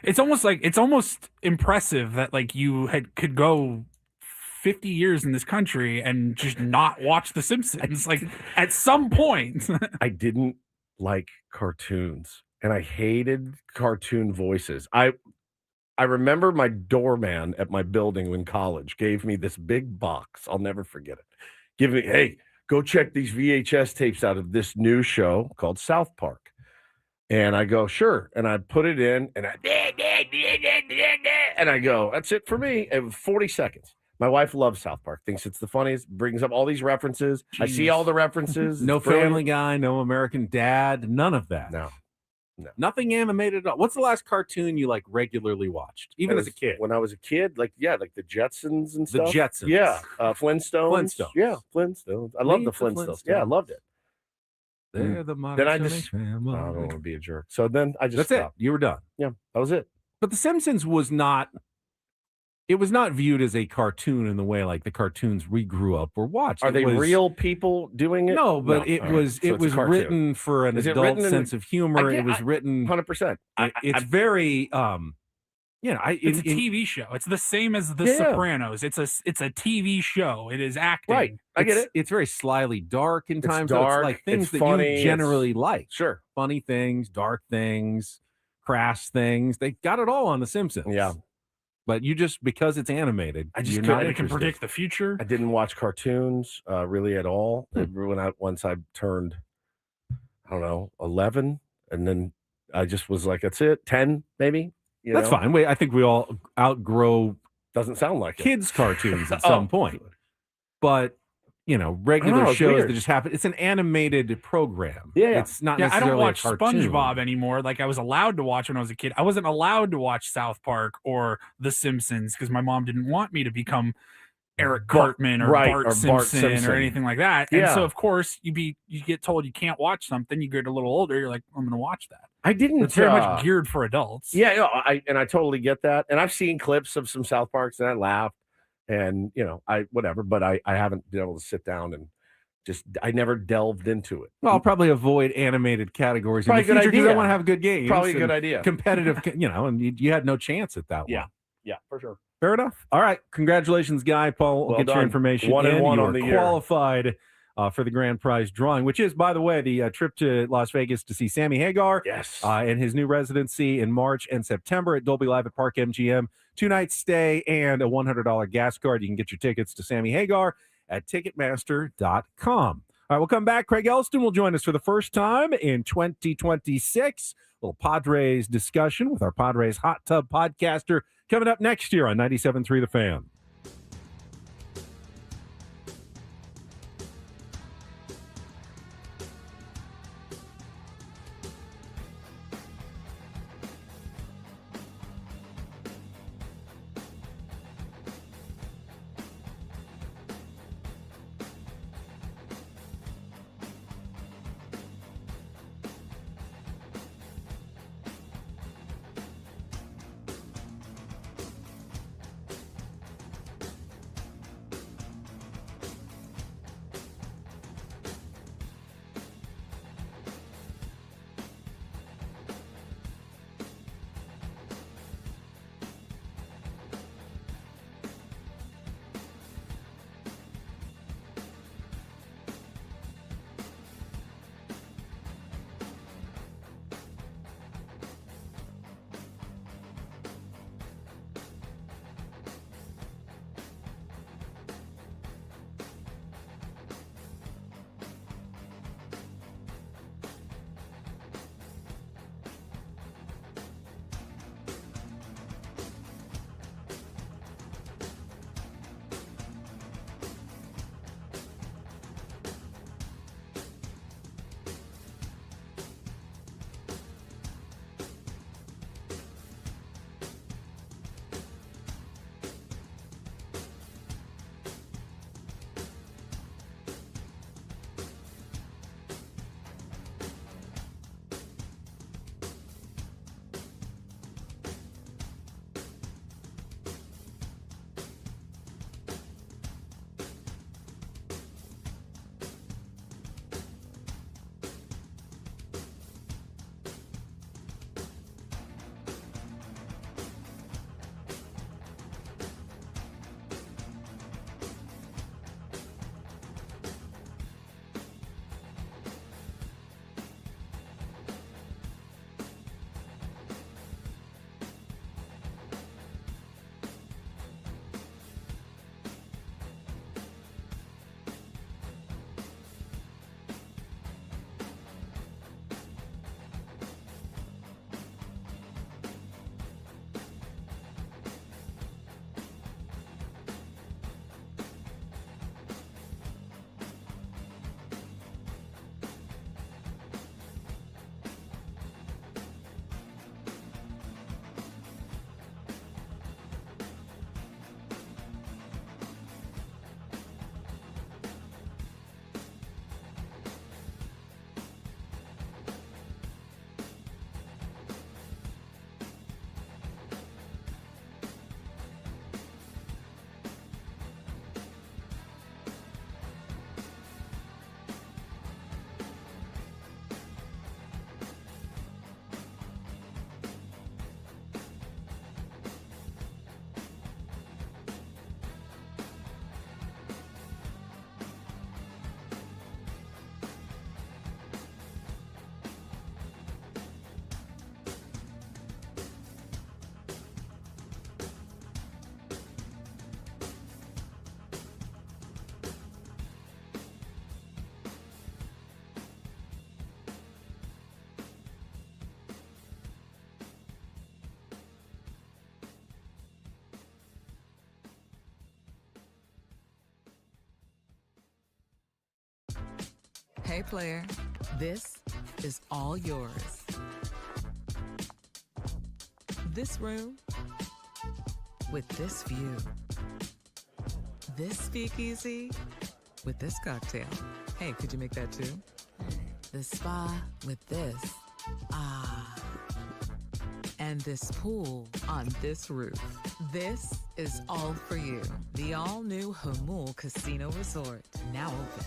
It's almost impressive that you could go 50 years in this country and just not watch The Simpsons. At some point. I didn't like cartoons and I hated cartoon voices. I remember my doorman at my building in college gave me this big box. I'll never forget it. Hey, go check these VHS tapes out of this new show called South Park. And I go, sure. And I put it in and I go, that's it for me. It was 40 seconds. My wife loves South Park, thinks it's the funniest, brings up all these references. Genius. I see all the references. No Family Guy, no American Dad, none of that. No. Nothing animated at all. What's the last cartoon you like regularly watched, even as a kid? When I was a kid, like the Jetsons and stuff. The Jetsons. Yeah. Flintstones. Yeah, Flintstones. I love the Flintstones. Yeah, I loved it. They're the Then I just, I don't want to be a jerk. So then I just stopped. It. You were done. Yeah, that was it. But The Simpsons was not viewed as a cartoon in the way like the cartoons we grew up or watched. Are they real people doing it? No, but it was written for an adult sense of humor. It was written 100%. It's very it's a TV show. It's the same as The Sopranos. It's a TV show. It is acting. Right. I get it. It's very slyly dark in times. Dark. It's like things it's that funny, you generally like. Sure. Funny things, dark things, crass things. They got it all on The Simpsons. Yeah. But you just, because it's animated, you're not it can predict the future. I didn't watch cartoons really at all. Once I turned, I don't know, 11, and then I just was like, that's it, 10 maybe. That's fine. I think we all outgrow. Doesn't sound like kids' cartoons at some point. But regular shows that just happen. It's an animated program. Yeah. It's not. I don't watch a cartoon. SpongeBob anymore. Like I was allowed to watch when I was a kid. I wasn't allowed to watch South Park or The Simpsons because my mom didn't want me to become Eric Cartman or Bart Simpson or anything like that. And so of course you get told you can't watch something. You get a little older. You're like, I'm going to watch that. I didn't. It's very much geared for adults. Yeah. I totally get that. And I've seen clips of some South Parks and I laughed. And but I haven't been able to sit down and I never delved into it. Well, I'll probably avoid animated categories in the future because I want to have good games. Probably a good idea. Competitive, and you had no chance at that one. Yeah, for sure. Fair enough. All right. Congratulations, Guy. Paul, we'll get your information. 1-1 you on the are qualified for the grand prize drawing, which is, by the way, the trip to Las Vegas to see Sammy Hagar. Yes. And his new residency in March and September at Dolby Live at Park MGM. 2-night stay and a $100 gas card. You can get your tickets to Sammy Hagar at Ticketmaster.com. All right, we'll come back. Craig Elsten will join us for the first time in 2026. A little Padres discussion with our Padres Hot Tub podcaster coming up next year on 97.3 The Fan. Hey, player, this is all yours. This room with this view. This speakeasy with this cocktail. Hey, could you make that too? The spa with this. Ah. And this pool on this roof. This is all for you. The all-new Hamul Casino Resort, now open.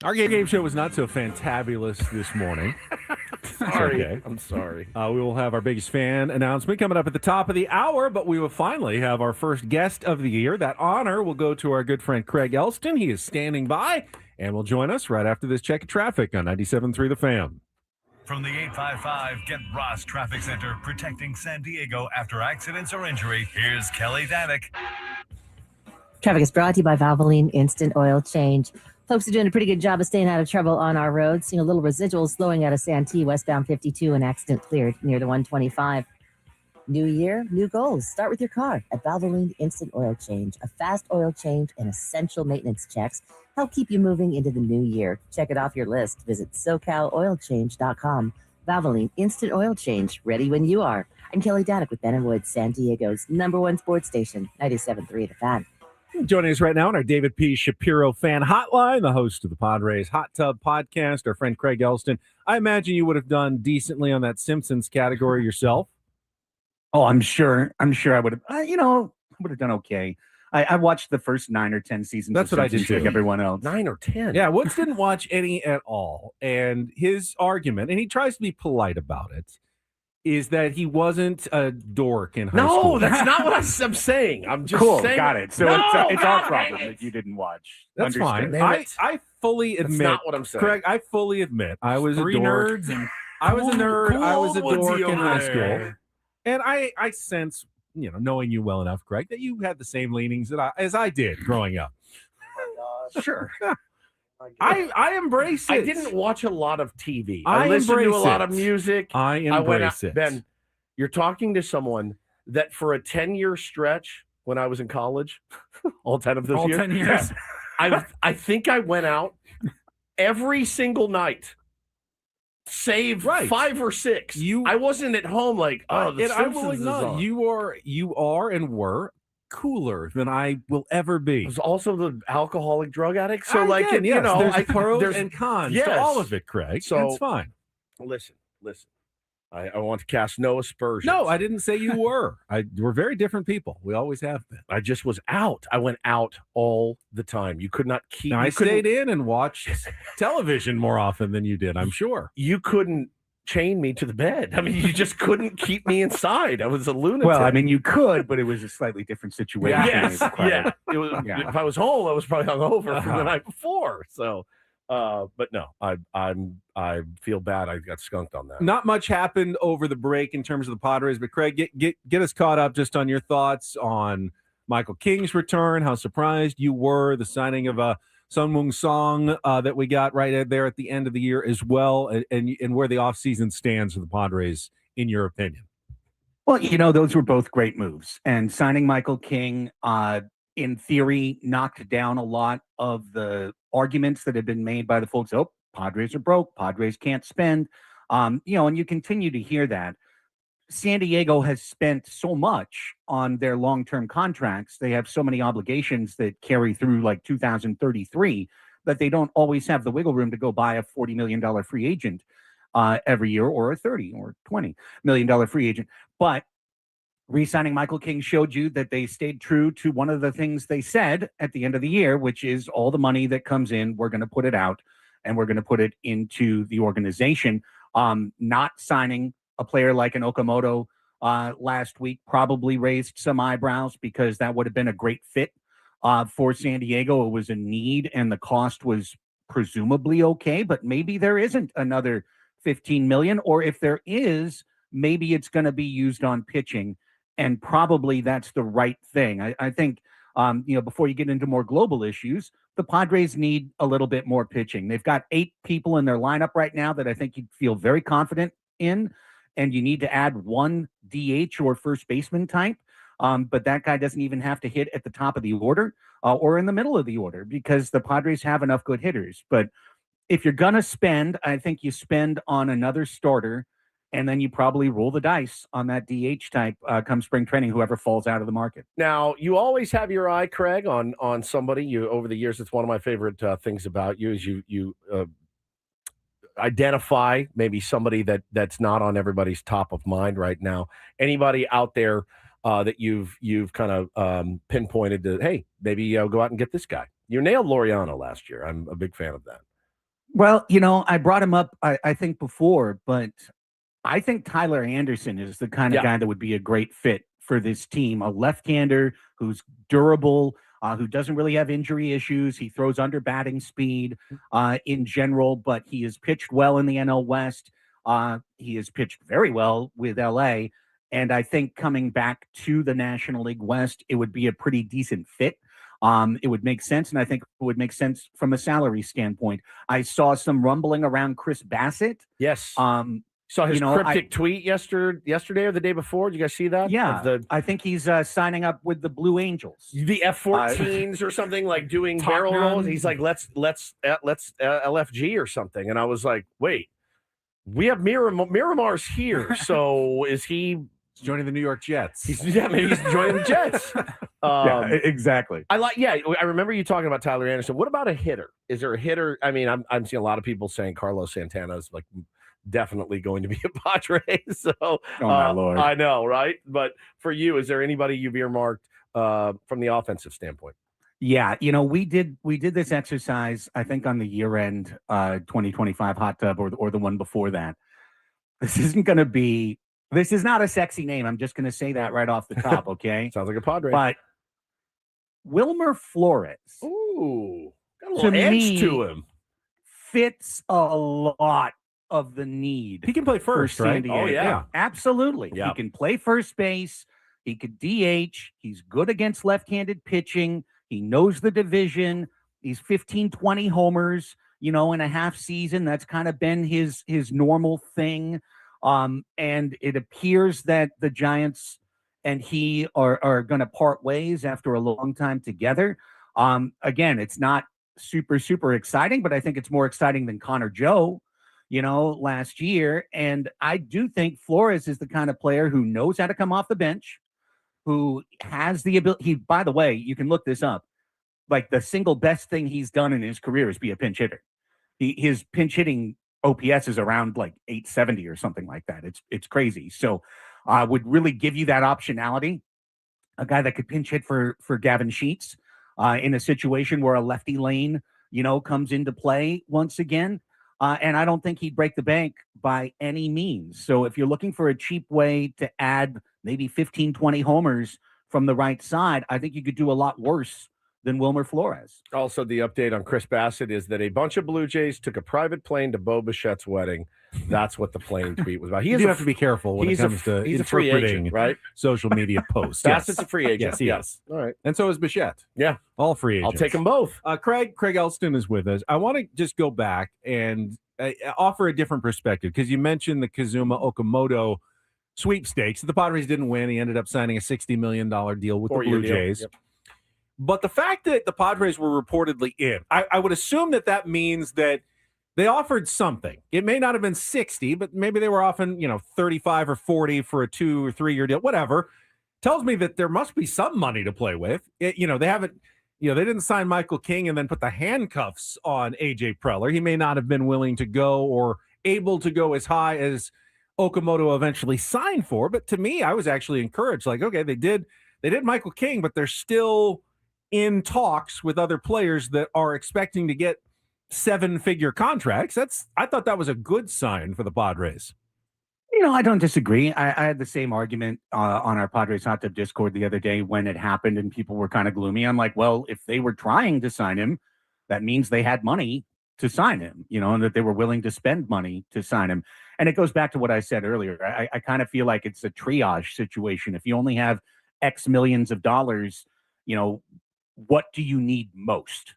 Our game show was not so fantabulous this morning. Sorry. Okay. I'm sorry. We will have our biggest fan announcement coming up at the top of the hour, but we will finally have our first guest of the year. That honor will go to our good friend Craig Elsten. He is standing by and will join us right after this check of traffic on 97.3 The Fan. From the 855 Get Ross Traffic Center, protecting San Diego after accidents or injury, here's Kelly Danek. Traffic is brought to you by Valvoline Instant Oil Change. Folks are doing a pretty good job of staying out of trouble on our roads. Seeing a little residual slowing out of Santee, westbound 52, an accident cleared near the 125. New year, new goals. Start with your car at Valvoline Instant Oil Change. A fast oil change and essential maintenance checks help keep you moving into the new year. Check it off your list. Visit SoCalOilChange.com. Valvoline Instant Oil Change. Ready when you are. I'm Kelly Danek with Ben & Wood, San Diego's #1 sports station, 97.3 The Fan. Joining us right now on our David P. Shapiro fan hotline, the host of the Padres Hot Tub podcast, our friend Craig Elsten. I imagine you would have done decently on that Simpsons category yourself. Oh, I'm sure I would have. Would have done okay. I watched the first 9 or 10 seasons. That's what I did too. Like everyone else. 9 or 10. Yeah, Woods didn't watch any at all, and his argument, and he tries to be polite about it, is that he wasn't a dork in high school. No, that's not what I'm saying. I'm just cool. saying. Got it. So it's our problem that you didn't watch. That's Understood. fine. I fully admit. That's not what I'm saying. Craig, I fully admit I was Three a dork. nerds and I was a nerd. cool I was a Woodsy dork in over high there. school, and I sense, knowing you well enough, Craig, that you had the same leanings as I did growing up. Sure. I embrace it. I didn't watch a lot of TV. I listened to a embrace lot it. of music. I embrace it. Ben, you're talking to someone that for a 10-year stretch when I was in college, all 10 of those All years, 10 years. I think I went out every single night, save 5 or 6. I wasn't at home like, oh, the I will Simpsons is acknowledge on. you are and were cooler than I will ever be. I was also the alcoholic drug addict. So, Again, yes, there's pros there's and cons yes. to all of it, Craig. So it's fine. Listen. I want to cast no aspersions. No, I didn't say you were. We're very different people. We always have been. I just was out. I went out all the time. You could not keep. Now, I stayed in and watched television more often than you did, I'm sure. You couldn't chain me to the bed. I mean, you just couldn't keep me inside. I was a lunatic. Well, I mean, you could, but it was a slightly different situation. Yes, yeah. It was. Yeah. If I was home, I was probably hungover from the night before. So, but no, I feel bad. I got skunked on that. Not much happened over the break in terms of the Padres, but Craig, get us caught up just on your thoughts on Michael King's return. How surprised you were, the signing of Sun Moon Song that we got right there at the end of the year as well, and where the offseason stands for the Padres, in your opinion. Well, those were both great moves. And signing Michael King, in theory, knocked down a lot of the arguments that had been made by the folks. Oh, Padres are broke. Padres can't spend. And you continue to hear that. San Diego has spent so much on their long-term contracts. They have so many obligations that carry through like 2033 that they don't always have the wiggle room to go buy a $40 million free agent every year, or a $30 or $20 million free agent. But re-signing Michael King showed you that they stayed true to one of the things they said at the end of the year, which is all the money that comes in, we're going to put it out and we're going to put it into the organization. Not signing a player like an Okamoto last week probably raised some eyebrows, because that would have been a great fit for San Diego. It was a need and the cost was presumably okay, but maybe there isn't another $15 million, or if there is, maybe it's going to be used on pitching. And probably that's the right thing. I think, before you get into more global issues, the Padres need a little bit more pitching. They've got 8 people in their lineup right now that I think you'd feel very confident in, and you need to add 1 DH or first baseman type. But that guy doesn't even have to hit at the top of the order or in the middle of the order, because the Padres have enough good hitters. But if you're going to spend, I think you spend on another starter, and then you probably roll the dice on that DH type come spring training, whoever falls out of the market. Now, you always have your eye, Craig, on somebody. Over the years, it's one of my favorite things about you, is you identify maybe somebody that's not on everybody's top of mind right now. Anybody out there that you've kind of pinpointed to, hey, maybe go out and get this guy. You nailed Laureano last year. I'm a big fan of that. Well, I brought him up, I think, before, but I think Tyler Anderson is the kind of guy that would be a great fit for this team. A left-hander who's durable, who doesn't really have injury issues. He throws under batting speed in general, but he has pitched well in the NL West. He has pitched very well with LA. And I think coming back to the National League West, it would be a pretty decent fit. It would make sense, and I think it would make sense from a salary standpoint. I saw some rumbling around Chris Bassett. Yes. Saw his cryptic tweet yesterday or the day before. Did you guys see that? Yeah. I think he's signing up with the Blue Angels. The F-14s or something, like doing barrel rolls. He's like, let's LFG or something. And I was like, wait, we have Miramar's here. So is he joining the New York Jets? Maybe he's joining the Jets. Yeah, exactly. I remember you talking about Tyler Anderson. What about a hitter? Is there a hitter? I mean, I'm seeing a lot of people saying Carlos Santana is like definitely going to be a Padre. So, oh my Lord. I know, right? But for you, is there anybody you've earmarked from the offensive standpoint? Yeah, we did this exercise, I think, on the year-end 2025 hot tub or the one before that. This is not a sexy name. I'm just going to say that right off the top, okay? Sounds like a Padre. But Wilmer Flores. Ooh, got a little edge to him. Fits a lot of the need. He can play first, right? Oh, yeah. Absolutely. Yep. He can play first base. He could DH. He's good against left-handed pitching. He knows the division. He's 15, 20 homers, in a half season. That's kind of been his normal thing. And it appears that the Giants and he are going to part ways after a long time together. Again, it's not super, super exciting, but I think it's more exciting than Connor Joe, last year. And I do think Flores is the kind of player who knows how to come off the bench, who has the ability. By the way, you can look this up. Like, the single best thing he's done in his career is be a pinch hitter. His pinch hitting OPS is around like 870 or something like that. It's crazy. So would really give you that optionality. A guy that could pinch hit for Gavin Sheets in a situation where a lefty lane, comes into play once again. And I don't think he'd break the bank by any means. So if you're looking for a cheap way to add maybe 15, 20 homers from the right side, I think you could do a lot worse than Wilmer Flores. Also, the update on Chris Bassett is that a bunch of Blue Jays took a private plane to Bo Bichette's wedding. That's what the plane tweet was about. You have to be careful when it comes to he's a free agent, right? Social media posts. Bassett's a free agent. Yes, he is. All right. And so is Bichette. Yeah. All free agents. I'll take them both. Craig Elsten is with us. I want to just go back and offer a different perspective, because you mentioned the Kazuma Okamoto sweepstakes. The Padres didn't win. He ended up signing a $60 million deal with the Blue Jays. Yep. But the fact that the Padres were reportedly in, I would assume that means that they offered something. It may not have been 60, but maybe they were offering, 35 or 40 for a 2 or 3 year deal, whatever. Tells me that there must be some money to play with. They haven't, they didn't sign Michael King and then put the handcuffs on AJ Preller. He may not have been willing to go or able to go as high as Okamoto eventually signed for. But to me, I was actually encouraged. Like, okay, they did Michael King, but they're still in talks with other players that are expecting to get 7-figure contracts. I thought that was a good sign for the Padres. I don't disagree. I had the same argument on our Padres Hot Tub Discord the other day when it happened and people were kind of gloomy. I'm like, well, if they were trying to sign him, that means they had money to sign him, and that they were willing to spend money to sign him. And it goes back to what I said earlier. I kind of feel like it's a triage situation. If you only have X millions of dollars, what do you need most?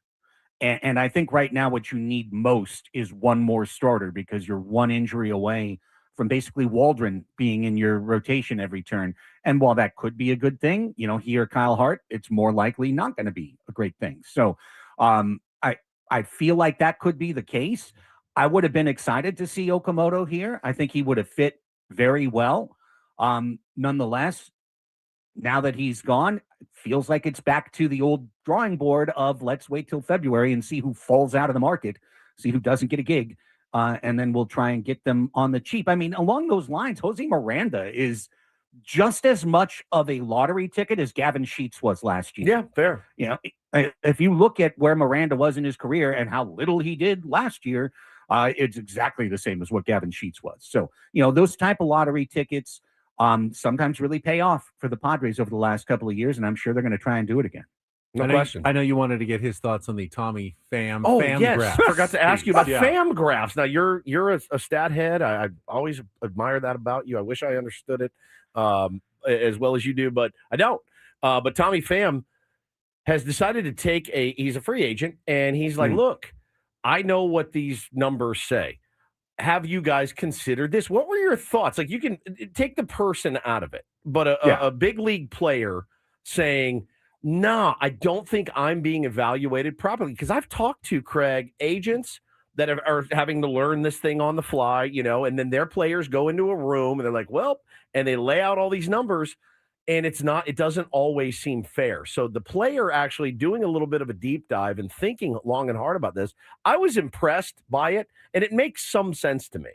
And I think right now what you need most is one more starter, because you're one injury away from basically Waldron being in your rotation every turn. And while that could be a good thing, he or Kyle Hart, it's more likely not going to be a great thing. So I feel like that could be the case. I would have been excited to see Okamoto here. I think he would have fit very well. Nonetheless, now that he's gone, it feels like it's back to the old drawing board of let's wait till February and see who falls out of the market, see who doesn't get a gig, and then we'll try and get them on the cheap. I mean, along those lines, Jose Miranda is just as much of a lottery ticket as Gavin Sheets was last year. Yeah, fair. If you look at where Miranda was in his career and how little he did last year, it's exactly the same as what Gavin Sheets was. So, those type of lottery tickets sometimes really pay off for the Padres over the last couple of years, and I'm sure they're going to try and do it again. No question. I know you wanted to get his thoughts on the Tommy Pham. Oh, Pham yes. graphs. Forgot to ask you about Pham graphs. Now, you're a stat head. I always admire that about you. I wish I understood it as well as you do, but I don't. But Tommy Pham has decided to take he's a free agent, and he's like, look, I know what these numbers say. Have you guys considered this? What were your thoughts? Like, you can take the person out of it, but a big league player saying, no, I don't think I'm being evaluated properly. Because I've talked to, Craig, agents that are having to learn this thing on the fly, and then their players go into a room and they're like, well, and they lay out all these numbers, and it doesn't always seem fair. So the player actually doing a little bit of a deep dive and thinking long and hard about this, I was impressed by it, and it makes some sense to me.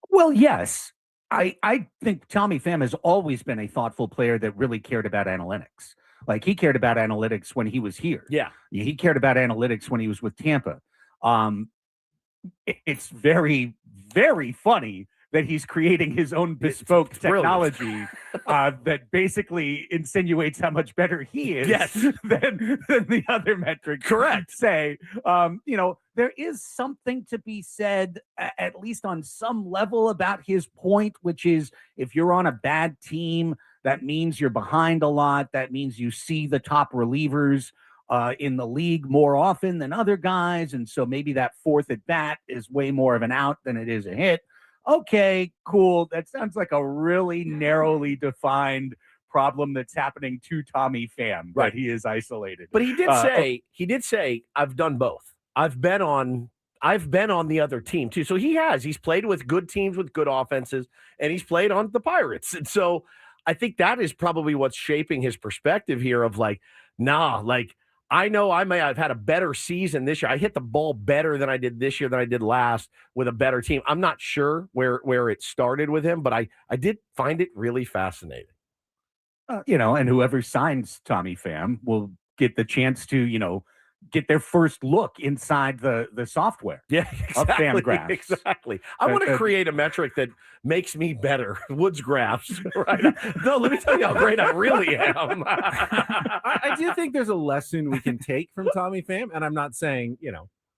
Well, yes. I think Tommy Pham has always been a thoughtful player that really cared about analytics. Like, he cared about analytics when he was here. Yeah. He cared about analytics when he was with Tampa. It's very, very funny that he's creating his own bespoke technology that basically insinuates how much better he is than the other metrics. Correct. Say, there is something to be said, at least on some level, about his point, which is if you're on a bad team, that means you're behind a lot. That means you see the top relievers in the league more often than other guys. And so maybe that fourth at bat is way more of an out than it is a hit. Okay, cool. That sounds like a really narrowly defined problem that's happening to Tommy Pham, Right. that he is isolated. But he did say, I've done both. I've been on the other team too. So he's played with good teams with good offenses, and he's played on the Pirates. And so I think that is probably what's shaping his perspective here of like, nah, like I know I've had a better season this year. I hit the ball better than I did this year than I did last with a better team. I'm not sure where it started with him, but I did find it really fascinating. And whoever signs Tommy Pham will get the chance to, get their first look inside the software. Yeah, of exactly. FamGraphs. Exactly. I want to create a metric that makes me better. Woods graphs, right? No, let me tell you how great I really am. I do think there's a lesson we can take from Tommy Pham, and I'm not saying,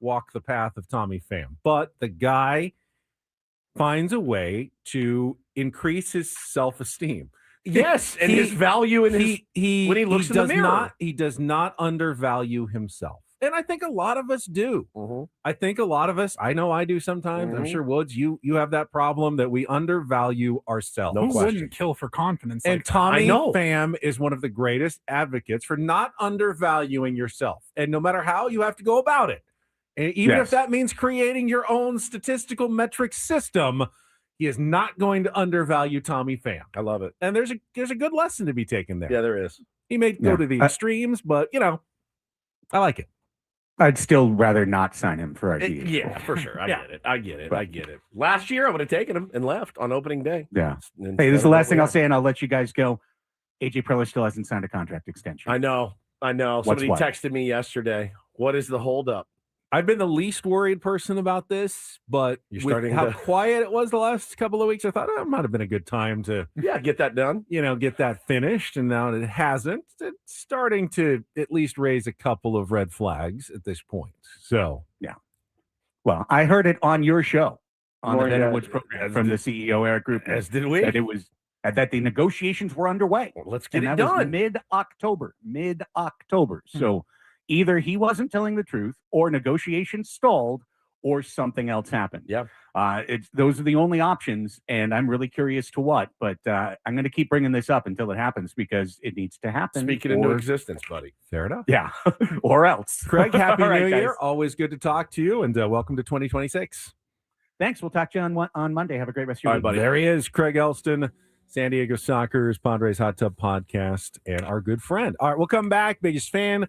walk the path of Tommy Pham, but the guy finds a way to increase his self-esteem. Yes, and his value in when he looks in the mirror. He does not undervalue himself. And I think a lot of us do. Mm-hmm. I think a lot of us, I know I do sometimes. I'm sure Woods, you have that problem that we undervalue ourselves. No question. Wouldn't kill for confidence? And like Tommy Pham is one of the greatest advocates for not undervaluing yourself. And no matter how, you have to go about it. And even if that means creating your own statistical metric system, he is not going to undervalue Tommy Pham. I love it. And there's a good lesson to be taken there. Yeah, there is. He may go to the extremes, but I like it. I'd still rather not sign him for our DH. Yeah, for sure. I get it. Last year, I would have taken him and left on opening day. Yeah. Hey, this is the last thing I'll say, and I'll let you guys go. AJ Preller still hasn't signed a contract extension. I know. Somebody texted me yesterday. What is the holdup? I've been the least worried person about this, but with how quiet it was the last couple of weeks, I thought it might have been a good time to get that done. Get that finished. And now it hasn't. It's starting to at least raise a couple of red flags at this point. So yeah. Well, I heard it on your show on the Better Woods program from the CEO Eric Group. As did we. That it was that the negotiations were underway. Well, let's get it done. Was mid-October. So either he wasn't telling the truth, or negotiations stalled, or something else happened. Yeah. Those are the only options, and I'm really curious to what. But I'm going to keep bringing this up until it happens because it needs to happen. Speak it into existence, buddy. Fair enough. Yeah. Or else. Craig, happy All right, New Year. guys. Always good to talk to you, and welcome to 2026. Thanks. We'll talk to you on Monday. Have a great rest of your week. Buddy. There he is, Craig Elsten, San Diego Soccer's Padres Hot Tub Podcast, and our good friend. All right, we'll come back. Biggest fan.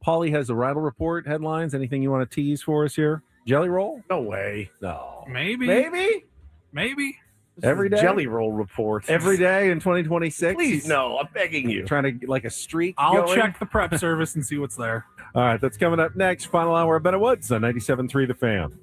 Paulie has the Reindl Report headlines. Anything you want to tease for us here? Jelly roll? No way. No. Maybe. Every day? Jelly roll report. Every day in 2026? Please, no. I'm begging you. Trying to get like a streak I'll going? check the prep service and see what's there. All right, that's coming up next. Final hour of Better Woods on 97.3 The Fan.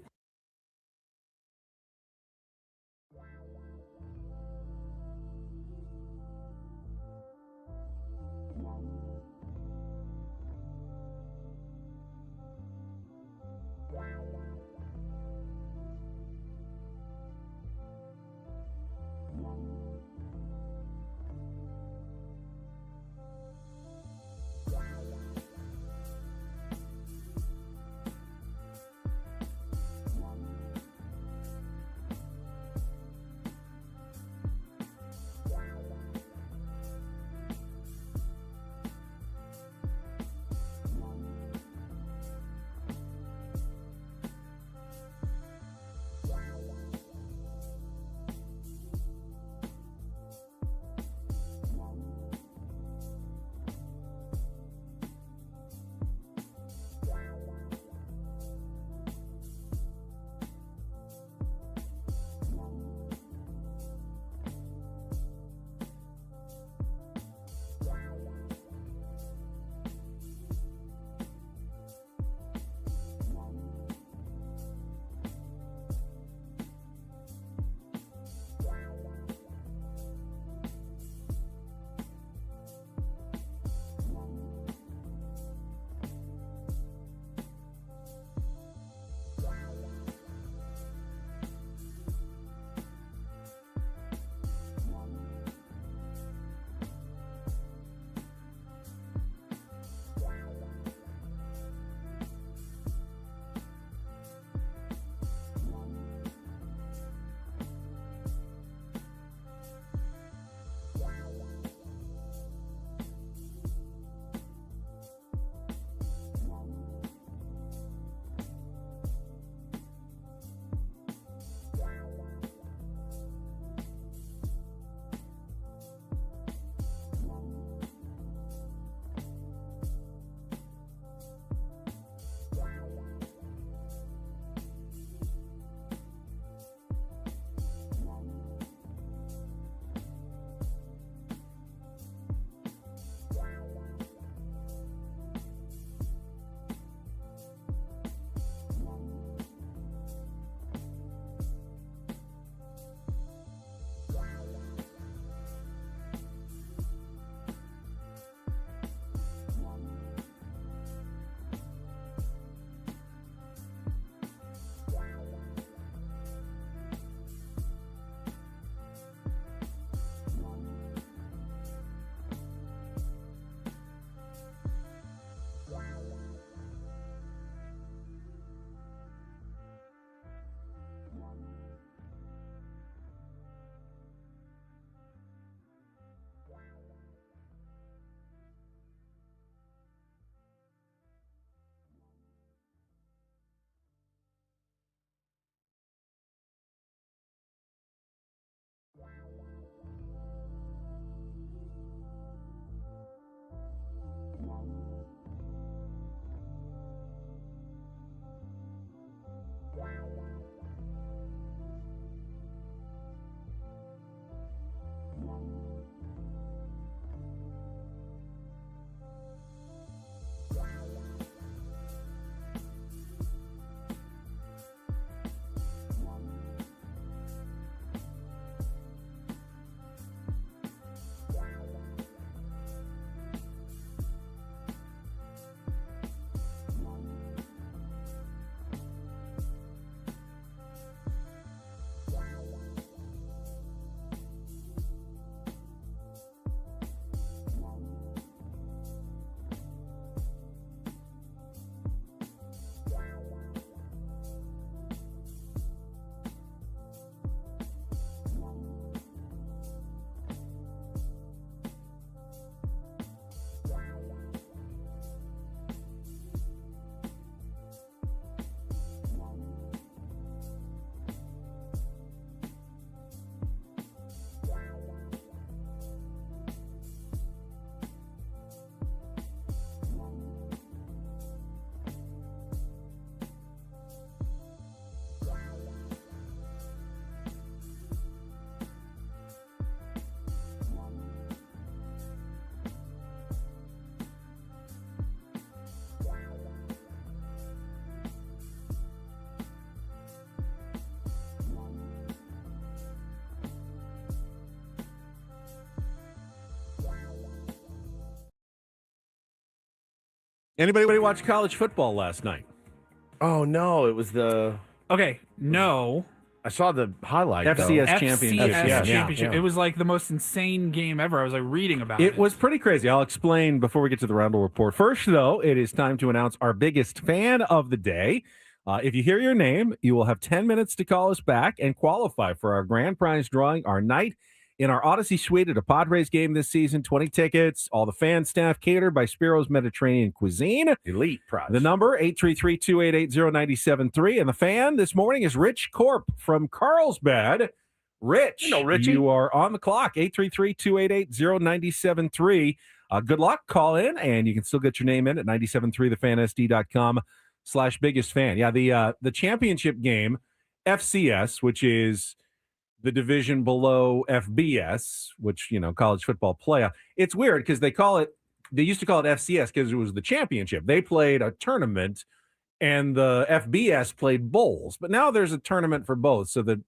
Anybody watch college football last night? Oh no, it was the. Okay, no. I saw the highlight. FCS FCS championship. championship. Yeah. It was like the most insane game ever. I was like reading about it. It was pretty crazy. I'll explain before we get to the Reindl Report. First, though, it is time to announce our biggest fan of the day. If you hear your name, you will have 10 minutes to call us back and qualify for our grand prize drawing, our night in our Odyssey Suite at a Padres game this season. 20 tickets, all the fan staff catered by Spiro's Mediterranean Cuisine. Elite prize. The number, 833-288-0973. And the fan this morning is Rich Corp from Carlsbad. Rich, Richie. You are on the clock, 833-288-0973. Good luck, call in, and you can still get your name in at 973thefansd.com/biggest fan. Yeah, the championship game, FCS, which is the division below FBS, which, college football playoff. It's weird because they used to call it FCS because it was the championship. They played a tournament and the FBS played bowls, but now there's a tournament for both. So the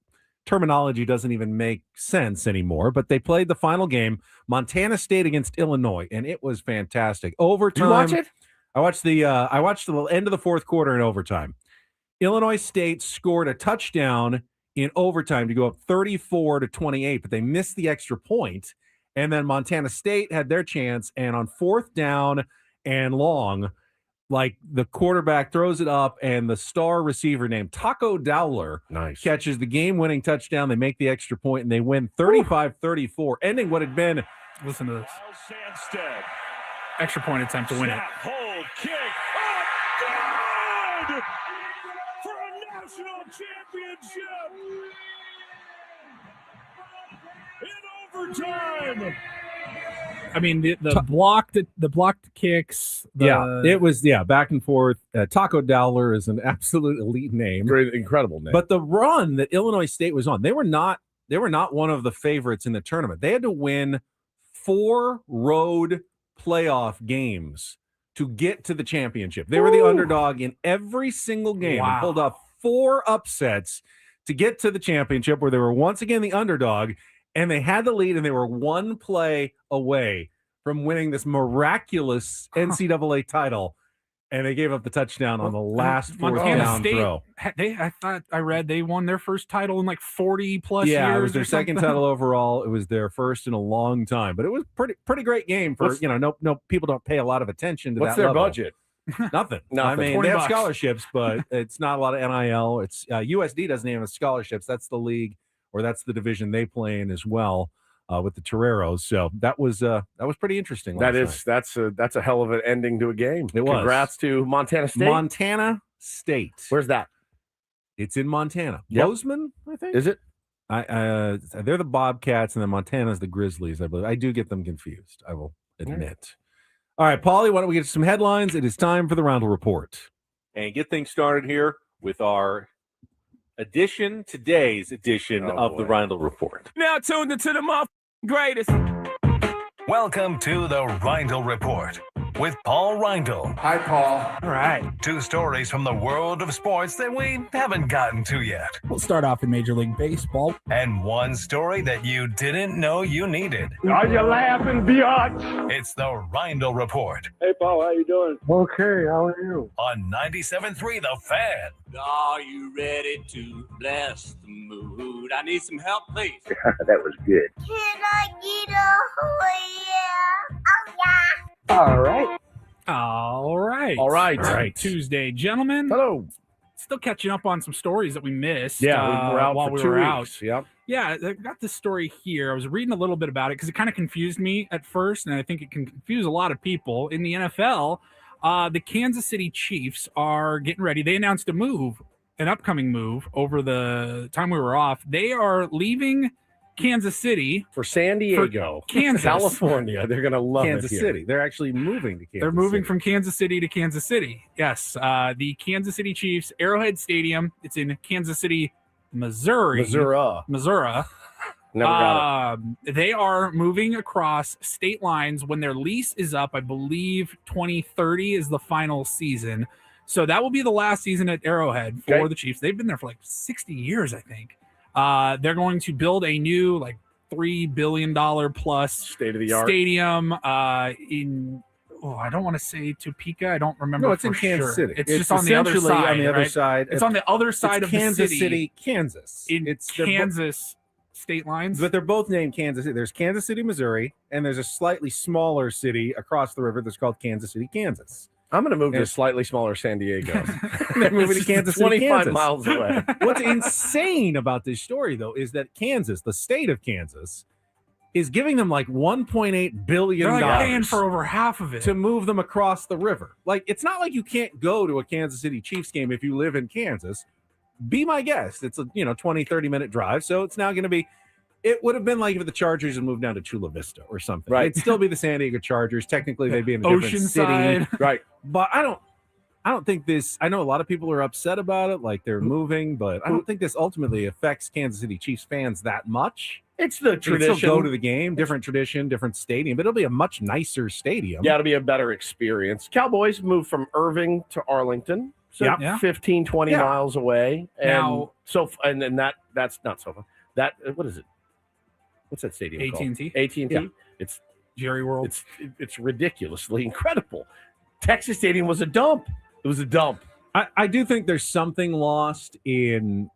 terminology doesn't even make sense anymore, but they played the final game, Montana State against Illinois, and it was fantastic. Overtime. Did you watch it? I watched the end of the fourth quarter in overtime. Illinois State scored a touchdown in overtime to go up 34-28, but they missed the extra point. And then Montana State had their chance, and on fourth down and long, like the quarterback throws it up, and the star receiver named Taco Dowler catches the game-winning touchdown. They make the extra point, and they win 35-34, ending what had been. Listen to this. Extra point attempt to win it. Hold, kick, good! For a national championship! In overtime! I mean, the blocked kicks. It was back and forth. Taco Dowler is an absolute elite name, Great, incredible name. But the run that Illinois State was on, they were not one of the favorites in the tournament. They had to win 4 road playoff games to get to the championship. They were the underdog in every single game and pulled off 4 upsets to get to the championship, where they were once again the underdog. And they had the lead, and they were 1 play away from winning this miraculous NCAA title. And they gave up the touchdown on the last fourth down throw. I read they won their first title in like 40 plus years. Yeah, it was their second title overall. It was their first in a long time. But it was pretty great game for, no people don't pay a lot of attention to What's that their level. budget? Nothing. Nothing. I mean, they have $20. scholarships, but it's not a lot of NIL. It's USD doesn't even have scholarships. That's the league, or that's the division they play in as well, with the Toreros. So that was pretty interesting. That's a hell of an ending to a game. It was. Congrats to Montana State. Montana State. Where's that? It's in Montana. Yep. Bozeman, I think. Is it? They're the Bobcats, and then Montana's the Grizzlies, I believe. I do get them confused, I will admit. All right, Paulie, why don't we get to some headlines? It is time for the Reindl Report. And get things started here with our today's edition of the Reindl Report. Now tuned into the greatest. Welcome to the Reindl Report with Paul Reindl. Hi, Paul. All right. 2 stories from the world of sports that we haven't gotten to yet. We'll start off in Major League Baseball. And 1 story that you didn't know you needed. Are you laughing, biatch? It's the Reindl Report Hey, Paul, how you doing? Okay, how are you? on 97.3 The Fan. Are you ready to bless the mood? I need some help, please. That was good. Can I get a yeah? Oh, yeah. All right. All right. All right. Tuesday, gentlemen. Hello. Still catching up on some stories that we missed. Yeah, we were out while for we 2 were weeks. out. Yep. Yeah, I got this story here. I was reading a little bit about it because it kind of confused me at first, and I think it can confuse a lot of people. In the NFL, the Kansas City Chiefs are getting ready. They announced an upcoming move over the time we were off. They are leaving Kansas City for San Diego, Kansas, California. They're going to love Kansas it here. City. They're actually moving to Kansas They're moving City. from Kansas City to Kansas City. Yes, the Kansas City Chiefs, Arrowhead Stadium. It's in Kansas City, Missouri. Never got it. They are moving across state lines when their lease is up. I believe 2030 is the final season. So that will be the last season at Arrowhead for the Chiefs. They've been there for like 60 years, I think. They're going to build a new like $3 billion plus state-of-the-art stadium in I don't want to say Topeka. I don't remember. No, it's for in Kansas sure. City. It's just on the other essentially side. on the other right? side. It's on the other side of Kansas the City, Kansas. It's Kansas state lines. But they're both named Kansas City. There's Kansas City, Missouri, and there's a slightly smaller city across the river that's called Kansas City, Kansas. I'm going to move to a slightly smaller San Diego. They're moving to Kansas City, 25 Kansas. miles away. What's insane about this story, though, is that Kansas, the state of Kansas, is giving them like $1.8 billion. They're like paying for over half of it to move them across the river. Like, it's not like you can't go to a Kansas City Chiefs game if you live in Kansas. Be my guest. It's a 20, 30-minute drive. So it's now going to be, it would have been like if the Chargers had moved down to Chula Vista or something. Right. It'd still be the San Diego Chargers. Technically, they'd be in a different city. Oceanside. Right. But I don't think this, I know a lot of people are upset about it, like they're moving, but I don't think this ultimately affects Kansas City Chiefs fans that much. It's the They can tradition. still go to the game, different tradition, different stadium, but it'll be a much nicer stadium. Yeah, it'll be a better experience. Cowboys moved from Irving to Arlington. So Yep. Yeah. 15, 20 Yeah. miles away. And Now- and then that's not so fun. That what is it? What's that stadium AT&T. called? AT&T. Yeah. It's Jerry World. it's ridiculously incredible. Texas Stadium was a dump. It was a dump. I do think there's something lost in,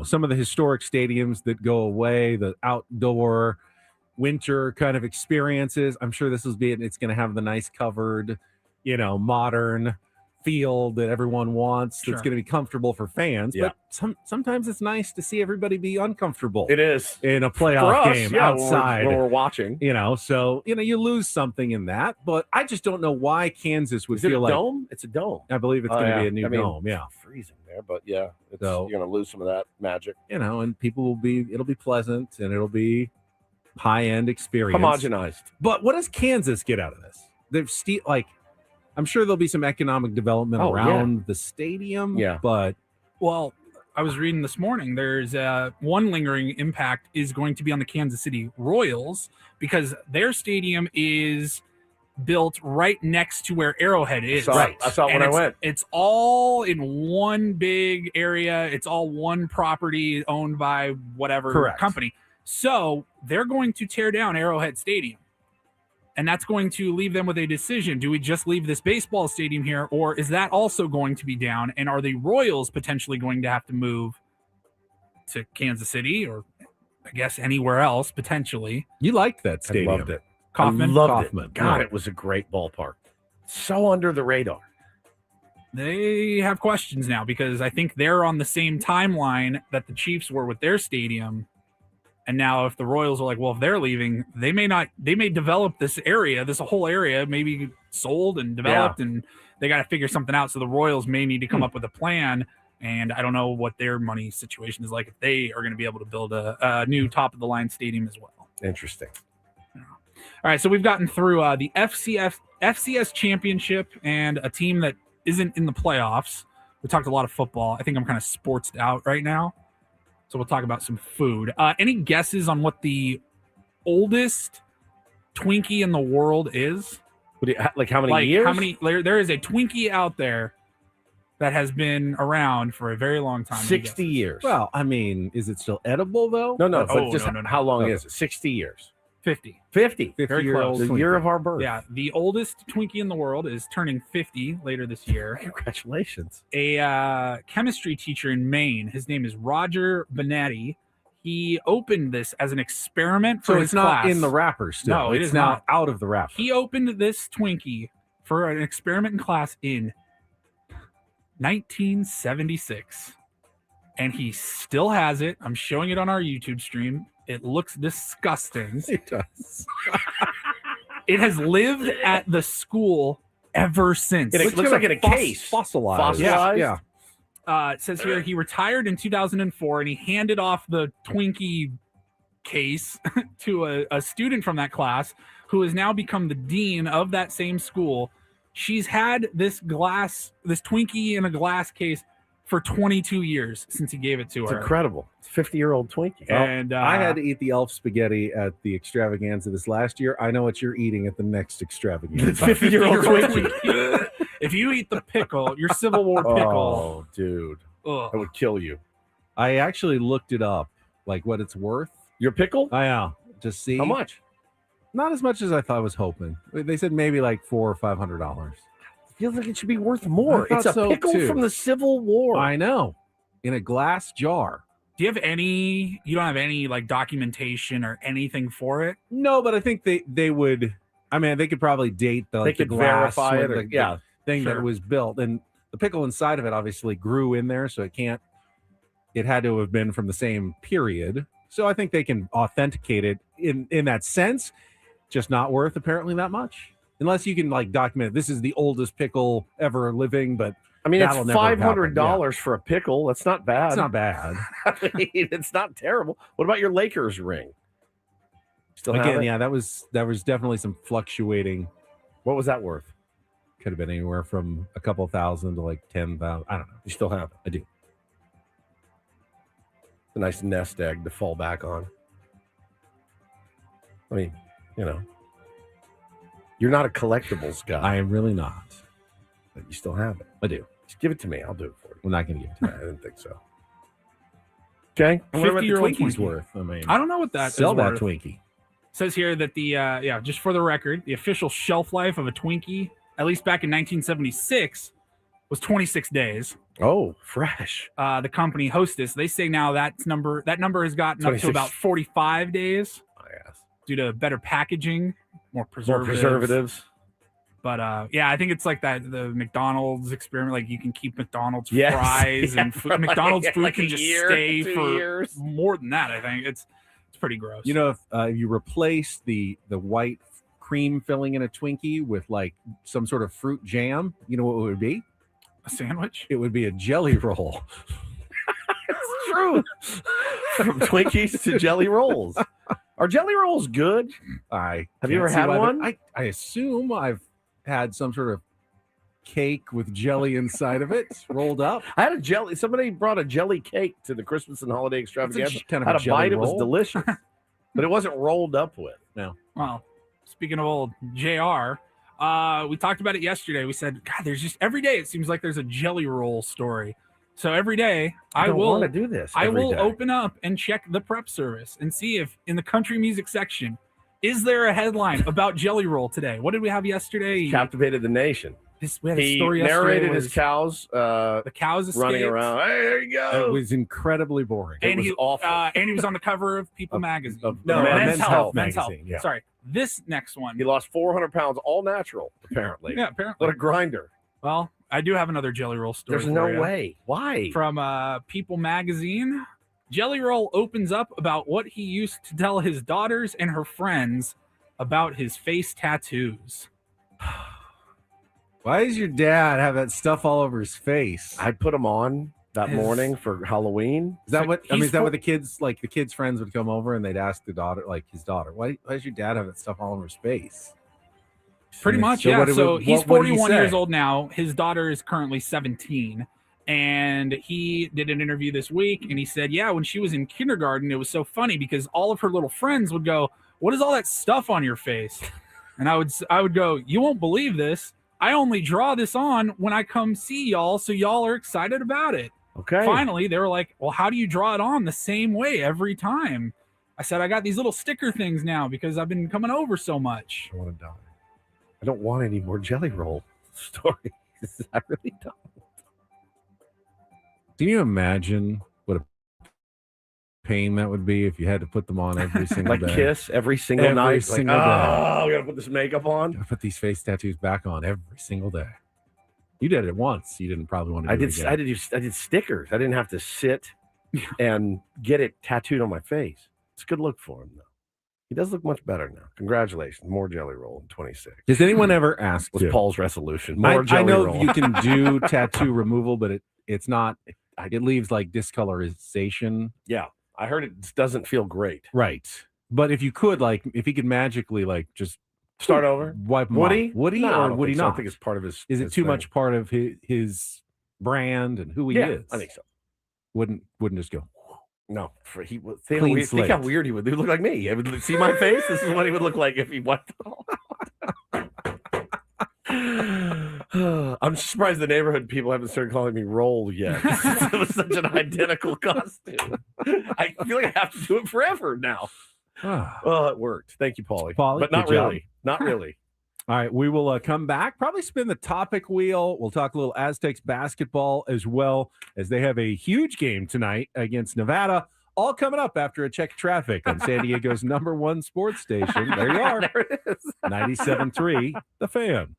some of the historic stadiums that go away, the outdoor winter kind of experiences. I'm sure it's going to have the nice covered, modern field that everyone wants. Sure. That's going to be comfortable for fans. Yeah. But sometimes it's nice to see everybody be uncomfortable. It is. In a For playoff us, game yeah, outside. when we're watching. So, you lose something in that, but I just don't know why Kansas would Is it feel a like dome? It's a dome. I believe it's going to be a new dome. Yeah. It's freezing there, but yeah, So- you're going to lose some of that magic. And people it'll be pleasant and it'll be high-end experience. Homogenized. But what does Kansas get out of this? They've I'm sure there'll be some economic development Oh, around the stadium. Yeah. But Well, I was reading this morning. There's one lingering impact is going to be on the Kansas City Royals because their stadium is built right next to where Arrowhead is. I saw it when I went. It's all in one big area. It's all one property owned by whatever Correct. company. So they're going to tear down Arrowhead Stadium. And that's going to leave them with a decision. Do we just leave this baseball stadium here, or is that also going to be down? And are the Royals potentially going to have to move to Kansas City or I guess anywhere else potentially? you liked that stadium. I loved it. Kaufman? I loved Kaufman, it. God, yeah. it was a great ballpark. So under the radar. They have questions now because I think they're on the same timeline that the Chiefs were with their stadium. And now if the Royals are like, well, if they're leaving, they may develop this whole area, maybe sold and developed, and they got to figure something out. So the Royals may need to come up with a plan. And I don't know what their money situation is like if they are going to be able to build a new top of the line stadium as well. Interesting. All right. So we've gotten through the FCS championship and a team that isn't in the playoffs. We talked a lot of football. I think I'm kind of sportsed out right now. So we'll talk about some food. Any guesses on what the oldest Twinkie in the world is? Like how many years? There is a Twinkie out there that has been around for a very long time. 60 years. Well, I mean, is it still edible though? No, Oh, but just no. how long Okay. is it? 60 years. 50. 50. 50-year-old The year of our birth. Yeah, the oldest Twinkie in the world is turning 50 later this year. Congratulations. A chemistry teacher in Maine. His name is Roger Benetti. He opened this as an experiment for So his it's not class. in the wrapper still. No, it it's is now not. out of the wrapper. He opened this Twinkie for an experiment in class in 1976. And he still has it. I'm showing it on our YouTube stream. It looks disgusting. It does. It has lived at the school ever since. It looks like in a case. Fossilized. Fossilized? Yeah. It says here he retired in 2004 and he handed off the Twinkie case to a student from that class who has now become the dean of that same school. She's had this Twinkie in a glass case for 22 years since he gave it to It's her. incredible. It's a 50-year-old Twinkie. And I had to eat the elf spaghetti at the extravaganza this last year. I know what you're eating at the next extravaganza. 50-year-old Twinkie. If you eat the pickle, your Civil War pickle, Oh, dude. ugh. That would kill you. I actually looked it up, like what it's worth. Your pickle? I know. Just see. How much? Not as much as I thought I was hoping. They said maybe like $400 or $500. Feels like it should be worth more. I It's a thought so, pickle too. from the Civil War. I know. In a glass jar. Do you have any? You don't have any like documentation or anything for it? No, but I think they would. I mean, they could probably date the, like, They the could glass verify or it or- the yeah, thing that sure. it was built, and the pickle inside of it obviously grew in there, so it can't. It had to have been from the same period. So I think they can authenticate it in that sense. Just not worth apparently that much, unless you can like document this is the oldest pickle ever living. But I mean, it's that'll never happen. $500 for a pickle. That's not bad. It's not bad. I mean, it's not terrible. What about your Lakers ring? Still have Again, it? yeah, that was definitely some fluctuating. What was that worth? Could have been anywhere from a couple thousand to like 10,000. I don't know. You still have it? I do. It's a nice nest egg to fall back on. I mean, you know, you're not a collectibles guy. I am really not. But you still have it. I do. Just give it to me. I'll do it for you. I'm not going to give it to you. I didn't think so. Okay. And what about the 50-year-old Twinkie's Twinkie. worth? I mean, I don't know what that sell is that worth. Twinkie. Says here that the just for the record, the official shelf life of a Twinkie, at least back in 1976, was 26 days. Oh, fresh. The company Hostess, they say now that number has gotten up to 26. about 45 days Oh, yes. due to better packaging, more More preservatives. preservatives. But yeah, I think it's like that the McDonald's experiment. Like you can keep McDonald's Yes. fries Yeah, and for like- McDonald's food like can a just year, stay 2 for years. more than that. I think it's pretty gross. You know, if you replace the white cream filling in a Twinkie with like some sort of fruit jam, you know what it would be? a sandwich. It would be a jelly roll. It's true. From Twinkies to jelly rolls. Are jelly rolls good? Have you ever had one? I assume I've had some sort of cake with jelly inside of it rolled up. I had a jelly. Somebody brought a jelly cake to the Christmas and holiday extravaganza. kind of had a a jelly bite. It was roll. delicious, but it wasn't rolled up with. No. Well, speaking of old JR, we talked about it yesterday. We said, God, there's just every day it seems like there's a jelly roll story. So every day I don't will want to do this. I every will day. open up and check the prep service and see if in the country music section is there a headline about jelly roll today. What did we have yesterday? Captivated the nation. We had a He story yesterday narrated was his cows. the cows running escaped, around. Hey, there you go. It was incredibly boring. and was he awful. and he was on the cover of People magazine. No, Men's Health Men's magazine. yeah. Sorry, this next one. He lost 400 pounds, all natural, apparently. Yeah, apparently. What a grinder. Well, I do have another jelly roll story. There's for no you. way. Why? From People magazine. Jelly Roll opens up about what he used to tell his daughters and her friends about his face tattoos. Why does your dad have that stuff all over his face? I put him on that His- morning for Halloween. Is that what I mean? he's Is that full- what the kids' friends would come over and they'd ask the daughter, like his daughter, why does your dad have that stuff all over his face? Pretty And much, so yeah. what did So we- he's what did he 41 years say? old now. His daughter is currently 17. And he did an interview this week and he said, yeah, when she was in kindergarten, it was so funny because all of her little friends would go, what is all that stuff on your face? And I would go, you won't believe this. I only draw this on when I come see y'all, so y'all are excited about it. Okay. Finally, they were like, well, how do you draw it on the same way every time? I said, I got these little sticker things now because I've been coming over so much. I want to die. I don't want any more jelly roll stories. I really don't. Can you imagine what a pain that would be if you had to put them on every single Like day? kiss every single Every night. single like, day. oh, we got to put this makeup on. Gotta put these face tattoos back on every single day. You did it once. You didn't probably want to. I do did. It again. I did stickers. I didn't have to sit and get it tattooed on my face. It's a good look for him, though. He does look much better now. Congratulations, more jelly roll in 26. Does anyone ever ask? Was you? Paul's resolution? More I jelly know roll. you can do tattoo removal, but it's not. It leaves like discolorization. Yeah, I heard it doesn't feel great. Right. But if you could, like, if he could magically, like, just Start over. wipe them Would he? off. Would he, No, I or don't would he think so. I not? think it's part of his. Is it his too thing. much part of his brand and who he Yeah, is? I think so. Wouldn't just go. No, he would Clean think how slate. weird he would. He would look like me. He would see my face. This is what he would look like if he wiped it all out. I'm surprised the neighborhood people haven't started calling me Roll yet. It was such an identical costume. I feel like I have to do it forever now. Well, it worked. Thank you, Paulie. Paulie, But not good job. really. Not really. All right, we will come back, probably spin the topic wheel. We'll talk a little Aztecs basketball as well, as they have a huge game tonight against Nevada. All coming up after a check of traffic on San Diego's #1 sports station. There you are. There it is. 97.3, The Fan.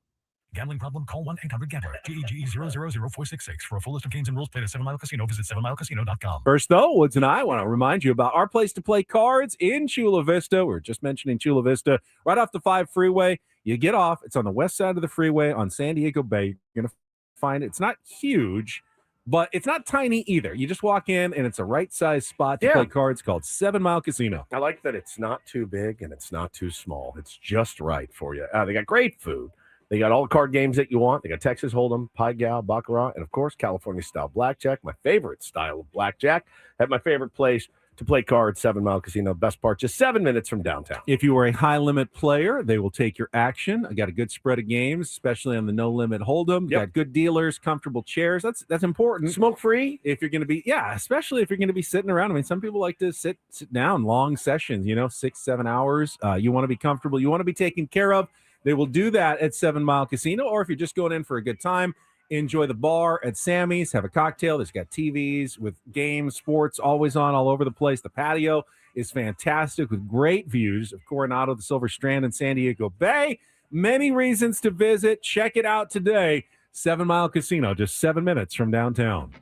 Gambling problem? Call 1-800-GAMBLER. GEGE 000466. For a full list of games and rules, play at 7 Mile Casino. Visit 7milecasino.com. First, though, Woods and I want to remind you about our place to play cards in Chula Vista. We were just mentioning Chula Vista, right off the 5 freeway. You get off. It's on the west side of the freeway on San Diego Bay. You're going to find it's not huge, but it's not tiny either. You just walk in, and it's a right-sized spot to play cards called 7 Mile Casino. I like that it's not too big and it's not too small. It's just right for you. They got great food. They got all the card games that you want. They got Texas Hold'em, Pai Gow, Baccarat, and, of course, California-style blackjack, my favorite style of blackjack. At my favorite place to play cards, 7 Mile Casino. Best part, just 7 minutes from downtown. If you are a high-limit player, they will take your action. I got a good spread of games, especially on the no-limit Hold'em. Got good dealers, comfortable chairs. That's important. Smoke-free? If you're going to be, especially if you're going to be sitting around. I mean, some people like to sit down, long sessions, 6-7 hours. You want to be comfortable. You want to be taken care of. They will do that at 7 Mile Casino, or if you're just going in for a good time, enjoy the bar at Sammy's, have a cocktail. There's got TVs with games, sports, always on all over the place. The patio is fantastic with great views of Coronado, the Silver Strand, and San Diego Bay. Many reasons to visit. Check it out today. 7 Mile Casino, just 7 minutes from downtown.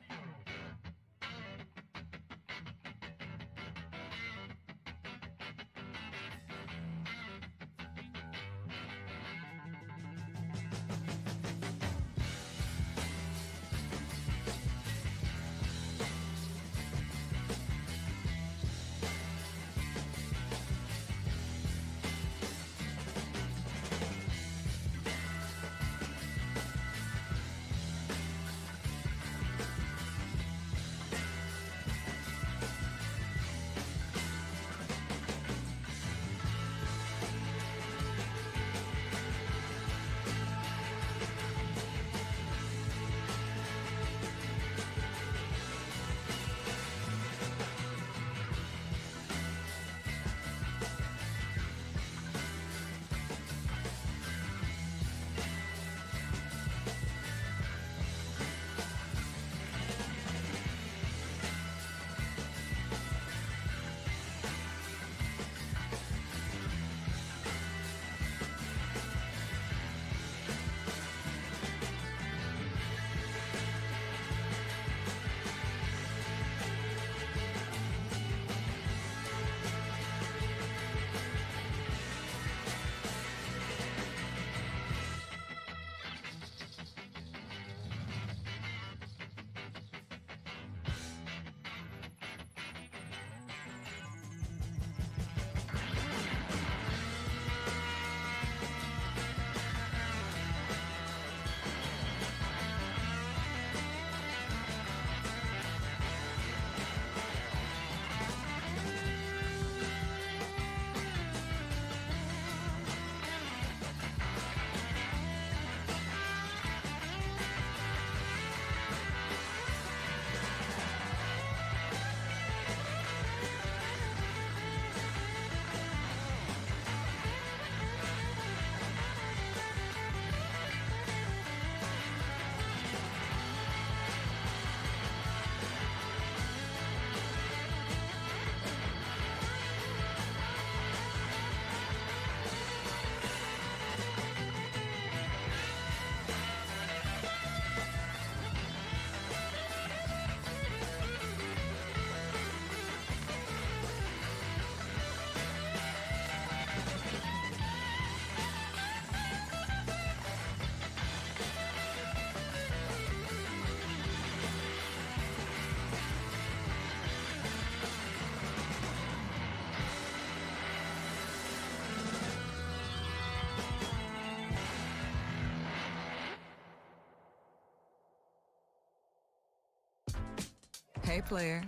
Hey, player,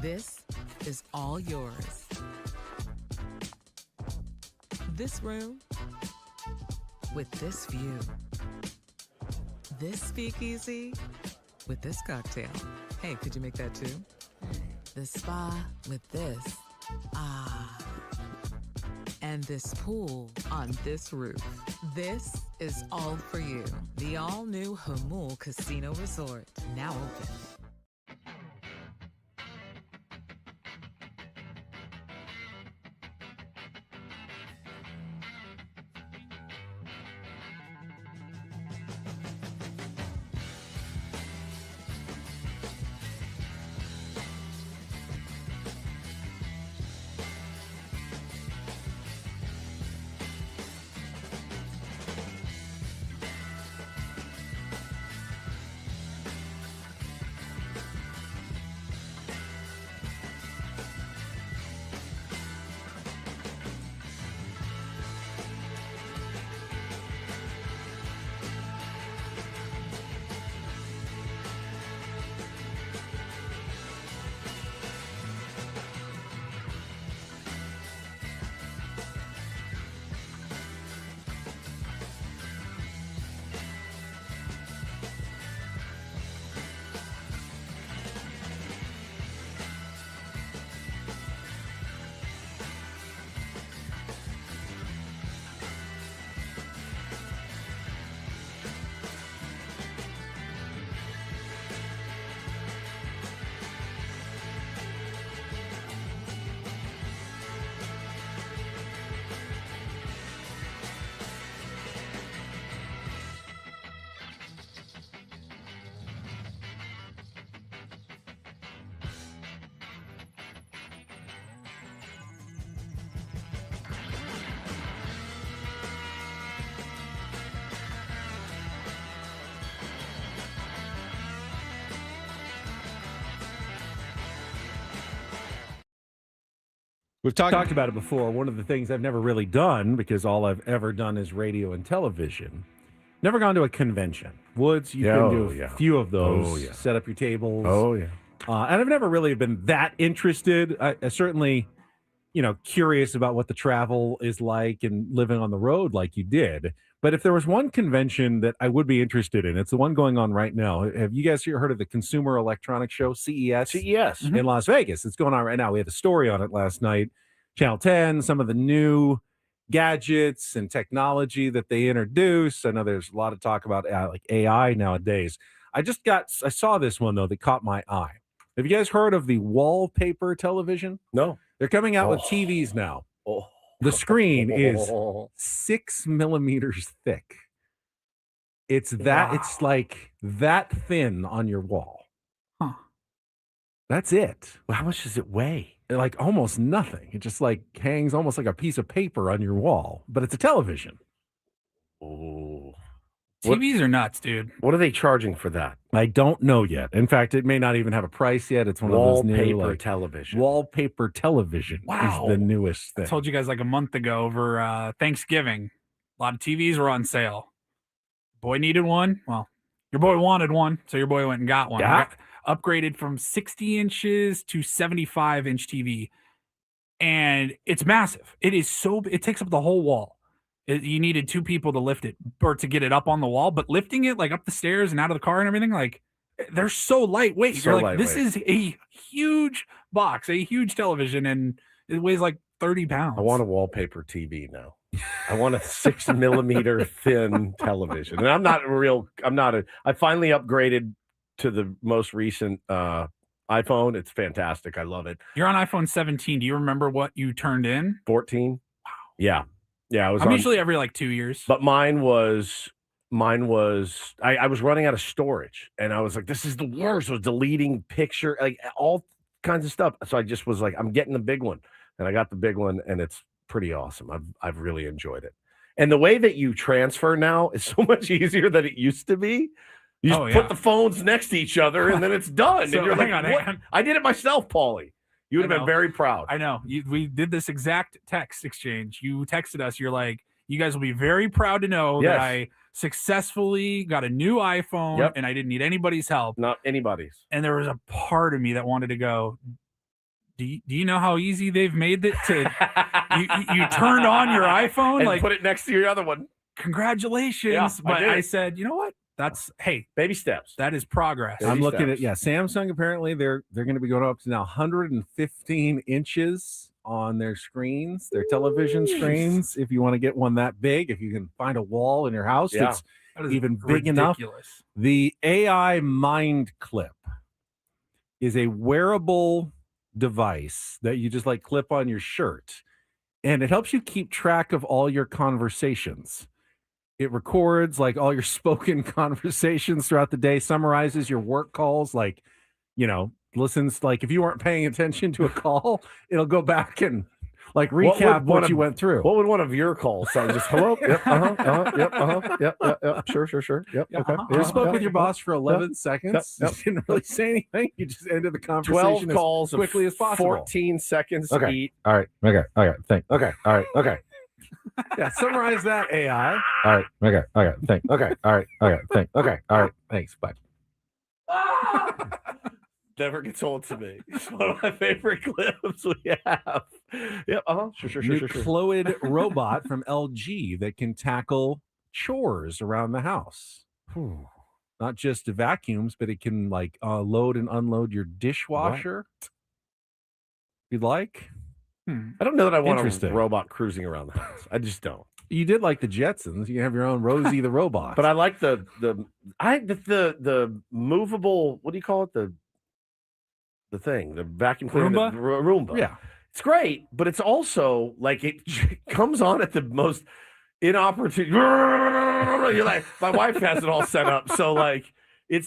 this is all yours. This room with this view. This speakeasy with this cocktail. Hey, could you make that too? The spa with this. Ah. and this pool on this roof. This is all for you. The all-new Hamul Casino Resort, now open. We've talked about it before. One of the things I've never really done, because all I've ever done is radio and television, never gone to a convention. Woods, you've been to a few of those. Set up your tables. And I've never really been that interested. I certainly, curious about what the travel is like and living on the road like you did. But if there was one convention that I would be interested in, it's the one going on right now. Have you guys heard of the Consumer Electronics Show, CES? CES. In Las Vegas. It's going on right now. We had a story on it last night. Channel 10, some of the new gadgets and technology that they introduce. I know there's a lot of talk about like AI nowadays. I saw this one, though, that caught my eye. Have you guys heard of the wallpaper television? No. They're coming out with TVs now. The screen is 6 millimeters thick. It's like that thin on your wall. Huh. That's it. Well, how much does it weigh? Like almost nothing. It just like hangs almost like a piece of paper on your wall, but it's a television. Oh. TVs are nuts, dude. What are they charging for that? I don't know yet. In fact, it may not even have a price yet. It's one of those new wallpaper television. Wallpaper television is the newest thing. I told you guys like a month ago over Thanksgiving, a lot of TVs were on sale. Boy needed one. Well, your boy wanted one, so your boy went and got one. Yeah. Upgraded from 60 inches to 75-inch TV. And it's massive. It takes up the whole wall. You needed 2 people to lift it or to get it up on the wall, but lifting it like up the stairs and out of the car and everything, like they're so lightweight. So You're like, this is a huge box, a huge television, and it weighs like 30 pounds. I want a wallpaper TV now. I want a 6 millimeter thin television. And I finally upgraded to the most recent iPhone. It's fantastic. I love it. You're on iPhone 17. Do you remember what you turned in? 14. Wow. Yeah. Yeah. I'm usually every like 2 years. But mine was I was running out of storage and I was like, this is the worst. I was deleting picture, like all kinds of stuff. So I just was like, I'm getting the big one. And I got the big one and it's pretty awesome. I've really enjoyed it. And the way that you transfer now is so much easier than it used to be. You just put the phones next to each other and then it's done. So, and you're like, hang on. I did it myself, Paulie. You would have been very proud. I know. We did this exact text exchange. You texted us. You're like, you guys will be very proud to know that I successfully got a new iPhone and I didn't need anybody's help. Not anybody's. And there was a part of me that wanted to go, do you know how easy they've made it to you turned on your iPhone and like put it next to your other one. Congratulations. Yeah, but I said, you know what? That's baby steps. That is progress. I'm looking at Samsung. Apparently, they're going to be going up to now 115 inches on their screens, their television screens. If you want to get one that big, if you can find a wall in your house that's even big enough. The AI Mind Clip is a wearable device that you just like clip on your shirt, and it helps you keep track of all your conversations. It records like all your spoken conversations throughout the day, summarizes your work calls, like, listens, like if you weren't paying attention to a call, it'll go back and like recap what you went through. What would one of your calls sound? Just hello? Yep. Yep. Sure. Yep. Okay. You spoke with your boss for 11 seconds. Yep. You didn't really say anything. You just ended the 12 conversation calls as quickly as possible. 14 seconds Okay. each. All right. Okay. Thank. Okay. All right. Okay. Yeah. Summarize that, AI. All right. Okay. Thank. Okay. All right. Okay. Thank. Okay. All right. Thanks. Bye. Never gets old to me. It's one of my favorite clips we have. Yep. Sure. Nucleoid robot from LG that can tackle chores around the house. Not just vacuums, but it can like load and unload your dishwasher. If you'd like. I don't know that I want a robot cruising around the house. I just don't. You did like the Jetsons. You have your own Rosie the robot. But I like the movable. What do you call it? The thing, the vacuum cleaner, Roomba. Yeah, it's great, but it's also like it comes on at the most inopportune. You're like, my wife has it all set up, so like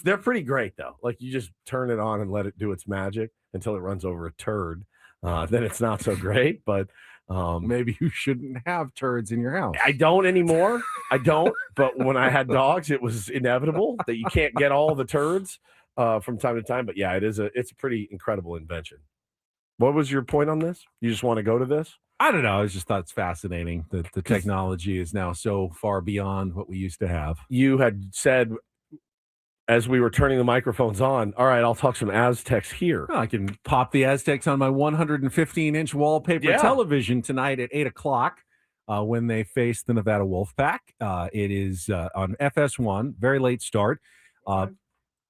they're pretty great though. Like you just turn it on and let it do its magic until it runs over a turd. Then it's not so great, but maybe you shouldn't have turds in your house. I don't anymore. But when I had dogs, it was inevitable that you can't get all the turds from time to time. But yeah, it's a pretty incredible invention. What was your point on this? You just want to go to this? I don't know. I just thought it's fascinating that the technology is now so far beyond what we used to have. You had said as we were turning the microphones on, all right, I'll talk some Aztecs here. Well, I can pop the Aztecs on my 115-inch wallpaper television tonight at 8 o'clock when they face the Nevada Wolfpack. It is on FS1, very late start,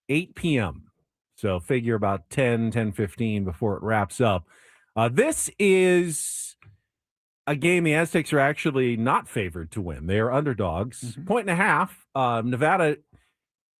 8 p.m. So figure about 10:15 before it wraps up. This is a game the Aztecs are actually not favored to win. They are underdogs. 1.5. Nevada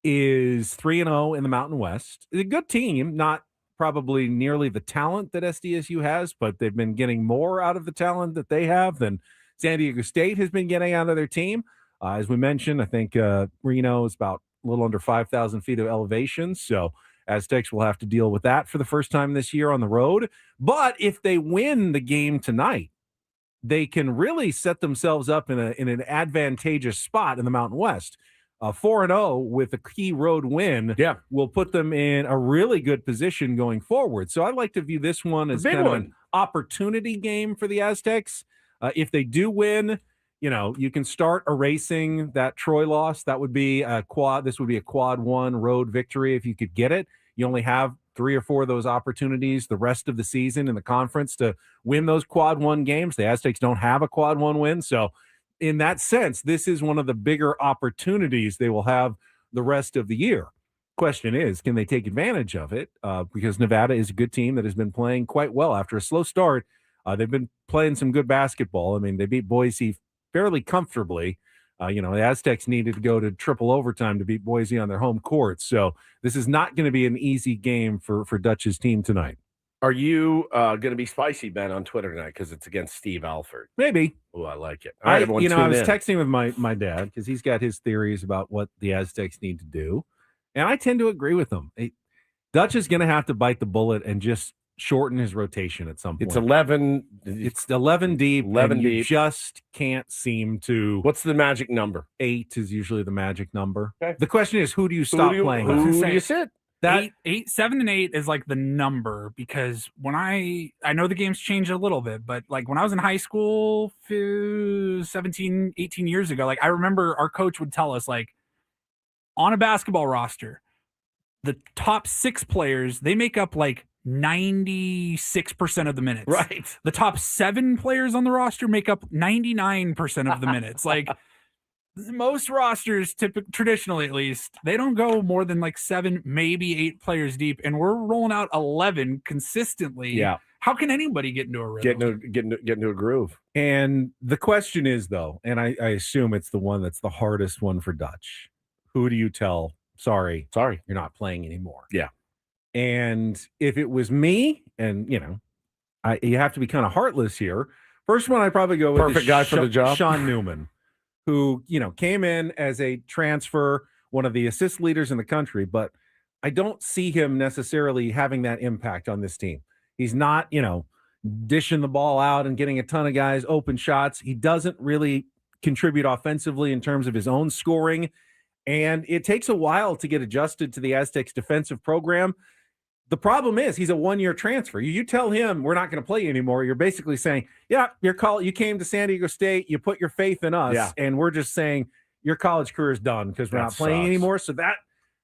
is 3-0 in the Mountain West. It's a good team, not probably nearly the talent that SDSU has, but they've been getting more out of the talent that they have than San Diego State has been getting out of their team. As we mentioned, I think Reno is about a little under 5,000 feet of elevation, so Aztecs will have to deal with that for the first time this year on the road. But if they win the game tonight, they can really set themselves up in an advantageous spot in the Mountain West. 4-0 with a key road win will put them in a really good position going forward. So I'd like to view this one as kind of an opportunity game for the Aztecs. If they do win, you can start erasing that Troy loss. That would be a quad. This would be a quad one road victory if you could get it. You only have 3 or 4 of those opportunities the rest of the season in the conference to win those quad one games. The Aztecs don't have a quad one win. So in that sense, this is one of the bigger opportunities they will have the rest of the year. Question is, can they take advantage of it? Because Nevada is a good team that has been playing quite well after a slow start. They've been playing some good basketball. I mean, they beat Boise fairly comfortably. The Aztecs needed to go to triple overtime to beat Boise on their home court. So this is not going to be an easy game for Dutch's team tonight. Are you going to be spicy, Ben, on Twitter tonight because it's against Steve Alford? Maybe. Oh, I like it. All right, I was texting with my dad because he's got his theories about what the Aztecs need to do, and I tend to agree with him. Dutch is going to have to bite the bullet and just shorten his rotation at some point. It's 11. It's 11 deep. 11 deep. You just can't seem to. What's the magic number? 8 is usually the magic number. Okay. The question is, who do you stop playing? Who do you sit? That 7 and 8 is like the number, because when I know the game's changed a little bit, but like when I was in high school 17, 18 years ago, like I remember our coach would tell us, like, on a basketball roster, the top 6 players, they make up like 96% of the minutes. Right. The top 7 players on the roster make up 99% of the minutes. Like most rosters, traditionally at least, they don't go more than like 7, maybe 8 players deep, and we're rolling out 11 consistently. Yeah. How can anybody get into a rhythm? Get into a groove. And the question is, though, and I assume it's the one that's the hardest one for Dutch. Who do you tell? Sorry, you're not playing anymore. Yeah. And if it was me, and you have to be kind of heartless here. First one, I'd probably go with Perfect guy for the job, Sean Newman, who came in as a transfer, one of the assist leaders in the country, but I don't see him necessarily having that impact on this team. He's not, dishing the ball out and getting a ton of guys open shots. He doesn't really contribute offensively in terms of his own scoring. And it takes a while to get adjusted to the Aztecs defensive program. The problem is he's a one-year transfer. You tell him we're not going to play you anymore. You're basically saying, yeah, you came to San Diego State, you put your faith in us, and we're just saying your college career is done because we're not playing anymore. So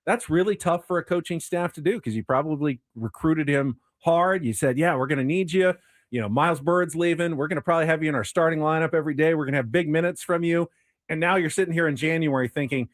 that's really tough for a coaching staff to do because you probably recruited him hard. You said, yeah, we're going to need you. Miles Bird's leaving. We're going to probably have you in our starting lineup every day. We're going to have big minutes from you. And now you're sitting here in January thinking,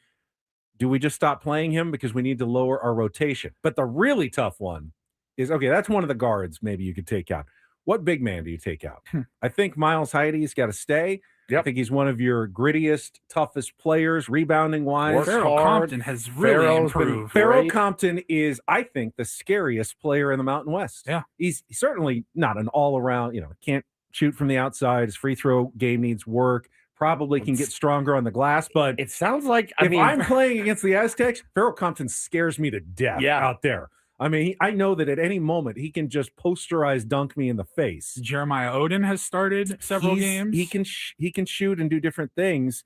do we just stop playing him because we need to lower our rotation? But the really tough one is, okay, that's one of the guards maybe you could take out. What big man do you take out? I think Miles Heidi's got to stay. Yep. I think he's one of your grittiest, toughest players, rebounding-wise. Farrell Compton has really improved. Farrell Compton is, I think, the scariest player in the Mountain West. Yeah. He's certainly not an all-around, can't shoot from the outside. His free throw game needs work. Probably can get stronger on the glass, but it sounds like if I'm playing against the Aztecs, Farrell Compton scares me to death out there. I mean, I know that at any moment he can just posterize dunk me in the face. Jeremiah Odin has started several games. He can shoot and do different things.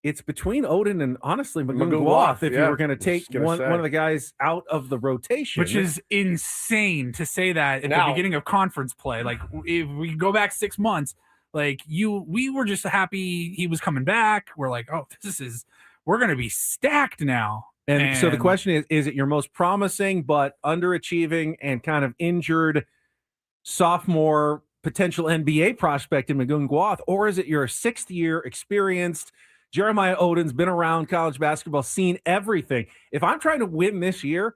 It's between Odin and honestly McGowan if you were going to take one of the guys out of the rotation, which is insane to say that at the beginning of conference play. Like if we go back 6 months. We were just happy he was coming back. We're like, oh, we're going to be stacked now. And so the question is it your most promising but underachieving and kind of injured sophomore potential NBA prospect in McGowan, or is it your sixth-year experienced Jeremiah Odin's been around college basketball, seen everything? If I'm trying to win this year,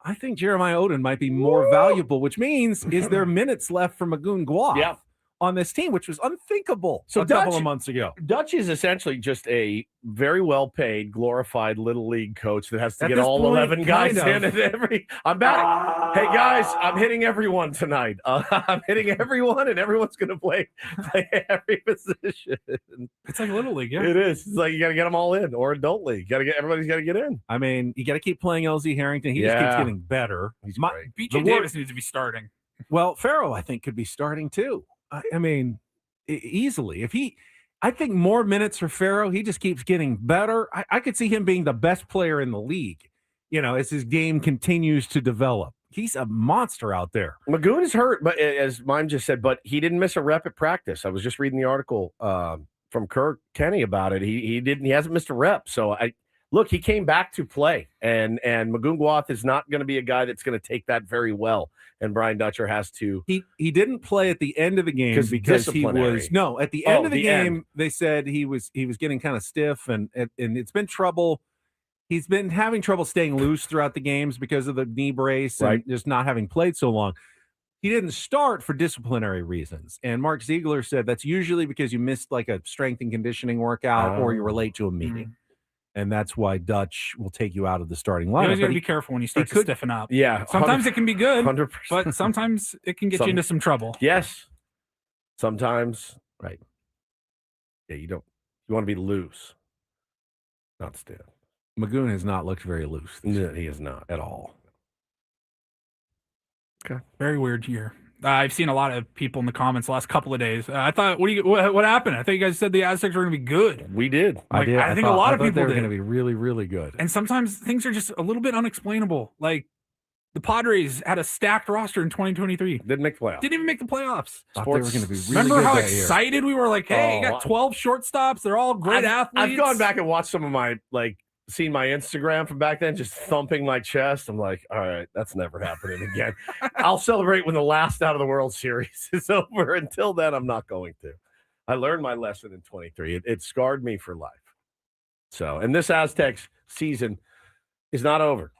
I think Jeremiah Odin might be more valuable, which means is there minutes left for McGowan on this team, which was unthinkable a couple of months ago. Dutch is essentially just a very well-paid, glorified little league coach that has to get all 11 guys in. I'm back. Hey, guys, I'm hitting everyone tonight. I'm hitting everyone, and everyone's going to play every position. It's like Little League, yeah. It is. It's like you got to get them all in, or Adult League. Everybody's got to get in. I mean, you got to keep playing LZ Harrington. He just keeps getting better. He's great. BJ Davis needs to be starting. Well, Farrell, I think, could be starting too. I mean, easily. I think more minutes for Farrell. He just keeps getting better. I could see him being the best player in the league, as his game continues to develop. He's a monster out there. McGowan is hurt, but as Mime just said, but he didn't miss a rep at practice. I was just reading the article from Kirk Kenny about it. He hasn't missed a rep. So look, he came back to play, and McGowan is not going to be a guy that's going to take that very well. And Brian Dutcher has to. He didn't play at the end of the game because he was at the end of the game. They said he was getting kind of stiff, and it's been trouble. He's been having trouble staying loose throughout the games because of the knee brace and just not having played so long. He didn't start for disciplinary reasons, and Mark Ziegler said that's usually because you missed like a strength and conditioning workout or you were late to a meeting. And that's why Dutch will take you out of the starting lineup. You always got to be careful when you start to stiffen up. Yeah. Sometimes it can be good, 100%. but sometimes it can get you into some trouble. Yes. Sometimes. Right. Yeah, you want to be loose, not stiff. McGowan has not looked very loose. No, he is not at all. Okay. Very weird year. I've seen a lot of people in the comments the last couple of days. I thought, what happened? I thought you guys said the Aztecs were going to be good. We did. I think a lot of people they were did. going to be really, really good. And sometimes things are just a little bit unexplainable. Like the Padres had a stacked roster in 2023. Didn't make the playoffs. Didn't even make the playoffs. They were going to be really Remember good how that excited we were? Like, hey, you got 12 shortstops. They're all great athletes. I've gone back and watched some of my seen my Instagram from back then, just thumping my chest. I'm like, all right, that's never happening again. I'll celebrate when the last out of the World Series is over. Until then, I'm not going to. I learned my lesson in 23. It scarred me for life. So, and this Aztecs season is not over.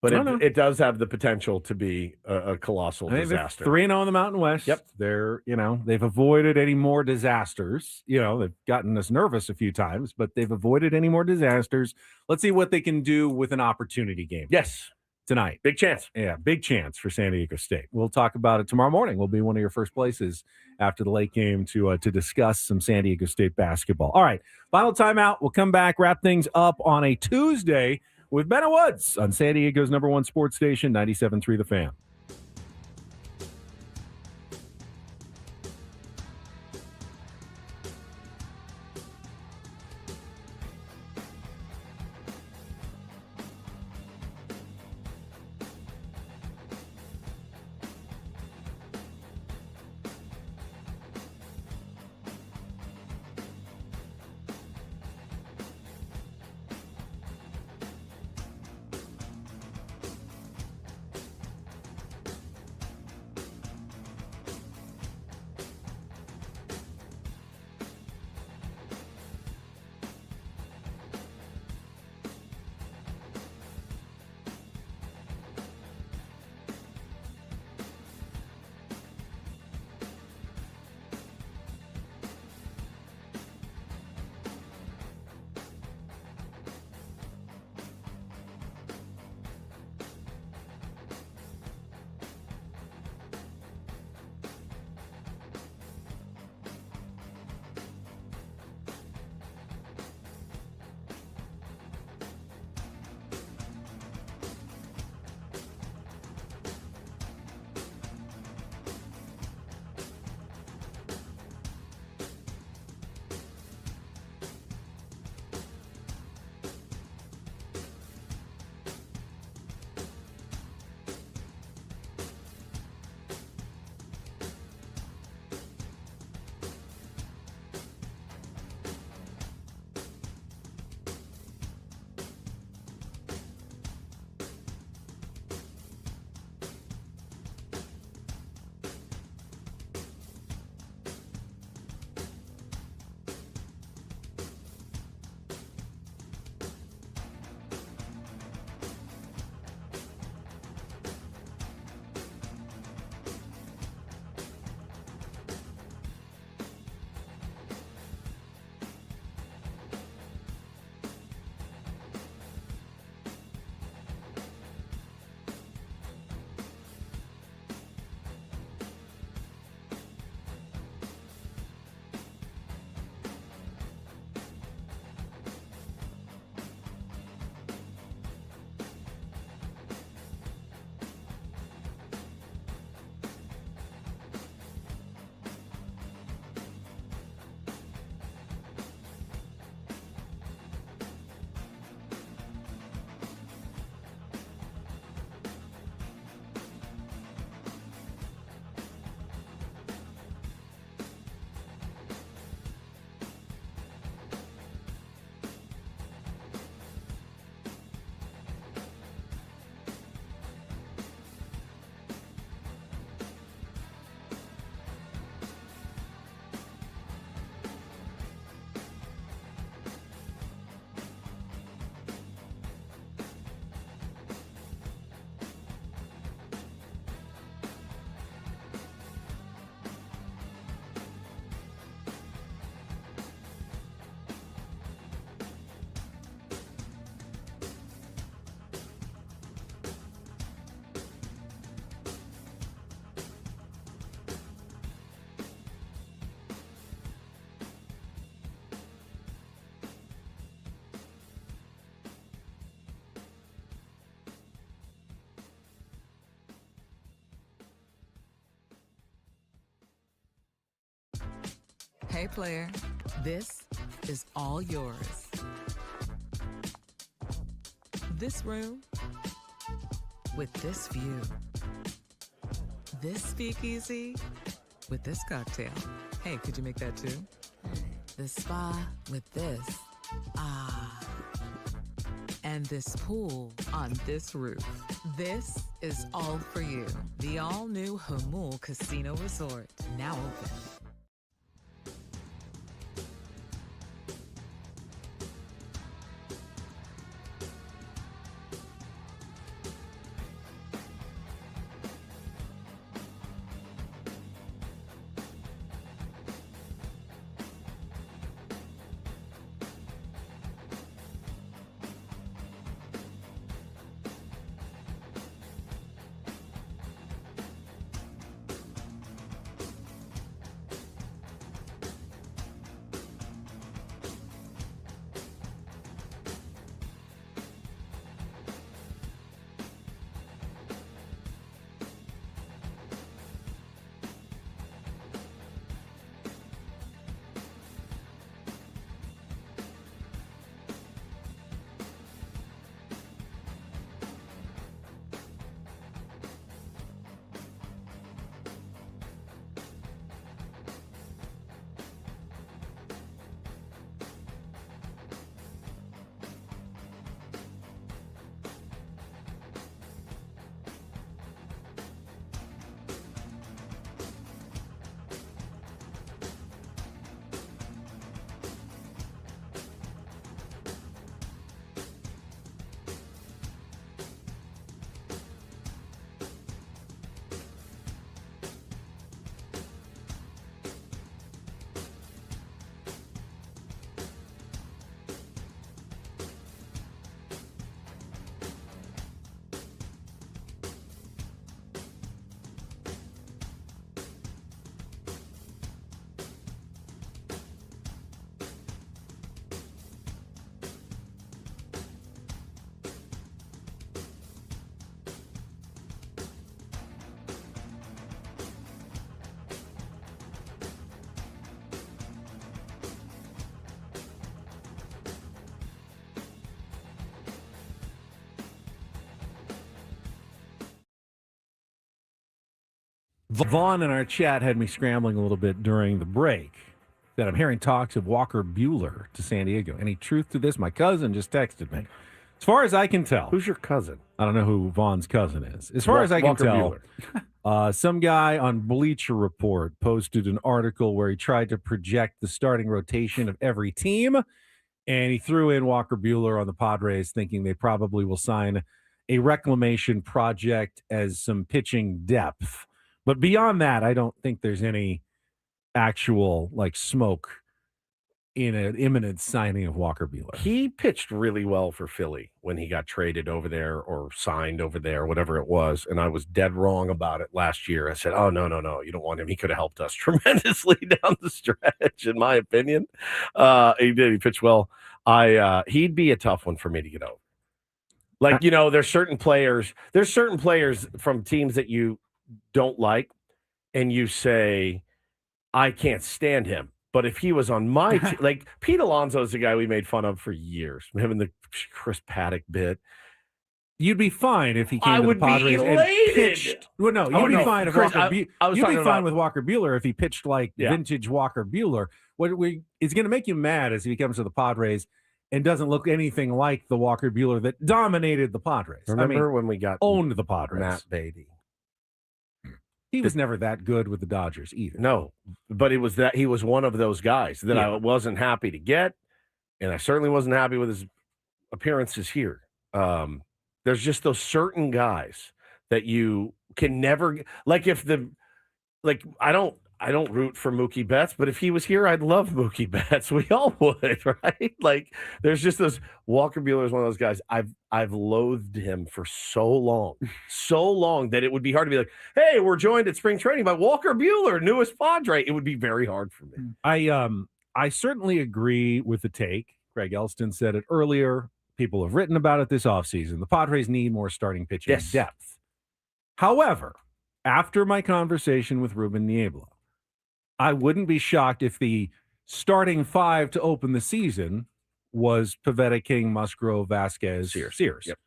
But No. it does have the potential to be a colossal disaster. 3-0 in the Mountain West. Yep. They've avoided any more disasters. They've gotten us nervous a few times, but they've avoided any more disasters. Let's see what they can do with an opportunity game. Yes. Tonight. Big chance. Yeah, big chance for San Diego State. We'll talk about it tomorrow morning. We'll be one of your first places after the late game to discuss some San Diego State basketball. All right, final timeout. We'll come back, wrap things up on a Tuesday with Ben Woods on San Diego's #1 sports station, 97.3 The Fan. Hey, player, this is all yours. This room with this view. This speakeasy with this cocktail. Hey, could you make that too? This spa with this. Ah. And this pool on this roof. This is all for you. The all-new Hamul Casino Resort, now open. Vaughn in our chat had me scrambling a little bit during the break. That I'm hearing talks of Walker Buehler to San Diego. Any truth to this? My cousin just texted me. As far as I can tell. Who's your cousin? I don't know who Vaughn's cousin is. As far as I can Walker tell, some guy on Bleacher Report posted an article where he tried to project the starting rotation of every team, and he threw in Walker Buehler on the Padres, thinking they probably will sign a reclamation project as some pitching depth. But beyond that, I don't think there's any actual smoke in an imminent signing of Walker Buehler. He pitched really well for Philly when he got traded over there or signed over there, whatever it was. And I was dead wrong about it last year. I said, oh, no, you don't want him. He could have helped us tremendously down the stretch, in my opinion. He did. He pitched well. He'd be a tough one for me to get over. There's certain players from teams that you don't like, and you say, I can't stand him. But if he was on my team, Pete Alonso is the guy we made fun of for years, him and the Chris Paddock bit. You'd be fine if he came to the Padres and pitched. Well, no, you'd be fine if you'd be fine with Walker Buehler if he pitched vintage Walker Buehler. It's going to make you mad as he comes to the Padres and doesn't look anything like the Walker Buehler that dominated the Padres. Remember when we owned the Padres? Matt Beatty. He was never that good with the Dodgers either. No, but it was that he was one of those guys that I wasn't happy to get, and I certainly wasn't happy with his appearances here. There's just those certain guys that you can never I don't root for Mookie Betts, but if he was here, I'd love Mookie Betts. We all would, right? There's just those. Walker Buehler is one of those guys. I've loathed him for so long that it would be hard to be like, hey, we're joined at spring training by Walker Buehler, newest Padre. It would be very hard for me. I certainly agree with the take. Greg Elsten said it earlier. People have written about it this offseason. The Padres need more starting pitching depth. However, after my conversation with Ruben Niebla, I wouldn't be shocked if the starting five to open the season was Pivetta, King, Musgrove, Vasquez, Sears. Yep.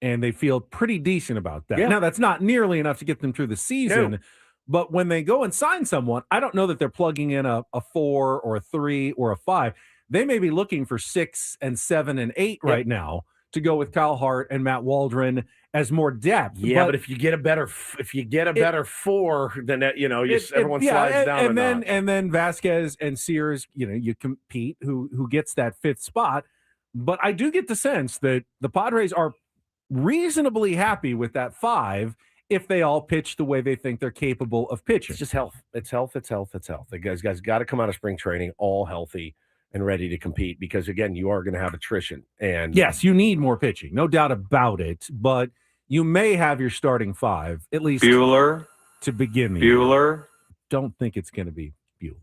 And they feel pretty decent about that. Yeah. Now, that's not nearly enough to get them through the season, but when they go and sign someone, I don't know that they're plugging in a 4 or a 3 or a 5. They may be looking for 6 and 7 and 8 right now to go with Kyle Hart and Matt Waldron as more depth. Yeah, but if you get a better 4, then everyone slides down. And then Vasquez and Sears, you compete who gets that 5th spot. But I do get the sense that the Padres are reasonably happy with that 5 if they all pitch the way they think they're capable of pitching. It's just health. It's health. The guys got to come out of spring training all healthy and ready to compete, because again, you are going to have attrition. And yes, you need more pitching, no doubt about it. But you may have your starting 5 at least Buehler to begin the Buehler. Year. Don't think it's going to be Buehler.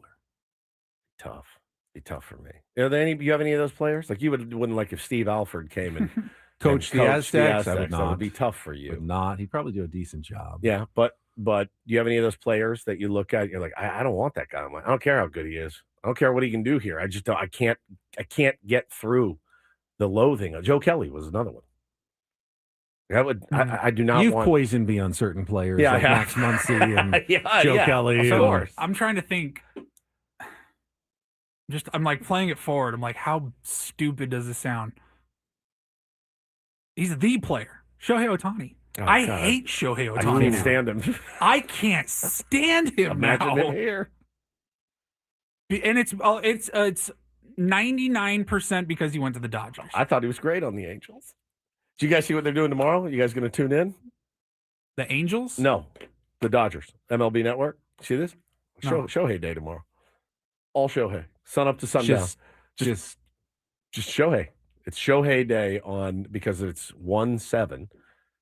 Be tough for me. You have any of those players? You wouldn't like if Steve Alford came and coach the Aztecs. I would not. That would be tough for you. Would not. He'd probably do a decent job. Yeah, but do you have any of those players that you look at? You're like, I don't want that guy. I don't care how good he is. I don't care what he can do here. I just don't. I can't get through the loathing. Joe Kelly was another one. I do not. You've want... poisoned me on certain players, like Max Muncy and Joe Kelly. Of course. I'm trying to think. I'm playing it forward. I'm like, how stupid does this sound? He's the player, Shohei Ohtani. I hate Shohei Ohtani. I can't stand him. I can't stand him. Imagine him here. And it's 99% because he went to the Dodgers. I thought he was great on the Angels. Did you guys see what they're doing tomorrow? You guys going to tune in? The Angels? No, the Dodgers. MLB Network. See this? No. Shohei Day tomorrow. All Shohei. Sun up to sundown. Just Shohei. It's Shohei Day because it's 1/7,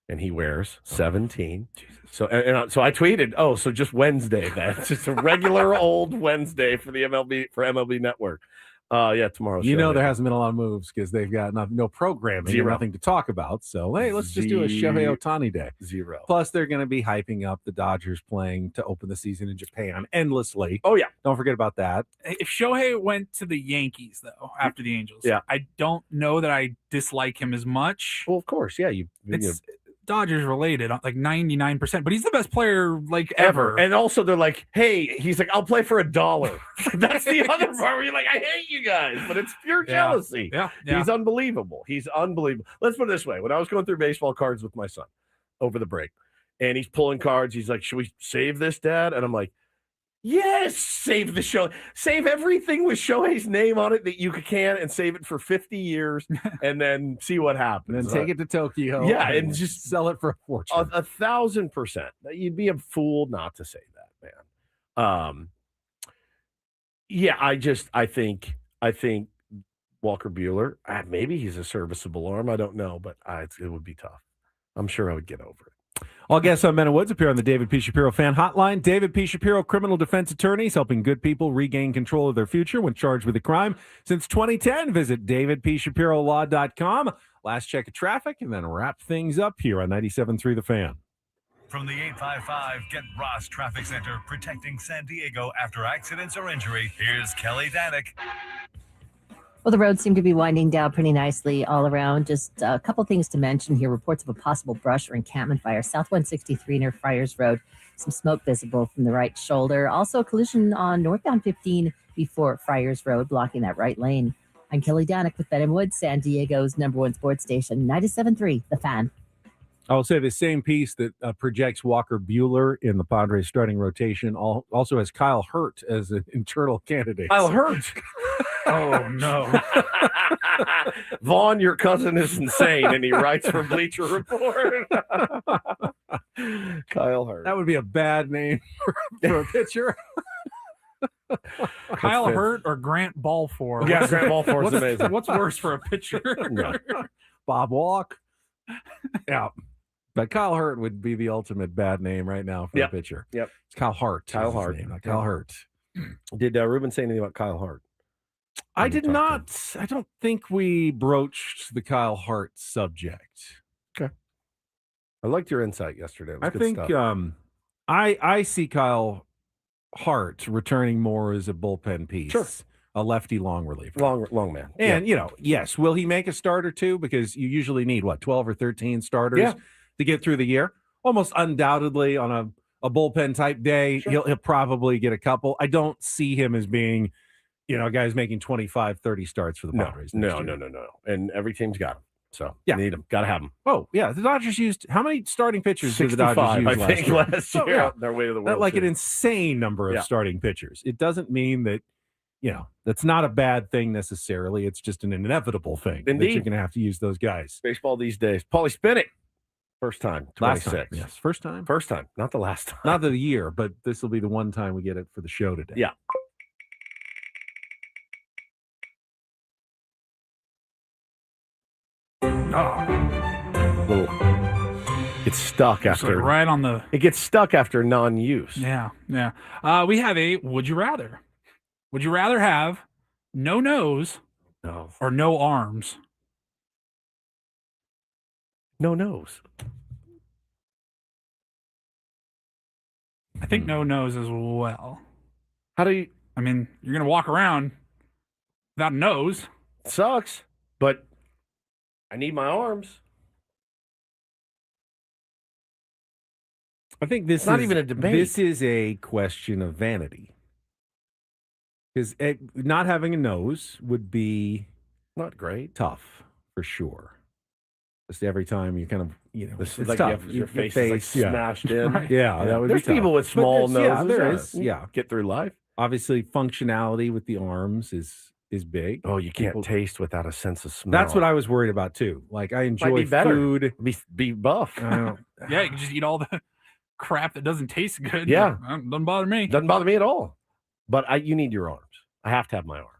and he wears 17. Jesus. So I tweeted, so just Wednesday then. It's just a regular old Wednesday for the MLB Network. Tomorrow. There hasn't been a lot of moves because they've got no programming, nothing to talk about. So hey, let's just do a Shohei Ohtani Day. 0. Plus, they're going to be hyping up the Dodgers playing to open the season in Japan endlessly. Oh yeah, don't forget about that. If Shohei went to the Yankees though after the Angels, I don't know that I dislike him as much. Well, of course, yeah. Dodgers related, like 99%, but he's the best player like ever. And also they're like, hey, he's like, I'll play for $1. That's the other part where you're like, I hate you guys, but it's pure jealousy. Yeah. He's unbelievable. He's unbelievable. Let's put it this way. When I was going through baseball cards with my son over the break, and he's pulling cards, he's like, should we save this, Dad? And I'm like, yes, save the show. Save everything with Shohei's name on it that you can and save it for 50 years and then see what happens. And then take it to Tokyo. Yeah, and just sell it for a fortune. 1,000%. You'd be a fool not to say that, man. I think Walker Buehler, maybe he's a serviceable arm. I don't know, but it would be tough. I'm sure I would get over it. All guests on Men and Woods appear on the David P. Shapiro Fan Hotline. David P. Shapiro, criminal defense attorneys, helping good people regain control of their future when charged with a crime. Since 2010, visit davidpshapirolaw.com. Last check of traffic, and then wrap things up here on 97.3 The Fan. From the 855 Get Ross Traffic Center, protecting San Diego after accidents or injury, here's Kelly Danick. Well, the roads seem to be winding down pretty nicely all around. Just a couple things to mention here. Reports of a possible brush or encampment fire. South 163 near Friars Road. Some smoke visible from the right shoulder. Also a collision on northbound 15 before Friars Road, blocking that right lane. I'm Kelly Danick with Ben and Woods, San Diego's #1 sports station, 97.3 The Fan. I will say the same piece that projects Walker Buehler in the Padres starting rotation also has Kyle Hurt as an internal candidate. Kyle Hurt. Oh, no. Vaughn, your cousin is insane, and he writes for Bleacher Report. Kyle Hurt. That would be a bad name for a pitcher. Kyle Hurt or Grant Balfour? Yeah, Grant Balfour is amazing. What's worse for a pitcher? Bob Walk. Yeah. But Kyle Hurt would be the ultimate bad name right now for a pitcher. Yep. It's Kyle Hart. Kyle Hart. Not Kyle Hurt. Did Ruben say anything about Kyle Hart? I did not. I don't think we broached the Kyle Hart subject. Okay. I liked your insight yesterday. It was I good think stuff. I see Kyle Hart returning more as a bullpen piece. Sure. A lefty long reliever. Long man. And, yes, will he make a start or two? Because you usually need, 12 or 13 starters to get through the year? Almost undoubtedly on a bullpen type day, he'll probably get a couple. I don't see him as being, a guy's making 25, 30 starts for the Padres. No. And every team's got him. So need him. Got to have him. Oh, yeah. The Dodgers used, how many starting pitchers did the 65, Dodgers use I think, last year? Yeah. Their way to the world. An insane number of starting pitchers. It doesn't mean that, that's not a bad thing necessarily. It's just an inevitable thing. Indeed. That you're going to have to use those guys. Baseball these days. Paulie, spin it. First time, 26. Last time, yes. First time? First time, not the last time. Not the year, but this will be the one time we get it for the show today. Yeah. It's stuck after right on the. It gets stuck after non-use. Yeah. We have a would you rather. Would you rather have no nose or no arms? No nose. I think no nose as well. How do you? I mean, you're gonna walk around without a nose. It sucks, but I need my arms. I think this is not even a debate. This is a question of vanity. Because not having a nose would be not great. Tough, for sure. Just every time you kind of, this it's is like tough. your face is like smashed in. Right. Yeah, that would There's be tough. people with small noses. Yeah, there is. Yeah. Get through life. Obviously, functionality with the arms is big. Oh, you can't taste without a sense of smell. That's what I was worried about, too. Like, I enjoy Might be better. food. Be buff. Yeah, you can just eat all the crap that doesn't taste good. Yeah. Doesn't bother me. Doesn't bother me at all. But you need your arms. I have to have my arms.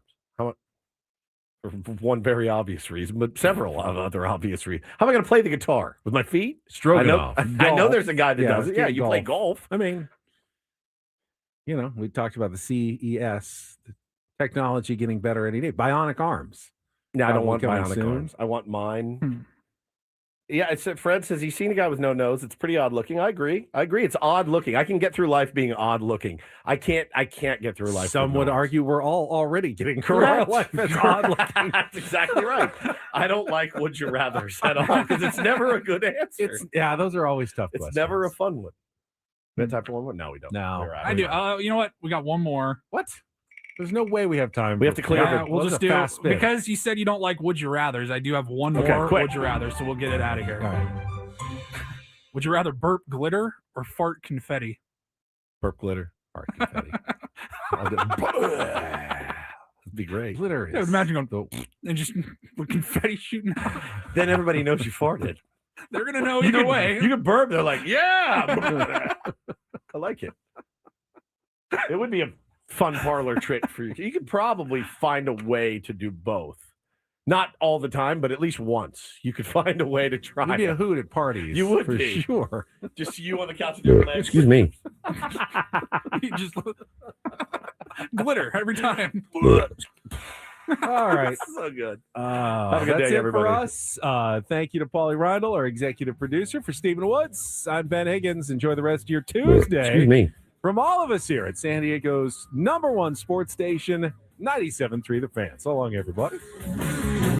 For one very obvious reason, but several other obvious reasons. How am I going to play the guitar? With my feet? Stroganoff. I know there's a guy that does it. Yeah, you play golf. I mean, we talked about the CES, the technology getting better any day. Bionic arms. No, I don't want Probably bionic coming soon. arms. I want mine Yeah, Fred says he's seen a guy with no nose. It's pretty odd looking. I agree. It's odd looking. I can get through life being odd looking. I can't get through life. Some would argue we're all already getting through our correct. life as odd looking. That's exactly right. I don't like would you rathers at all because it's never a good answer. Those are always tough. It's questions. never a fun one. That type of one? No, we don't. No, I do. You know what? We got one more. What? There's no way we have time. We have to clear the. We'll just do because you said you don't like would you rathers. I do have one more would you rather, so we'll get it out of here. All right. Would you rather burp glitter or fart confetti? Burp glitter, fart confetti. That'd be great. Glitter. I would imagine going and just with confetti shooting out. Then everybody knows you farted. They're gonna know either way. You can burp. They're like, yeah. I like it. It would be a fun parlor trick for you. You could probably find a way to do both. Not all the time, but at least once. You could find a way to try. You'd be a hoot at parties. You would for be. sure. Just you on the couch with your legs. Excuse me. You just glitter every time. All right. So good. Have a good that's day, it everybody. for us. Thank you to Paulie Reindl, our executive producer. For Stephen Woods, I'm Ben Higgins. Enjoy the rest of your Tuesday. Excuse me. From all of us here at San Diego's #1 sports station, 97.3 The Fan. So long, everybody.